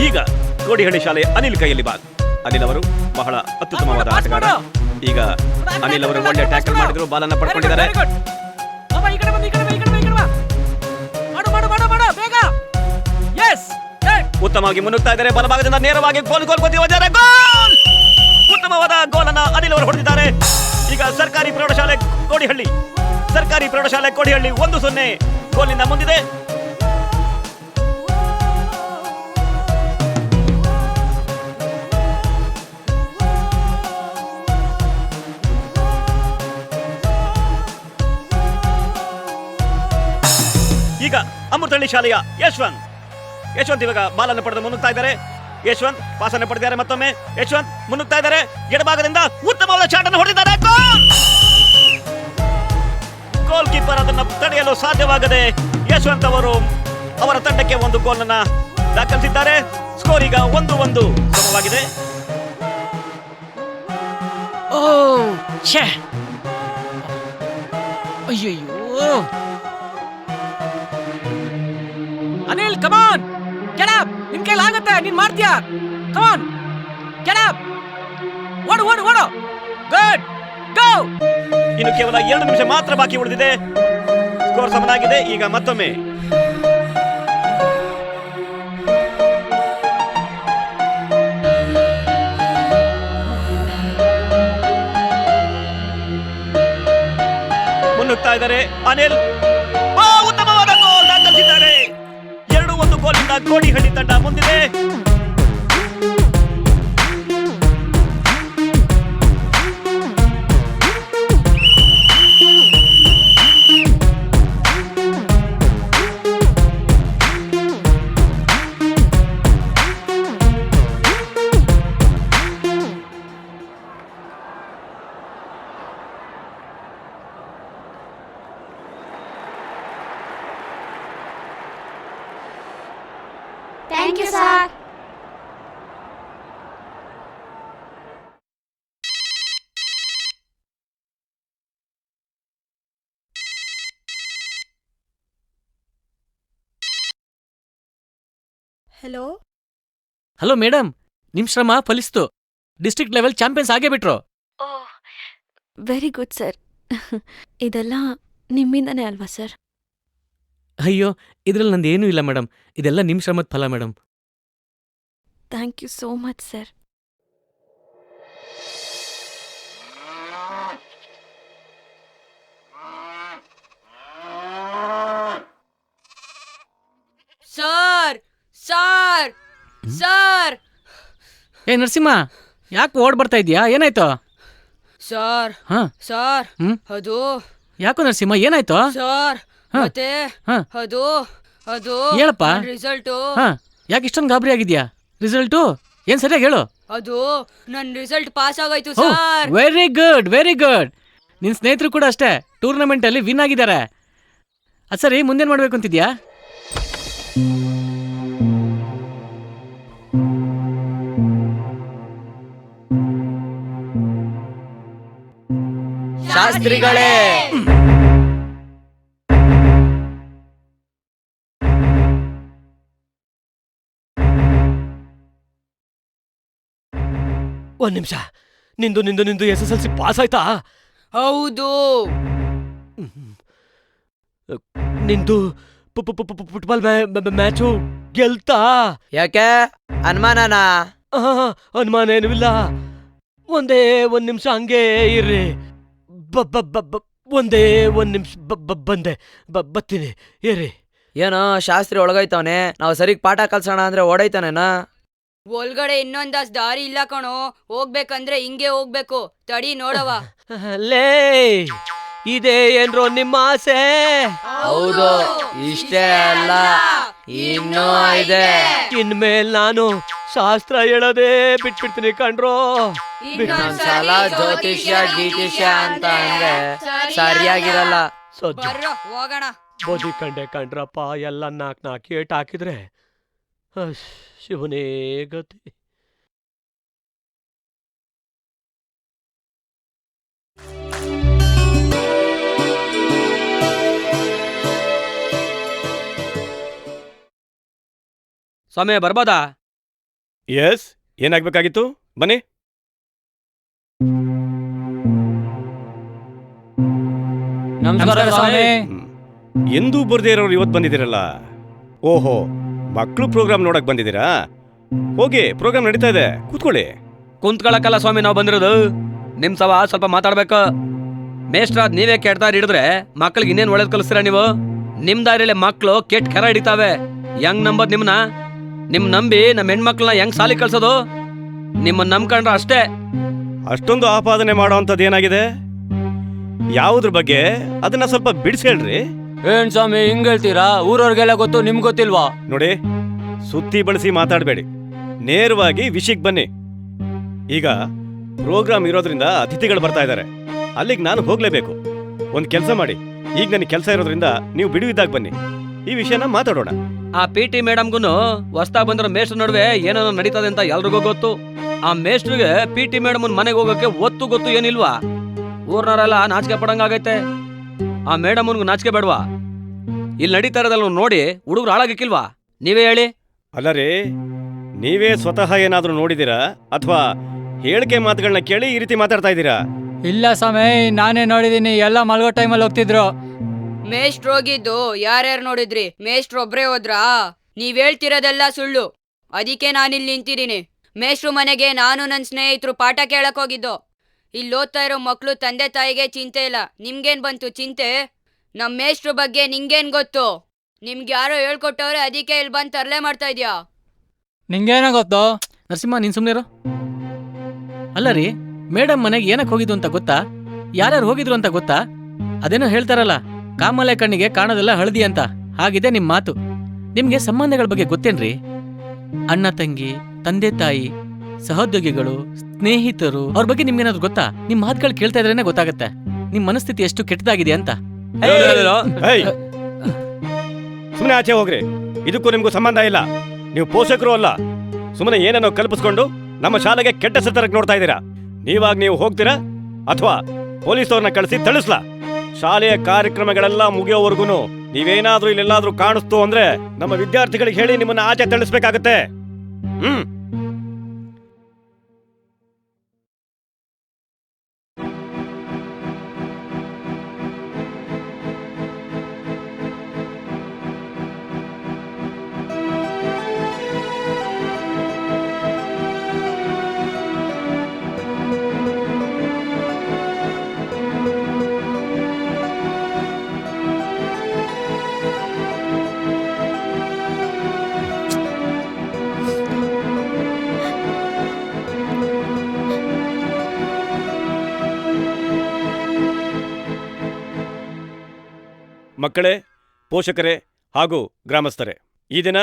ಈಗ ಕೋಡಿಹಳ್ಳಿ ಶಾಲೆ ಅನಿಲ್ ಕೈಯಲ್ಲಿ ಬಾಲ್. ಅನಿಲ್ ಅವರು ಬಹಳ ಅತ್ಯುತ್ತಮವಾದ ಆಟಗಾರ. ಈಗ ಅನಿಲ್ ಅವರು ಒಳ್ಳೆ ಟ್ಯಾಕಲ್ ಮಾಡಿದ್ರು, ಬಾಲನ್ನು ಪಡ್ಕೊಂಡಿದ್ದಾರೆ. ಉತ್ತಮವಾಗಿ ಮುನ್ನುಗ್ತಾ ಇದ್ದಾರೆ. ಬಲಭಾಗದಿಂದ ನೇರವಾಗಿ ಗೋಲ್ ಹೋಗಿದ್ದಾರೆ. ಗೋಲ್! ಉತ್ತಮವಾದ ಗೋಲನ್ನು ಅನಿಲ್ ಅವರು ಹೊಡೆದಿದ್ದಾರೆ. ಈಗ ಸರ್ಕಾರಿ ಪ್ರೌಢಶಾಲೆ ಕೋಡಿಹಳ್ಳಿ 1-0 ಗೋಲಿನಿಂದ ಮುಂದಿದೆ. ಈಗ ಅಮೃತಹಳ್ಳಿ ಶಾಲೆಯ ಯಶವಂತ್ ಇವಾಗ ಬಾಲನ್ನು ಪಡೆದು ಮುನ್ನುಗ್ತಾ ಇದ್ದಾರೆ. ಯಶವಂತ್ ಪಾಸನ್ನು ಪಡೆದಿದ್ದಾರೆ. ಮತ್ತೊಮ್ಮೆ ಯಶವಂತ್ ಮುನ್ನುಗ್ತಾ ಇದ್ದಾರೆ. ಎಡಭಾಗದಿಂದ ಉತ್ತಮವಾದ ಶಾಟ್ ಅನ್ನು ಹೊಡೆದಿದ್ದಾರೆ. ಗೋಲ್ ಕೀಪರ್ ಅದನ್ನು ತಡೆಯಲು ಸಾಧ್ಯವಾಗದೆ ಯಶವಂತ್ ಅವರು ಅವರ ತಂಡಕ್ಕೆ ಒಂದು ಗೋಲ್ ಅನ್ನು ದಾಖಲಿಸಿದ್ದಾರೆ. ಸ್ಕೋರ್ ಈಗ 1-1 ಸಮವಾಗಿದೆ. ಅಯ್ಯಯ್ಯೋ! ಅನಿಲ್ ಕಮಾನ್! Get up! ನಿನ್ ಕೈಲಿ ಆಗುತ್ತೆ, ನೀನ್ ಮಾಡ್ತೀಯಾ? ಕಮಾನ್! Get up! ಓಡು! ಗುಡ್! ಗೋ! ಇನ್ನು ಕೇವಲ 2 ನಿಮಿಷ ಮಾತ್ರ ಬಾಕಿ ಉಳಿದಿದೆ. ಸ್ಕೋರ್ ಸಮನಾಗಿದೆ. ಈಗ ಮತ್ತೊಮ್ಮೆ ಮುನ್ನುಗ್ತಾ ಇದ್ದಾರೆ ಅನಿಲ್. ಉತ್ತಮವಾದ ಗೋಲ್ ದಾಖಲಿಸಿದ್ದಾರೆ. 2-1 ಗೋಲಿಂದ ಕೋಡಿಹಳ್ಳಿ ತಂಡ ಮುಂದಿದೆ. Thank you sir. Hello madam, ನಿಮ್ ಶ್ರಮ ಫಲಿಸ್ತು. ಡಿಸ್ಟ್ರಿಕ್ಟ್ ಲೆವೆಲ್ ಚಾಂಪಿಯನ್ಸ್ ಆಗೇ ಬಿಟ್ರು. Very good sir. ಇದೆಲ್ಲ ನಿಮ್ಮಿಂದನೇ ಅಲ್ವಾ ಸರ್? ಅಯ್ಯೋ, ಇದ್ರಲ್ಲಿ ನಂದೇನೂ ಇಲ್ಲ ಮೇಡಮ್. ಇದೆಲ್ಲ ನಿಮ್ ಶ್ರಮದ ಫಲ madam. Thank you so much sir. Sir ಏ ನರಸಿಂಹ, ಯಾಕೆ ಓಡ್ ಬರ್ತಾ ಇದೀಯಾ? ಏನಾಯ್ತು? ಸರ್ ಹಾ ಸರ್ ಹ್ಮ್ ಅದು ಯಾಕೋ ನರಸಿಂಹ, ಏನಾಯ್ತು? ಸರ್ ಹಾ. ಮತ್ತೆ ಹಾ. ಅದು ಅದು ಹೇಳಪ್ಪ. ರಿಸಲ್ಟು ಹಾ ಯಾಕೆ ಇಷ್ಟೊಂದು ಗಾಬರಿ ಆಗಿದ್ಯಾ? ರಿಸಲ್ಟು ಏನ್ ಸರಿಯಾಗಿ ಹೇಳು. ಅದು ನನ್ ರಿಸಲ್ಟ್ ಪಾಸ್ ಆಗೋಯ್ತು sir. Very good, very good. ನಿನ್ ಸ್ನೇಹಿತರು ಕೂಡ ಅಷ್ಟೇ ಟೂರ್ನಮೆಂಟ್ ಅಲ್ಲಿ ವಿನ್ ಆಗಿದ್ದಾರೆ. ಅದ್ ಸರಿ, ಮುಂದೇನ್ ಮಾಡ್ಬೇಕು ಅಂತಿದ್ಯಾ? ಶಾಸ್ತ್ರಿಗಳೇ, ಒಂದ್ ನಿಮಿಷ, ನಿಂದು SSLC ಪಾಸ್ ಆಯ್ತಾ? ಹೌದು. ನಿಂದು ಫುಟ್ಬಾಲ್ ಮ್ಯಾಚು ಗೆಲ್ತಾ? ಯಾಕೆ ಅನುಮಾನನಾ? ಅನುಮಾನ ಏನೂ ಇಲ್ಲ. ಒಂದೇ ಒಂದ್ ನಿಮಿಷ ಹಂಗೆ ಇರ್ರಿ. ಒಂದೇ ಒಂದ್ ನಿಮಿಷ ಬಂದೆ, ಬತ್ತೀನಿ ಇರ್ರಿ. ಏನೋ ಶಾಸ್ತ್ರಿ ಒಳಗೈತವನೆ, ನಾವು ಸರಿಗ್ ಪಾಠ ಕಲ್ಸೋಣ ಅಂದ್ರೆ ಓಡೈತಾನೇನ? ಒಳಗಡೆ ಇನ್ನೊಂದಷ್ಟು ದಾರಿ ಇಲ್ಲ ಕಣೋ, ಹೋಗ್ಬೇಕಂದ್ರೆ ಹಿಂಗೆ ಹೋಗ್ಬೇಕು. ತಡಿ ನೋಡವ. ಲೇ, ಇದೇ ಏನ್ರೋ ನಿಮ್ಮ ಆಸೆ? ಹೌದು, ಇಷ್ಟೇ ಅಲ್ಲ, ಇನ್ನೂ ಇದೆ. ಇನ್ಮೇಲ್ ನಾನು ಶಾಸ್ತ್ರ ಹೇಳೋದೇ ಬಿಟ್ಬಿಡ್ತೀನಿ ಕಣ್ರೋ. ಇನ್ನೊಂದ್ಸಲ ಜ್ಯೋತಿಷ್ಯ ಗೀಟಿಷ್ಯ ಅಂತ ಅಂದ್ರೆ ಸರಿಯಾಗಿರಲ್ಲ. ಬರ್ರೋ ಹೋಗೋಣ. ಬೋಧಿ ಕಂಡೆ ಕಂಡ್ರಪ್ಪ, ಎಲ್ಲ ನಾಕ್ ಏಟ್ ಹಾಕಿದ್ರೆ ಶಿವನೇ ಗತಿ. ಸ್ವಾಮಿ ಬರ್ಬೋದಾ? ಎಸ್, ಏನಾಗ್ಬೇಕಾಗಿತ್ತು? ಬನ್ನಿ. ನಮಸ್ಕಾರ ಸ್ವಾಮಿ. ಎಂದೂ ಬರ್ದೇ ಇರೋರು ಇವತ್ತು ಬಂದಿದ್ದೀರಲ್ಲ. ಓಹೋ, ಮಕ್ಕಳು ಪ್ರೋಗ್ರಾಮ್ ನೋಡಕ್ ಬಂದಿದ್ದೀರಾ? ಹೋಗಿ, ಪ್ರೋಗ್ರಾಮ್ ನಡೀತಾ ಇದೆ, ಕೂತ್ಕೊಳ್ಳಿ. ಕುಂತ್ಕೊಳಕ್ಕಲ್ಲ ಸ್ವಾಮಿ ನಾವು ಬಂದಿರೋದು. ನಿಮ್ ಸವ ಸ್ವಲ್ಪ ಮಾತಾಡ್ಬೇಕು. ಮೇಷ್ಟ್ರಾದ್ ನೀವೇ ಕೆಟ್ಟ ದಾರಿ ಹಿಡಿದ್ರೆ ಮಕ್ಳಿಗೆ ಇನ್ನೇನ್ ಒಳ್ಳೇದ್ ಕಲಿಸ್ತೀರಾ ನೀವು? ನಿಮ್ ದಾರಿಯಲ್ಲಿ ಮಕ್ಳು ಕೆಟ್ಟ ಕೆರ ಹಿಡಿತಾವೆ. ಹೆಂಗ್ ನಂಬೋದ್ ನಿಮ್ನ? ನಿಮ್ ನಂಬಿ ನಮ್ಮ ಹೆಣ್ಮಕ್ಳನ್ನ ಹೆಂಗ್ ಸಾಲಿ ಕಳ್ಸೋದು? ನಿಮ್ಮನ್ನ ನಂಬ್ಕೊಂಡ್ರೆ ಅಷ್ಟೇ. ಅಷ್ಟೊಂದು ಆಪಾದನೆ ಮಾಡೋ ಅಂಥದ್ದು ಏನಾಗಿದೆ? ಯಾವುದ್ರ ಬಗ್ಗೆ ಅದನ್ನ ಸ್ವಲ್ಪ ಬಿಡಿಸಿ ಹೇಳ್ರಿ. ಏನ್ ಸ್ವಾಮಿ ಹಿಂಗ್ ಹೇಳ್ತೀರಾ? ಊರವ್ರಿಗೆಲ್ಲ ಗೊತ್ತು, ನಿಮ್ಗೆ ಗೊತ್ತಿಲ್ವಾ? ನೋಡಿ, ಸುತ್ತಿ ಬಳಸಿ ಮಾತಾಡಬೇಡಿ, ನೇರವಾಗಿ ವಿಷಯಕ್ಕೆ ಬನ್ನಿ. ಈಗ ಪ್ರೋಗ್ರಾಮ್ ಇರೋದ್ರಿಂದ ಅತಿಥಿಗಳು ಬರ್ತಾ ಇದ್ದಾರೆ, ಅಲ್ಲಿಗೆ ನಾನು ಹೋಗ್ಲೇಬೇಕು. ಒಂದು ಕೆಲಸ ಮಾಡಿ, ಈಗ ನನಗೆ ಕೆಲಸ ಇರೋದ್ರಿಂದ ನೀವು ಬಿಡುವಿದ್ದಾಗ ಬನ್ನಿ, ಈ ವಿಷಯನ ಮಾತಾಡೋಣ. ಆ PT ಮೇಡಮ್ಗೂ ಹೊಸ್ದಾಗ್ ಬಂದಿರೋ ಮೇಷ್ಟ್ರ ನಡುವೆ ಏನೋ ನಡೀತದೆ ಅಂತ ಎಲ್ರಿಗೂ ಗೊತ್ತು. ಆ ಮೇಷ್ಟ್ರಿಗೆ PT ಮೇಡಮ್ ಮನೆಗೆ ಹೋಗೋಕೆ ಒತ್ತು ಗೊತ್ತು ಏನಿಲ್ವಾ? ಊರ್ನವರೆಲ್ಲ ನಾಚಿಕೆ ಪಡಂಗಾಗೈತೆ. ಆ ಮೇಡಮ್ಗೂ ನಾಚಿಕೆ ಬೇಡವಾ? ಇಲ್ಲಿ ನಡೀತಾ ಇರೋದಲ್ಲ ನೋಡಿ ಹುಡುಗರು ಹಾಳಾಗಿಕ್ಕಿಲ್ವಾ? ನೀವೇ ಹೇಳಿ. ಅಲ್ಲ ರೀ, ನೀವೇ ಸ್ವತಃ ಏನಾದರೂ ನೋಡಿದ್ದೀರಾ ಅಥವಾ ಹೇಳಿಕೆ ಮಾತುಗಳನ್ನ ಕೇಳಿ ಈ ರೀತಿ ಮಾತಾಡ್ತಾ ಇದ್ದೀರಾ? ಇಲ್ಲ ಸ್ವಾಮಿ, ನಾನೇ ನೋಡಿದೀನಿ. ಎಲ್ಲ ಮಲ್ಗೋ ಟೈಮಲ್ಲಿ ಹೋಗ್ತಿದ್ರು. ಮೇಷ್ಟ್ರು ಹೋಗಿದ್ದು ಯಾರ್ಯಾರು ನೋಡಿದ್ರಿ? ಮೇಷ್ಟ್ರು ಒಬ್ರೇ ಹೋದ್ರಾ? ನೀವ್ ಹೇಳ್ತಿರೋದೆಲ್ಲ ಸುಳ್ಳು. ಅದಕ್ಕೆ ನಾನಿಲ್ಲಿ ನಿಂತಿದ್ದೀನಿ. ಮೇಷ್ಟ್ರು ಮನೆಗೆ ನಾನು ನನ್ನ ಸ್ನೇಹಿತರು ಪಾಠ ಕೇಳಕ್ ಹೋಗಿದ್ದು. ಇಲ್ಲಿ ಓದ್ತಾ ಇರೋ ಮಕ್ಳು ತಂದೆ ತಾಯಿಗೆ ಚಿಂತೆ ಇಲ್ಲ. ನಿಮ್ಗೇನ್ ಬಂತು ಚಿಂತೆ? ನಮ್ಮ ಮೇಷ್ಟ್ರು ಬಗ್ಗೆ ನಿಂಗೇನ್ ಗೊತ್ತು? ನಿಮ್ಗೆ ಯಾರೋ ಹೇಳ್ಕೊಟ್ಟವ್ರೆ, ಅದಕ್ಕೆ ಇಲ್ಲಿ ಬಂದು ತರಲೆ ಮಾಡ್ತಾ ಇದ್ಯಾ? ನಿಂಗೇನ ಗೊತ್ತು? ನರಸಿಂಹ, ನೀನ್ ಸುಮ್ನಿರು. ಅಲ್ಲ ರೀ, ಮೇಡಮ್ ಮನೆಗೆ ಏನಕ್ಕೆ ಹೋಗಿದ್ದು ಅಂತ ಗೊತ್ತಾ? ಯಾರ್ಯಾರು ಹೋಗಿದ್ರು ಅಂತ ಗೊತ್ತಾ? ಅದೇನೋ ಹೇಳ್ತಾರಲ್ಲ, ಕಾಮಲೆ ಕಣ್ಣಿಗೆ ಕಾಣೋದೆಲ್ಲ ಹಳದಿ ಅಂತ. ಹಾಗಿದೆ ನಿಮ್ ಮಾತು. ನಿಮ್ಗೆ ಸಂಬಂಧಗಳ ಬಗ್ಗೆ ಗೊತ್ತೇನ್ರಿ? ಅಣ್ಣ ತಂಗಿ, ತಂದೆ ತಾಯಿ, ಸಹೋದ್ಯೋಗಿಗಳು, ಸ್ನೇಹಿತರು, ಅವ್ರ ಬಗ್ಗೆ ನಿಮ್ಗೇನಾದ್ರು ಗೊತ್ತಾ? ನಿಮ್ ಮಾತುಗಳು ಕೇಳ್ತಾ ಇದ್ರೇನೆ ಗೊತ್ತಾಗತ್ತೆ ನಿಮ್ ಮನಸ್ಥಿತಿ ಎಷ್ಟು ಕೆಟ್ಟದಾಗಿದೆ ಅಂತ. ಸುಮ್ಮನೆ ಆಚೆ ಹೋಗ್ರಿ, ಇದಕ್ಕೂ ನಿಮ್ಗೂ ಸಂಬಂಧ ಇಲ್ಲ. ನೀವು ಪೋಷಕರು ಅಲ್ಲ. ಸುಮ್ಮನೆ ಏನನ್ನೋ ಕಲ್ಪಿಸ್ಕೊಂಡು ನಮ್ಮ ಶಾಲೆಗೆ ಕೆಟ್ಟ ಹೆಸರು ನೋಡ್ತಾ ಇದ್ದೀರಾ. ನೀವಾಗ ನೀವು ಹೋಗ್ತೀರಾ ಅಥವಾ ಪೊಲೀಸವ್ರನ್ನ ಕಳಿಸಿ ತಳಿಸ್ಲಾ? ಶಾಲೆಯ ಕಾರ್ಯಕ್ರಮಗಳೆಲ್ಲ ಮುಗಿಯೋವರೆಗೂ ನೀವೇನಾದ್ರೂ ಇಲ್ಲೆಲ್ಲಾದ್ರೂ ಕಾಣಿಸ್ತು ಅಂದ್ರೆ ನಮ್ಮ ವಿದ್ಯಾರ್ಥಿಗಳಿಗೆ ಹೇಳಿ ನಿಮ್ಮನ್ನ ಆಚೆ ತಳಿಸ್ಬೇಕಾಗತ್ತೆ. ಮಕ್ಕಳೇ, ಪೋಷಕರೇ ಹಾಗೂ ಗ್ರಾಮಸ್ಥರೇ, ಈ ದಿನ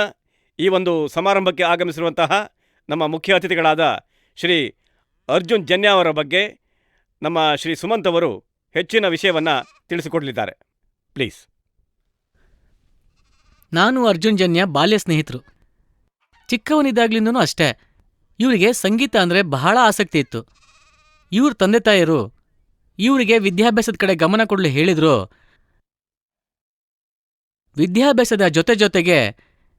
ಈ ಒಂದು ಸಮಾರಂಭಕ್ಕೆ ಆಗಮಿಸಿರುವಂತಹ ನಮ್ಮ ಮುಖ್ಯ ಅತಿಥಿಗಳಾದ ಶ್ರೀ ಅರ್ಜುನ್ ಜನ್ಯ ಅವರ ಬಗ್ಗೆ ನಮ್ಮ ಶ್ರೀ ಸುಮಂತ್ ಅವರು ಹೆಚ್ಚಿನ ವಿಷಯವನ್ನು ತಿಳಿಸಿಕೊಡಲಿದ್ದಾರೆ. ಪ್ಲೀಸ್. ನಾನು ಅರ್ಜುನ್ ಜನ್ಯ ಬಾಲ್ಯ ಸ್ನೇಹಿತರು. ಚಿಕ್ಕವನಿದ್ದಾಗ್ಲಿಂದನೂ ಅಷ್ಟೇ ಇವರಿಗೆ ಸಂಗೀತ ಅಂದರೆ ಬಹಳ ಆಸಕ್ತಿ ಇತ್ತು. ಇವ್ರ ತಂದೆ ತಾಯಿಯರು ಇವರಿಗೆ ವಿದ್ಯಾಭ್ಯಾಸದ ಕಡೆ ಗಮನ ಕೊಡಲು ಹೇಳಿದ್ರು. ವಿದ್ಯಾಭ್ಯಾಸದ ಜೊತೆಗೆ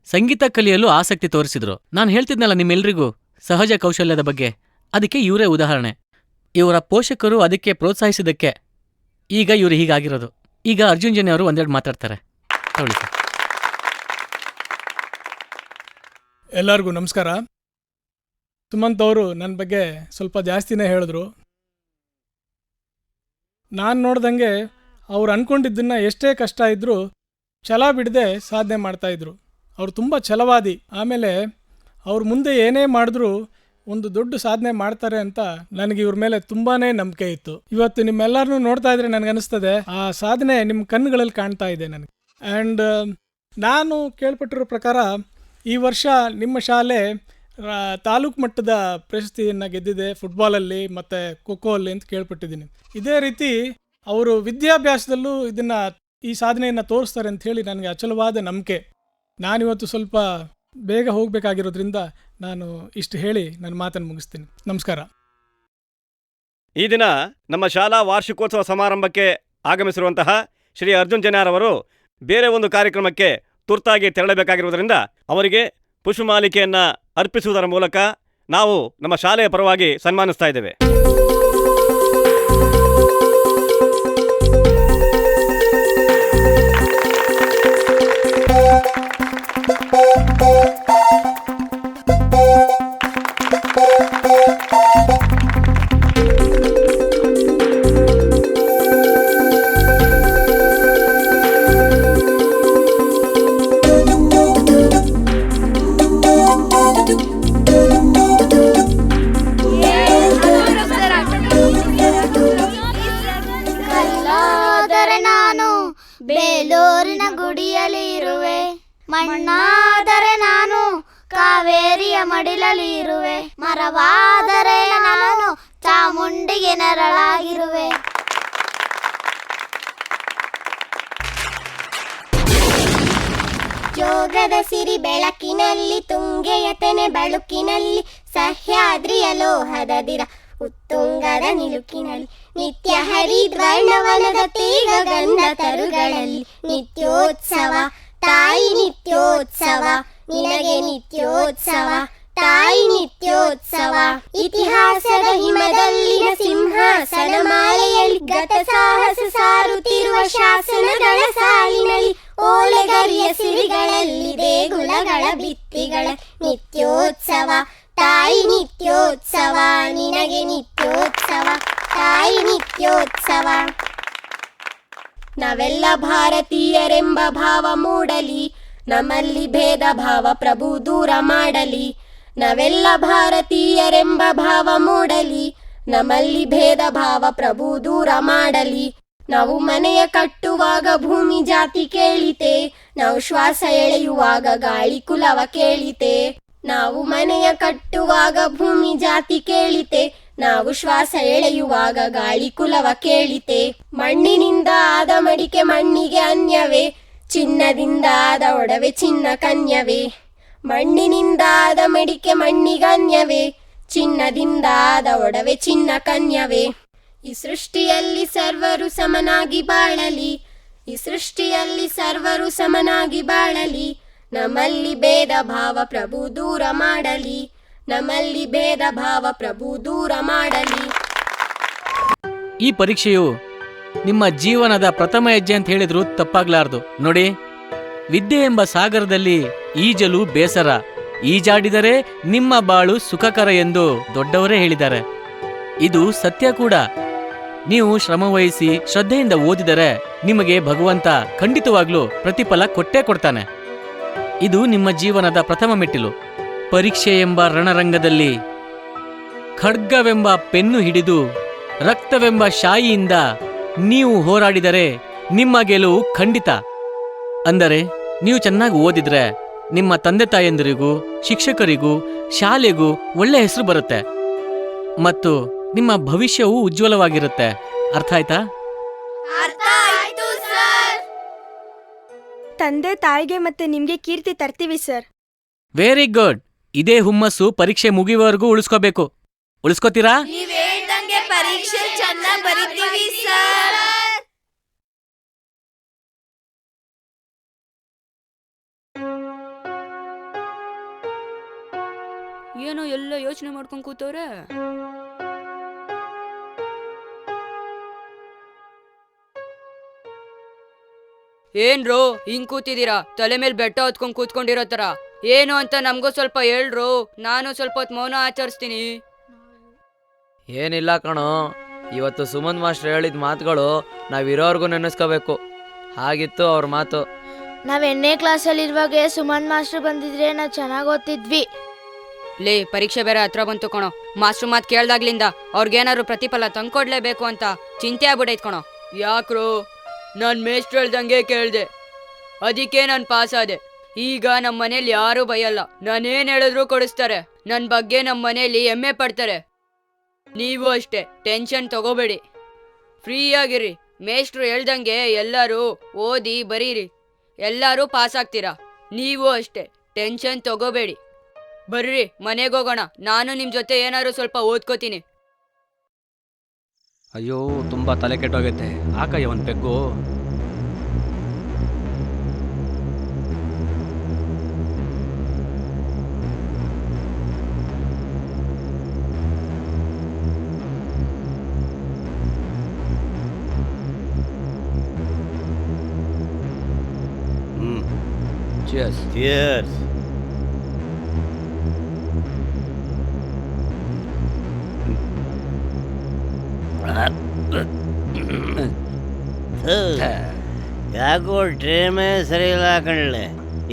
ಸಂಗೀತ ಕಲಿಯಲು ಆಸಕ್ತಿ ತೋರಿಸಿದ್ರು. ನಾನು ಹೇಳ್ತಿದ್ನಲ್ಲ ನಿಮ್ಮೆಲ್ರಿಗೂ ಸಹಜ ಕೌಶಲ್ಯದ ಬಗ್ಗೆ, ಅದಕ್ಕೆ ಇವರೇ ಉದಾಹರಣೆ. ಇವರ ಪೋಷಕರು ಅದಕ್ಕೆ ಪ್ರೋತ್ಸಾಹಿಸಿದ್ದಕ್ಕೆ ಈಗ ಇವರು ಹೀಗಾಗಿರೋದು. ಈಗ ಅರ್ಜುನ್ ಜನ್ಯ ಅವರು ಒಂದೆರಡು ಮಾತಾಡ್ತಾರೆ. ತಗೊಳ್ಳಿ ಸರ್. ಎಲ್ಲರಿಗೂ ನಮಸ್ಕಾರ. ಸುಮಂತ್ ಅವರು ನನ್ನ ಬಗ್ಗೆ ಸ್ವಲ್ಪ ಜಾಸ್ತಿನೇ ಹೇಳಿದ್ರು. ನಾನು ನೋಡ್ದಂಗೆ ಅವ್ರು ಅಂದ್ಕೊಂಡಿದ್ದನ್ನು ಎಷ್ಟೇ ಕಷ್ಟ ಇದ್ದರೂ ಛಲ ಬಿಡದೆ ಸಾಧನೆ ಮಾಡ್ತಾಯಿದ್ರು. ಅವ್ರು ತುಂಬ ಛಲವಾದಿ. ಆಮೇಲೆ ಅವ್ರು ಮುಂದೆ ಏನೇ ಮಾಡಿದ್ರೂ ಒಂದು ದೊಡ್ಡ ಸಾಧನೆ ಮಾಡ್ತಾರೆ ಅಂತ ನನಗೆ ಇವ್ರ ಮೇಲೆ ತುಂಬಾ ನಂಬಿಕೆ ಇತ್ತು. ಇವತ್ತು ನಿಮ್ಮೆಲ್ಲರನ್ನೂ ನೋಡ್ತಾ ಇದ್ರೆ ನನಗನ್ನಿಸ್ತದೆ ಆ ಸಾಧನೆ ನಿಮ್ಮ ಕಣ್ಣುಗಳಲ್ಲಿ ಕಾಣ್ತಾ ಇದೆ ನನಗೆ. ಆ್ಯಂಡ್ ನಾನು ಕೇಳ್ಪಟ್ಟಿರೋ ಪ್ರಕಾರ ಈ ವರ್ಷ ನಿಮ್ಮ ಶಾಲೆ ತಾಲೂಕು ಮಟ್ಟದ ಪ್ರಶಸ್ತಿಯನ್ನು ಗೆದ್ದಿದೆ ಫುಟ್ಬಾಲಲ್ಲಿ ಮತ್ತು ಖೋಖೋ ಅಲ್ಲಿ ಅಂತ ಕೇಳ್ಪಟ್ಟಿದ್ದೀನಿ. ಇದೇ ರೀತಿ ಅವರು ವಿದ್ಯಾಭ್ಯಾಸದಲ್ಲೂ ಈ ಸಾಧನೆಯನ್ನು ತೋರಿಸ್ತಾರೆ ಅಂತ ಹೇಳಿ ನನಗೆ ಅಚಲವಾದ ನಂಬಿಕೆ. ನಾನಿವತ್ತು ಸ್ವಲ್ಪ ಬೇಗ ಹೋಗಬೇಕಾಗಿರೋದ್ರಿಂದ ನಾನು ಇಷ್ಟು ಹೇಳಿ ನನ್ನ ಮಾತನ್ನು ಮುಗಿಸ್ತೀನಿ. ನಮಸ್ಕಾರ. ಈ ದಿನ ನಮ್ಮ ಶಾಲಾ ವಾರ್ಷಿಕೋತ್ಸವ ಸಮಾರಂಭಕ್ಕೆ ಆಗಮಿಸಿರುವಂತಹ ಶ್ರೀ ಅರ್ಜುನ್ ಜನ್ಯಾರವರು ಬೇರೆ ಒಂದು ಕಾರ್ಯಕ್ರಮಕ್ಕೆ ತುರ್ತಾಗಿ ತೆರಳಬೇಕಾಗಿರುವುದರಿಂದ ಅವರಿಗೆ ಪುಷ್ಪಮಾಲಿಕೆಯನ್ನು ಅರ್ಪಿಸುವುದರ ಮೂಲಕ ನಾವು ನಮ್ಮ ಶಾಲೆಯ ಪರವಾಗಿ ಸನ್ಮಾನಿಸ್ತಾ ಇದ್ದೇವೆ. ಕಲ್ಲಾದರೆ ನಾನು ಬೇಲೂರಿನ ಗುಡಿಯಲ್ಲಿ ಇರುವೆ, ಮಣ್ಣಾದರೆ ನಾನು ಕಾವೇರಿಯ ಮಡಿಲಲ್ಲಿ ಇರುವೆ, ಮರವಾದರೆ ನಾನು ಚಾಮುಂಡಿಗೆ ನೆರಳಾಗಿರುವೆ. ಜೋಗದ ಸಿರಿ ಬೆಳಕಿನಲ್ಲಿ ತುಂಗೆಯ ತೆನೆ ಬಳುಕಿನಲ್ಲಿ ಸಹ್ಯಾದ್ರಿಯ ಲೋಹದ ದಿರ ಉತ್ತುಂಗದ ನಿಲುಕಿನಲ್ಲಿ ನಿತ್ಯ ಹರಿದ್ವರ್ಣವನದ ತೇಗ ಗಂಧ ತರುಗಳಲ್ಲಿ ನಿತ್ಯೋತ್ಸವ ತಾಯಿ ನಿತ್ಯೋತ್ಸವ ನಿನಗೆ ನಿತ್ಯೋತ್ಸವ ತಾಯಿ ನಿತ್ಯೋತ್ಸವ. ಇತಿಹಾಸದ ಹಿಮದಲ್ಲಿನ ಸಿಂಹಾಸನ ಮಾಲೆಯಲ್ಲಿ ಗತ ಸಾಹಸ ಸಾರುತ್ತಿರುವ ಶಾಸನಗಳ ಸಾಲಿನಲ್ಲಿ ಓಲೆಗರಿಯ ಸಿರಿಗಳಲ್ಲಿ ದೇಗುಲಗಳ ಭಿತ್ತಿಗಳ ನಿತ್ಯೋತ್ಸವ ತಾಯಿ ನಿತ್ಯೋತ್ಸವ ನಿನಗೆ ನಿತ್ಯೋತ್ಸವ ತಾಯಿ ನಿತ್ಯೋತ್ಸವ. ನಾವೆಲ್ಲ ಭಾರತೀಯರೆಂಬ ಭಾವ ಮೂಡಲಿ, ನಮ್ಮಲ್ಲಿ ಭೇದ ಭಾವ ಪ್ರಭು ದೂರ ಮಾಡಲಿ. ನಾವೆಲ್ಲ ಭಾರತೀಯರೆಂಬ ಭಾವ ಮೂಡಲಿ, ನಮ್ಮಲ್ಲಿ ಭೇದ ಭಾವ ಪ್ರಭು ದೂರ ಮಾಡಲಿ. ನಾವು ಮನೆಯ ಕಟ್ಟುವಾಗ ಭೂಮಿ ಜಾತಿ ಕೇಳಿತೆ, ನಾವು ಶ್ವಾಸ ಎಳೆಯುವಾಗ ಗಾಳಿ ಕುಲವ ಕೇಳಿತೆ. ನಾವು ಮನೆಯ ಕಟ್ಟುವಾಗ ಭೂಮಿ ಜಾತಿ ಕೇಳಿತೆ, ನಾವು ಶ್ವಾಸ ಎಳೆಯುವಾಗ ಗಾಳಿ ಕುಲವ ಕೇಳಿತೆ. ಮಣ್ಣಿನಿಂದ ಆದ ಮಡಿಕೆ ಮಣ್ಣಿಗೆ ಅನ್ಯವೇ, ಚಿನ್ನದಿಂದ ಆದ ಒಡವೆ ಚಿನ್ನ ಕನ್ಯವೇ. ಮಣ್ಣಿನಿಂದ ಆದ ಮಡಿಕೆ ಮಣ್ಣಿಗನ್ಯವೇ, ಚಿನ್ನದಿಂದ ಆದ ಒಡವೆ ಚಿನ್ನ ಕನ್ಯವೇ. ಈ ಸೃಷ್ಟಿಯಲ್ಲಿ ಸರ್ವರು ಸಮನಾಗಿ ಬಾಳಲಿ, ಈ ಸೃಷ್ಟಿಯಲ್ಲಿ ಸರ್ವರು ಸಮನಾಗಿ ಬಾಳಲಿ. ನಮ್ಮಲ್ಲಿ ಭೇದ ಭಾವ ಪ್ರಭು ದೂರ ಮಾಡಲಿ, ನಮ್ಮಲ್ಲಿ ಭೇದ ಭಾವ ಪ್ರಭು ದೂರ ಮಾಡಲಿ. ಈ ಪರೀಕ್ಷೆಯು ನಿಮ್ಮ ಜೀವನದ ಪ್ರಥಮ ಹೆಜ್ಜೆ ಅಂತ ಹೇಳಿದ್ರು ತಪ್ಪಾಗ್ಲಾರ್ದು. ನೋಡಿ, ವಿದ್ಯೆ ಎಂಬ ಸಾಗರದಲ್ಲಿ ಈಜಲು ಬೇಸರ, ಈಜಾಡಿದರೆ ನಿಮ್ಮ ಬಾಳು ಸುಖಕರ ಎಂದು ದೊಡ್ಡವರೇ ಹೇಳಿದ್ದಾರೆ. ಇದು ಸತ್ಯ ಕೂಡ. ನೀವು ಶ್ರಮವಹಿಸಿ ಶ್ರದ್ಧೆಯಿಂದ ಓದಿದರೆ ನಿಮಗೆ ಭಗವಂತ ಖಂಡಿತವಾಗ್ಲೂ ಪ್ರತಿಫಲ ಕೊಟ್ಟೇ ಕೊಡ್ತಾನೆ. ಇದು ನಿಮ್ಮ ಜೀವನದ ಪ್ರಥಮ ಮೆಟ್ಟಿಲು. ಪರೀಕ್ಷೆ ಎಂಬ ರಣರಂಗದಲ್ಲಿ ಖಡ್ಗವೆಂಬ ಪೆನ್ನು ಹಿಡಿದು ರಕ್ತವೆಂಬ ಶಾಯಿಯಿಂದ ನೀವು ಹೋರಾಡಿದರೆ ನಿಮ್ಮ ಗೆಲುವು ಖಂಡಿತ. ಅಂದರೆ ನೀವು ಚೆನ್ನಾಗಿ ಓದಿದ್ರೆ ನಿಮ್ಮ ತಂದೆ ತಾಯಂದಿರಿಗೂ ಶಿಕ್ಷಕರಿಗೂ ಶಾಲೆಗೂ ಒಳ್ಳೆ ಹೆಸರು ಬರುತ್ತೆ ಮತ್ತು ನಿಮ್ಮ ಭವಿಷ್ಯವೂ ಉಜ್ವಲವಾಗಿರುತ್ತೆ. ಅರ್ಥ ಆಯ್ತಾ? ತಂದೆ ತಾಯಿಗೆ ಮತ್ತೆ ನಿಮ್ಗೆ ಕೀರ್ತಿ ತರ್ತೀವಿ ಸರ್. Very good. ಇದೇ ಹುಮ್ಮಸ್ಸು ಪರೀಕ್ಷೆ ಮುಗಿಯುವವರೆಗೂ ಉಳಿಸ್ಕೋಬೇಕು. ಉಳಿಸ್ಕೋತೀರಾ? ಪರೀಕ್ಷೆ ಚೆನ್ನಾಗಿ ಬರೀತೀವಿ ಸರ್. ಏನೋ ಎಲ್ಲ ಯೋಚನೆ ಮಾಡ್ಕೊಂಡ್ ಕೂತವ್ರೆ. ಏನ್ರೋ ಹಿಂಗ್ ಕೂತಿದೀರಾ? ತಲೆ ಮೇಲೆ ಬೆಟ್ಟ ಹೊತ್ಕೊಂಡ್ ಕೂತ್ಕೊಂಡಿರೋ ತರ. ಏನು ಅಂತ ನಮ್ಗೂ ಸ್ವಲ್ಪ ಹೇಳ್ರು, ನಾನು ಸ್ವಲ್ಪ ಹೊತ್ತು ಮೌನ ಆಚರಿಸ್ತೀನಿ. ಏನಿಲ್ಲ ಕಣೋ, ಇವತ್ತು ಸುಮನ್ ಮಾಸ್ಟರ್ ಹೇಳಿದ ಮಾತುಗಳು ನಾವಿರೋರ್ಗು ನೆನೆಸ್ಕೋಬೇಕು. ಹಾಗಿತ್ತು ಅವ್ರ ಮಾತು. ನಾವ್ 8ನೇ ಕ್ಲಾಸಲ್ಲಿರುವಾಗ ಸುಮನ್ ಮಾಸ್ಟರ್ ಬಂದಿದ್ರೆ ನಾವು ಚೆನ್ನಾಗಿ ಓದ್ತಿದ್ವಿ. ಲೇ, ಪರೀಕ್ಷೆ ಬೇರೆ ಹತ್ರ ಬಂತು ಕಣೋ. ಮಾಸ್ಟರ್ ಮಾತು ಕೇಳ್ದಾಗ್ಲಿಂದ ಅವ್ರಿಗೇನಾದ್ರು ಪ್ರತಿಫಲ ತಂದ್ಕೊಡ್ಲೇಬೇಕು ಅಂತ ಚಿಂತೆ ಆಗ್ಬಿಡೈತ್ ಕಣೋ. ಯಾಕ್ರೋ? ನಾನು ಮೇಷ್ಟ್ರು ಹೇಳ್ದಂಗೆ ಕೇಳ್ದೆ, ಅದಕ್ಕೆ ನಾನು ಪಾಸ್ ಆದೆ. ಈಗ ನಮ್ಮ ಮನೇಲಿ ಯಾರೂ ಬೈಯಲ್ಲ, ನಾನೇನು ಹೇಳಿದ್ರು ಕೊಡಿಸ್ತಾರೆ. ನನ್ನ ಬಗ್ಗೆ ನಮ್ಮ ಮನೇಲಿ ಹೆಮ್ಮೆ ಪಡ್ತಾರೆ. ನೀವು ಅಷ್ಟೇ, ಟೆನ್ಷನ್ ತಗೋಬೇಡಿ, ಫ್ರೀಯಾಗಿರಿ. ಮೇಷ್ಟ್ರು ಹೇಳ್ದಂಗೆ ಎಲ್ಲರೂ ಓದಿ ಬರೀರಿ, ಎಲ್ಲರೂ ಪಾಸ್ ಆಗ್ತೀರಾ. ನೀವು ಅಷ್ಟೇ, ಟೆನ್ಷನ್ ತಗೋಬೇಡಿ. ಬರ್ರಿ ಮನೆಗೆ ಹೋಗೋಣ. ನಾನು ನಿಮ್ಮ ಜೊತೆ ಏನಾದ್ರು ಸ್ವಲ್ಪ ಓದ್ಕೋತೀನಿ. ಅಯ್ಯೋ, ತುಂಬಾ ತಲೆ ಕೆಟ್ಟೋಗೈತೆ. ಆಕಯ್ಯ ಒಂದು ಪೆಗ್ಗು. Cheers. Cheers. ಯಾಕೋ ಟ್ರೇಮೇ ಸರಿ ಇಲ್ಲ ಕಣ್ಲೆ.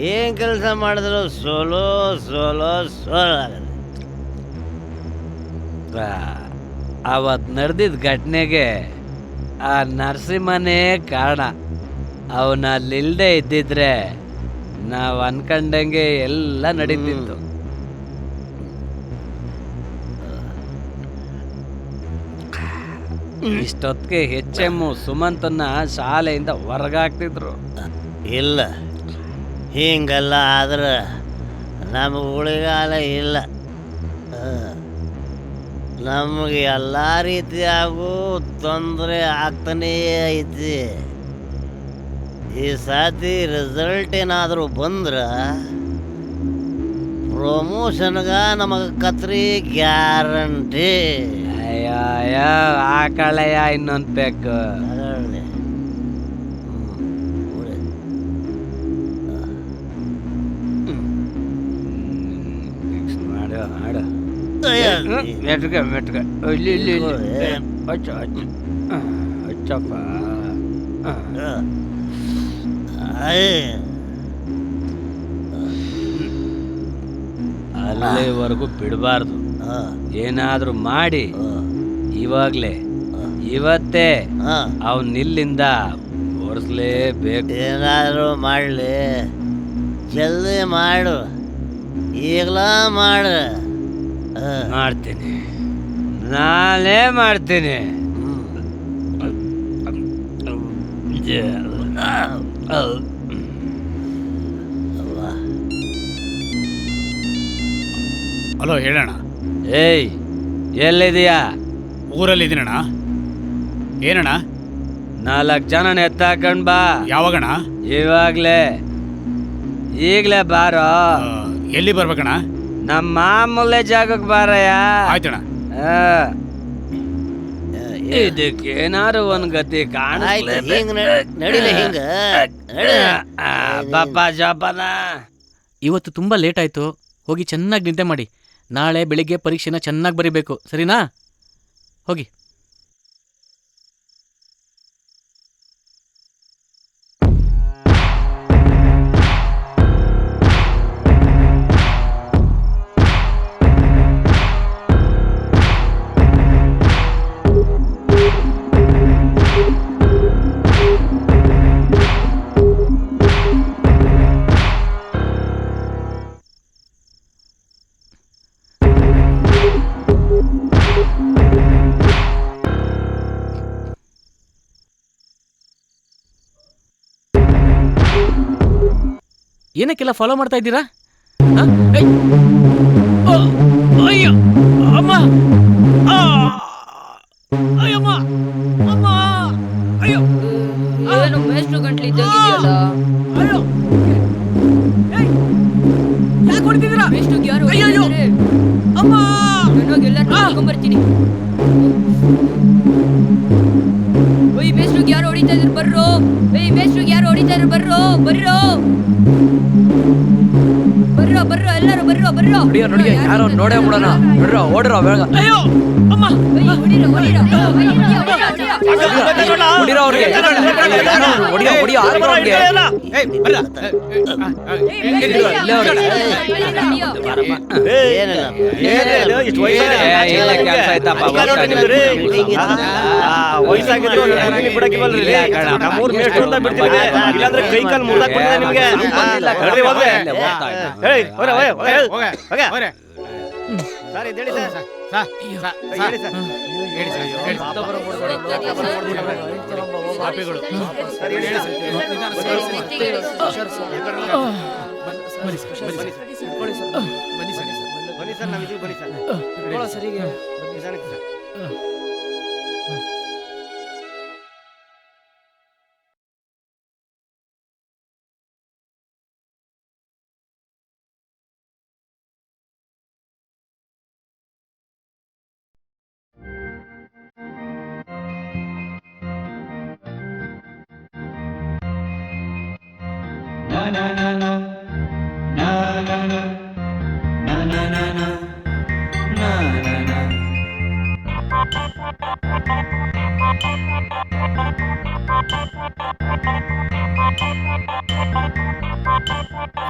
ಏನ್ ಕೆಲಸ ಮಾಡಿದ್ರು ಸೋಲೋ ಸೋಲೋ ಸೋಲೋ ಆಗಲ್ಲ. ಅವತ್ತು ನಡೆದಿದ್ದ ಘಟನೆಗೆ ಆ ನರಸಿಂಹನೇ ಕಾರಣ. ಅವನ ಅಲ್ಲಿಲ್ದೇ ಇದ್ದಿದ್ರೆ ನಾವು ಅನ್ಕಂಡಂಗೆ ಎಲ್ಲ ನಡೀತಿತ್ತು. ಇಷ್ಟೊತ್ತಿಗೆ HM ಸುಮಂತನ್ನ ಶಾಲೆಯಿಂದ ಹೊರಗಾಕ್ತಿದ್ರು. ಇಲ್ಲ, ಹಿಂಗೆಲ್ಲ ಆದ್ರೆ ನಮಗೆ ಉಳಿಗಾಲ ಇಲ್ಲ. ನಮಗೆ ಎಲ್ಲ ರೀತಿಯಾಗೂ ತೊಂದರೆ ಆಗ್ತಾನೇ ಐತಿ. ಈ ಸಾತಿ ರಿಸಲ್ಟ್ ಏನಾದರೂ ಬಂದ್ರೆ ಪ್ರಮೋಷನ್ಗ ನಮಗೆ ಕತ್ರಿ ಗ್ಯಾರಂಟಿ. ಅಯ್ಯೋ ಅಯ್ಯೋ, ಆಕಳಯ್ಯ ಇನ್ನೊಂದು ಪೆಗ್ಗು. ಮಾಡು ಮಾಡು. ಮೆಟ್ಗ ಮೆಟ್ಗ ಇಲ್ಲಿ ಇಲ್ಲಿ ಹಚ್ಚ ಹಚ್ಚ ಹಚ್ಚಪ್ಪ. ಅಲ್ಲಿವರೆಗೂ ಬಿಡಬಾರ್ದು. ಏನಾದ್ರೂ ಮಾಡಿ ಇವಾಗ್ಲೇ ಇವತ್ತೇ ಅವನ್ ಇಲ್ಲಿಂದ ಓಡಿಸ್ಲೇಬೇಕು. ಏನಾದರೂ ಮಾಡಲಿ, ಜಲ್ದಿ ಮಾಡು, ಈಗಲ ಮಾಡು. ಮಾಡ್ತೀನಿ, ನಾನೇ ಮಾಡ್ತೀನಿ. ಹಲೋ, ಹೇಳೋಣ. ಏಯ್, ಎಲ್ಲಿದೀಯಾ? ಊರಲ್ಲಿದ್ದೀನಣ್ಣ. ಏನಣ್ಣ? 4 ಜನ ಎತ್ತಾಕೊಂಡ್ ಬಾ. ಯಾವಾಗಣ್ಣ? ಇವಾಗ್ಲೇ, ಈಗ್ಲೇ ಬಾರೋ. ಎಲ್ಲಿ ಬರ್ಬೇಕಣ್ಣ? ನಮ್ಮ ಮಾಮೂಲೆ ಜಾಗಕ್ಕೆ ಬಾರಯ್ಯ. ಆಯ್ತಣ್ಣ. ಇದಕ್ಕೇನಾರು ಒಂದ್ ಗತಿ ಕಾಣಿಸ್ಲೇ. ನಡಿಲೆ ಹಿಂಗ ಪಾಪ ಜೋಪಾನ. ಇವತ್ತು ತುಂಬ ಲೇಟ್ ಆಯಿತು. ಹೋಗಿ ಚೆನ್ನಾಗಿ ನಿದ್ದೆ ಮಾಡಿ. ನಾಳೆ ಬೆಳಿಗ್ಗೆ ಪರೀಕ್ಷೆನ ಚೆನ್ನಾಗಿ ಬರೀಬೇಕು, ಸರಿನಾ? ಹೋಗಿ. ಏನಕ್ಕೆಲ್ಲ ಫಾಲೋ ಮಾಡ್ತಾ ಇದ್ದೀರಾ? ಅಯ್ಯೋ ಅಮ್ಮ, ಅಯ್ಯಮ್ಮ, ಅಮ್ಮ, ಅಯ್ಯೋ ಏನು ಮೇಷ್ಟ್ರು ಗಂಟ್ಲು ಇದ್ದಂಗಿದೆಯಲ್ಲ. ಅಯ್ಯೋ, ಯಾಕೆ ಹೊಡಿತಿದ್ದೀರಾ? ಮೇಷ್ಟ್ರಿಗೆ ಯಾರು ಅಯ್ಯೋ ಹೊಡಿತಿದ್ದಾರೆ? ಅಮ್ಮ, ನಾನೋಗಿ ಎಲ್ಲರೂ ಕರ್ಕೊಂಡ್ಬರ್ತೀನಿ. ಒಯ್ ಮೇಷ್ಟ್ರಿಗೆ ಯಾರು ಹೊಡಿತಾ ಇದ್ರು ಬರ್ರೋ. ಒಯ್ ಮೇಷ್ಟ್ರಿಗೆ ಯಾರು ಹೊಡಿತಾ ಇದ್ರು ಬರ್ರೋ ಬರ್ರೋ ಬರ್ರೋ ಬರ್ರೋ ಎಲ್ಲರೂ ಬರ್ರೋ ಬರ್ರೋ. ನೋಡಿಯೋ ನೋಡಿಯೋ ಯಾರೋ ನೋಡೇ ಬಿಡೋಣ. ನೋಡ್ರೋ ಓಡ್ರೋ ಬೇಗ. ಅಯ್ಯೋ ಅಮ್ಮ, ಹೊಡಿರೋ ಹೊಡಿರೋ ಹೊಡಿರೋ ಅವ್ರಿಗೆ. ಹೊಡಿಯೋ ಹೊಡಿಯೋ ಆರ್ಮೋ ಅವ್ರಿಗೆ. ಇಲ್ಲಾಂದ್ರೆ ಕೈ ಕಾಲು ಮುರಿದಾಕ್ಬಿಡ್ತಾರೆ ನಿಮ್ಗೆ. ಸರ್ ಇದೇಳಿ ಸರ್. ಹೇಳಿ ಸರ್. ಬನ್ನಿ ಸರ್, ನಾವಿದ್ದೀವಿ ಬನ್ನಿ ಸರ್. ನಿಧಾನಕ್ಕೆ ಸರ್.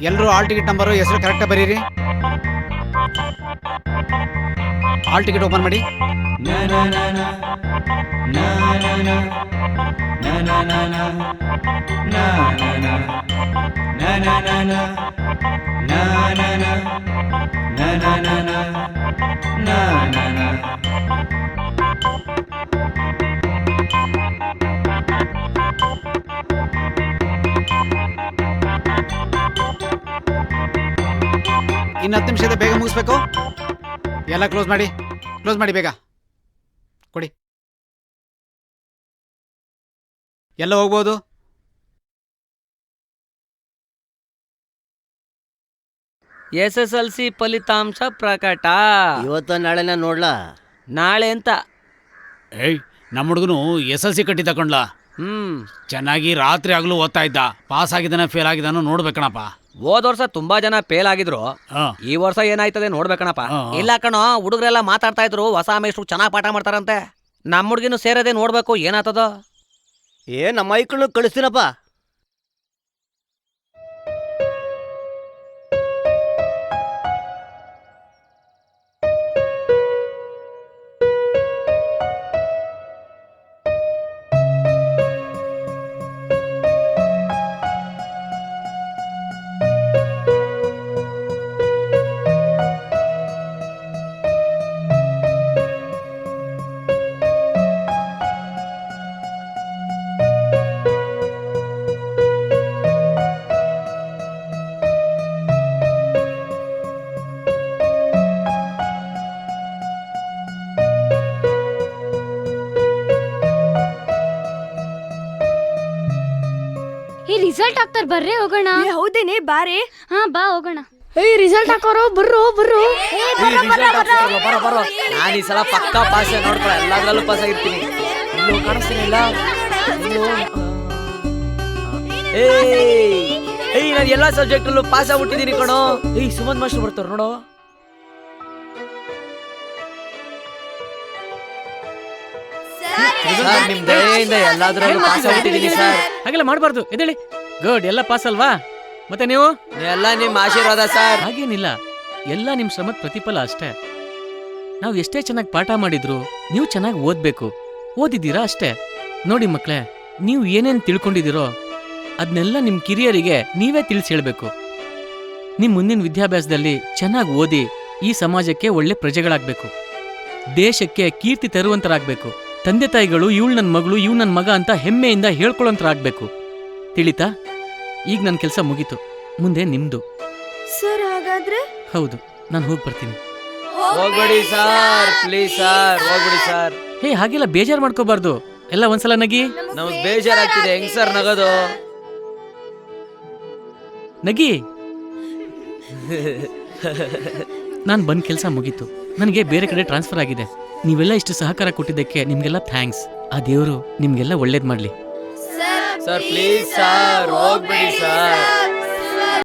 ಎಲ್ಲರೂ ಆಲ್ ಟಿಕೆಟ್ ನಂಬರು ಹೆಸರು ಕರೆಕ್ಟಾಗಿ ಬರೀರಿ. ಆಲ್ ಟಿಕೆಟ್ ಓಪನ್ ಮಾಡಿ. ಇನ್ನು 10 ನಿಮಿಷದ ಬೇಗ ಮುಗಿಸ್ಬೇಕು. ಎಲ್ಲ ಕ್ಲೋಸ್ ಮಾಡಿ ಬೇಗ ಕೊಡಿ. ಎಲ್ಲ ಹೋಗ್ಬೋದು. SSLC ಫಲಿತಾಂಶ ಪ್ರಕಟ. ಇವತ್ತ ನಾಳೆನ ನೋಡ್ಲಾ? ನಾಳೆ ಅಂತ. ಏಯ್, ನಮ್ಮ ಹುಡುಗನು SSLC ಕಟ್ಟಿ ತಕೊಂಡ್ಲಾ. ಚೆನ್ನಾಗಿ ರಾತ್ರಿ ಆಗ್ಲೂ ಓದ್ತಾ ಇದ್ದ. ಪಾಸ್ ಆಗಿದ್ದಾನ ಫೇಲ್ ಆಗಿದ್ದಾನೋ ನೋಡ್ಬೇಕಣಪ್ಪ. ಹೋದ ವರ್ಷ ತುಂಬಾ ಜನ ಫೇಲ್ ಆಗಿದ್ರು. ಈ ವರ್ಷ ಏನಾಯ್ತದೆ ನೋಡ್ಬೇಕಣಪ್ಪ. ಇಲ್ಲ ಕಣೋ, ಹುಡುಗರೆಲ್ಲ ಮಾತಾಡ್ತಾ ಇದ್ರು ಹೊಸ ಮೇಷ್ಟ್ರು ಚೆನ್ನಾಗಿ ಪಾಠ ಮಾಡ್ತಾರಂತೆ. ನಮ್ಮ ಹುಡುಗಿನೂ ಸೇರದೆ ನೋಡ್ಬೇಕು ಏನಾಗ್ತದ. ನಮ್ಮ ಮೈಕಳನ್ನು ಕಳಿಸ್ತೀನಪ್ಪ. ರಿಸಲ್ಟ್ ಹಾಕ್ತಾರ ಬರ್ರೆ ಹೋಗೋಣ. ಹೌದೇನೆ ಬಾರೆ. ಹಾ ಬಾ ಹೋಗೋಣ. ರಿಸಲ್ಟ್ ಹಾಕೋರು ಬರ್ರೋ ಬರ್ರೋ. ನಾನು ಈ ಸಲ ಪಕ್ಕಾ ಪಾಸ್ ನೋಡ್ಕೊಳ. ಎಲ್ಲದ್ರಲ್ಲೂ ಪಾಸ್ ಆಗಿರ್ತೀನಿ. ಇಲ್ಲೂ ಕಾಣಿಸ್ತೀನಿಲ್ಲ. ನಾನು ಎಲ್ಲಾ ಸಬ್ಜೆಕ್ಟ್ ಅಲ್ಲೂ ಪಾಸ್ ಆಗ್ಬಿಟ್ಟಿದ್ದೀನಿ ಕಣೋ. ಸುಮಂತ್ ಮಾಸ್ಟರ್ ಬರ್ತಾರ ನೋಡೋ. ನಿಮ್ ದಯೆಯಿಂದ ಎಲ್ಲಾದ್ರಲ್ಲೂ ಪಾಸ್ ಆಗ್ಬಿಟ್ಟಿದ್ದೀನಿ ಸರ್. ಹಾಗೆಲ್ಲ ಮಾಡಬಾರ್ದು. ಎದ್ದೇಳಿ. ಗುಡ್, ಎಲ್ಲ ಪಾಸ್ ಅಲ್ವಾ? ಮತ್ತೆ ನೀವು? ಎಲ್ಲ ನಿಮ್ ಆಶೀರ್ವಾದ ಸರ್. ಹಾಗೇನಿಲ್ಲ, ಎಲ್ಲ ನಿಮ್ ಶ್ರಮದ ಪ್ರತಿಫಲ ಅಷ್ಟೇ. ನಾವು ಎಷ್ಟೇ ಚೆನ್ನಾಗಿ ಪಾಠ ಮಾಡಿದ್ರು ನೀವು ಚೆನ್ನಾಗಿ ಓದ್ಬೇಕು. ಓದಿದ್ದೀರಾ ಅಷ್ಟೇ. ನೋಡಿ ಮಕ್ಕಳೇ, ನೀವು ಏನೇನು ತಿಳ್ಕೊಂಡಿದ್ದೀರೋ ಅದನ್ನೆಲ್ಲ ನಿಮ್ಮ ಕಿರಿಯರಿಗೆ ನೀವೇ ತಿಳಿಸಿ ಹೇಳ್ಬೇಕು. ನಿಮ್ಮ ಮುಂದಿನ ವಿದ್ಯಾಭ್ಯಾಸದಲ್ಲಿ ಚೆನ್ನಾಗಿ ಓದಿ ಈ ಸಮಾಜಕ್ಕೆ ಒಳ್ಳೆ ಪ್ರಜೆಗಳಾಗಬೇಕು. ದೇಶಕ್ಕೆ ಕೀರ್ತಿ ತರುವಂತರಾಗಬೇಕು. ತಂದೆ ತಾಯಿಗಳು ಇವಳು ನನ್ನ ಮಗಳು, ಇವ್ ನನ್ನ ಮಗ ಅಂತ ಹೆಮ್ಮೆಯಿಂದ ಹೇಳ್ಕೊಳ್ಳೋಂತರಾಗಬೇಕು. ತಿಳಿತಾ? ಈಗ ನನ್ನ ಕೆಲಸ ಮುಗೀತು. ಮುಂದೆ ನಿಮ್ದು. ಸರ್ ಹಾಗಾದ್ರೆ ಹೌದು, ನಾನು ಹೋಗಿ ಬರ್ತೀನಿ. ಹೋಗ್ಬೇಡಿ ಸರ್, ಪ್ಲೀಸ್ ಸರ್, ಹೋಗ್ಬಿಡಿ ಸರ್. ಹೇ, ಹಾಗೆಲ್ಲ ಬೇಜಾರು ಮಾಡ್ಕೋಬಾರ್ದು. ಎಲ್ಲ ಒಂದ್ಸಲ ನಗಿ. ನಮಗ್ ಬೇಜಾರಾಗ್ತಿದೆ, ಹೆಂಗ್ ಸರ್ ನಗೋದು? ನಗಿ. ನಾನು ಬಂದ್ ಕೆಲಸ ಮುಗೀತು. ನನಗೆ ಬೇರೆ ಕಡೆ ಟ್ರಾನ್ಸ್ಫರ್ ಆಗಿದೆ. ನೀವೆಲ್ಲ ಇಷ್ಟು ಸಹಕಾರ ಕೊಟ್ಟಿದ್ದಕ್ಕೆ ನಿಮ್ಗೆಲ್ಲ ಥ್ಯಾಂಕ್ಸ್. ಆ ದೇವರು ನಿಮ್ಗೆಲ್ಲ ಒಳ್ಳೇದ್ ಮಾಡ್ಲಿ. ಸರ್ ಪ್ಲೀಸ್ ಸರ್, ಹೋಗ್ಬಿಡಿ ಸರ್.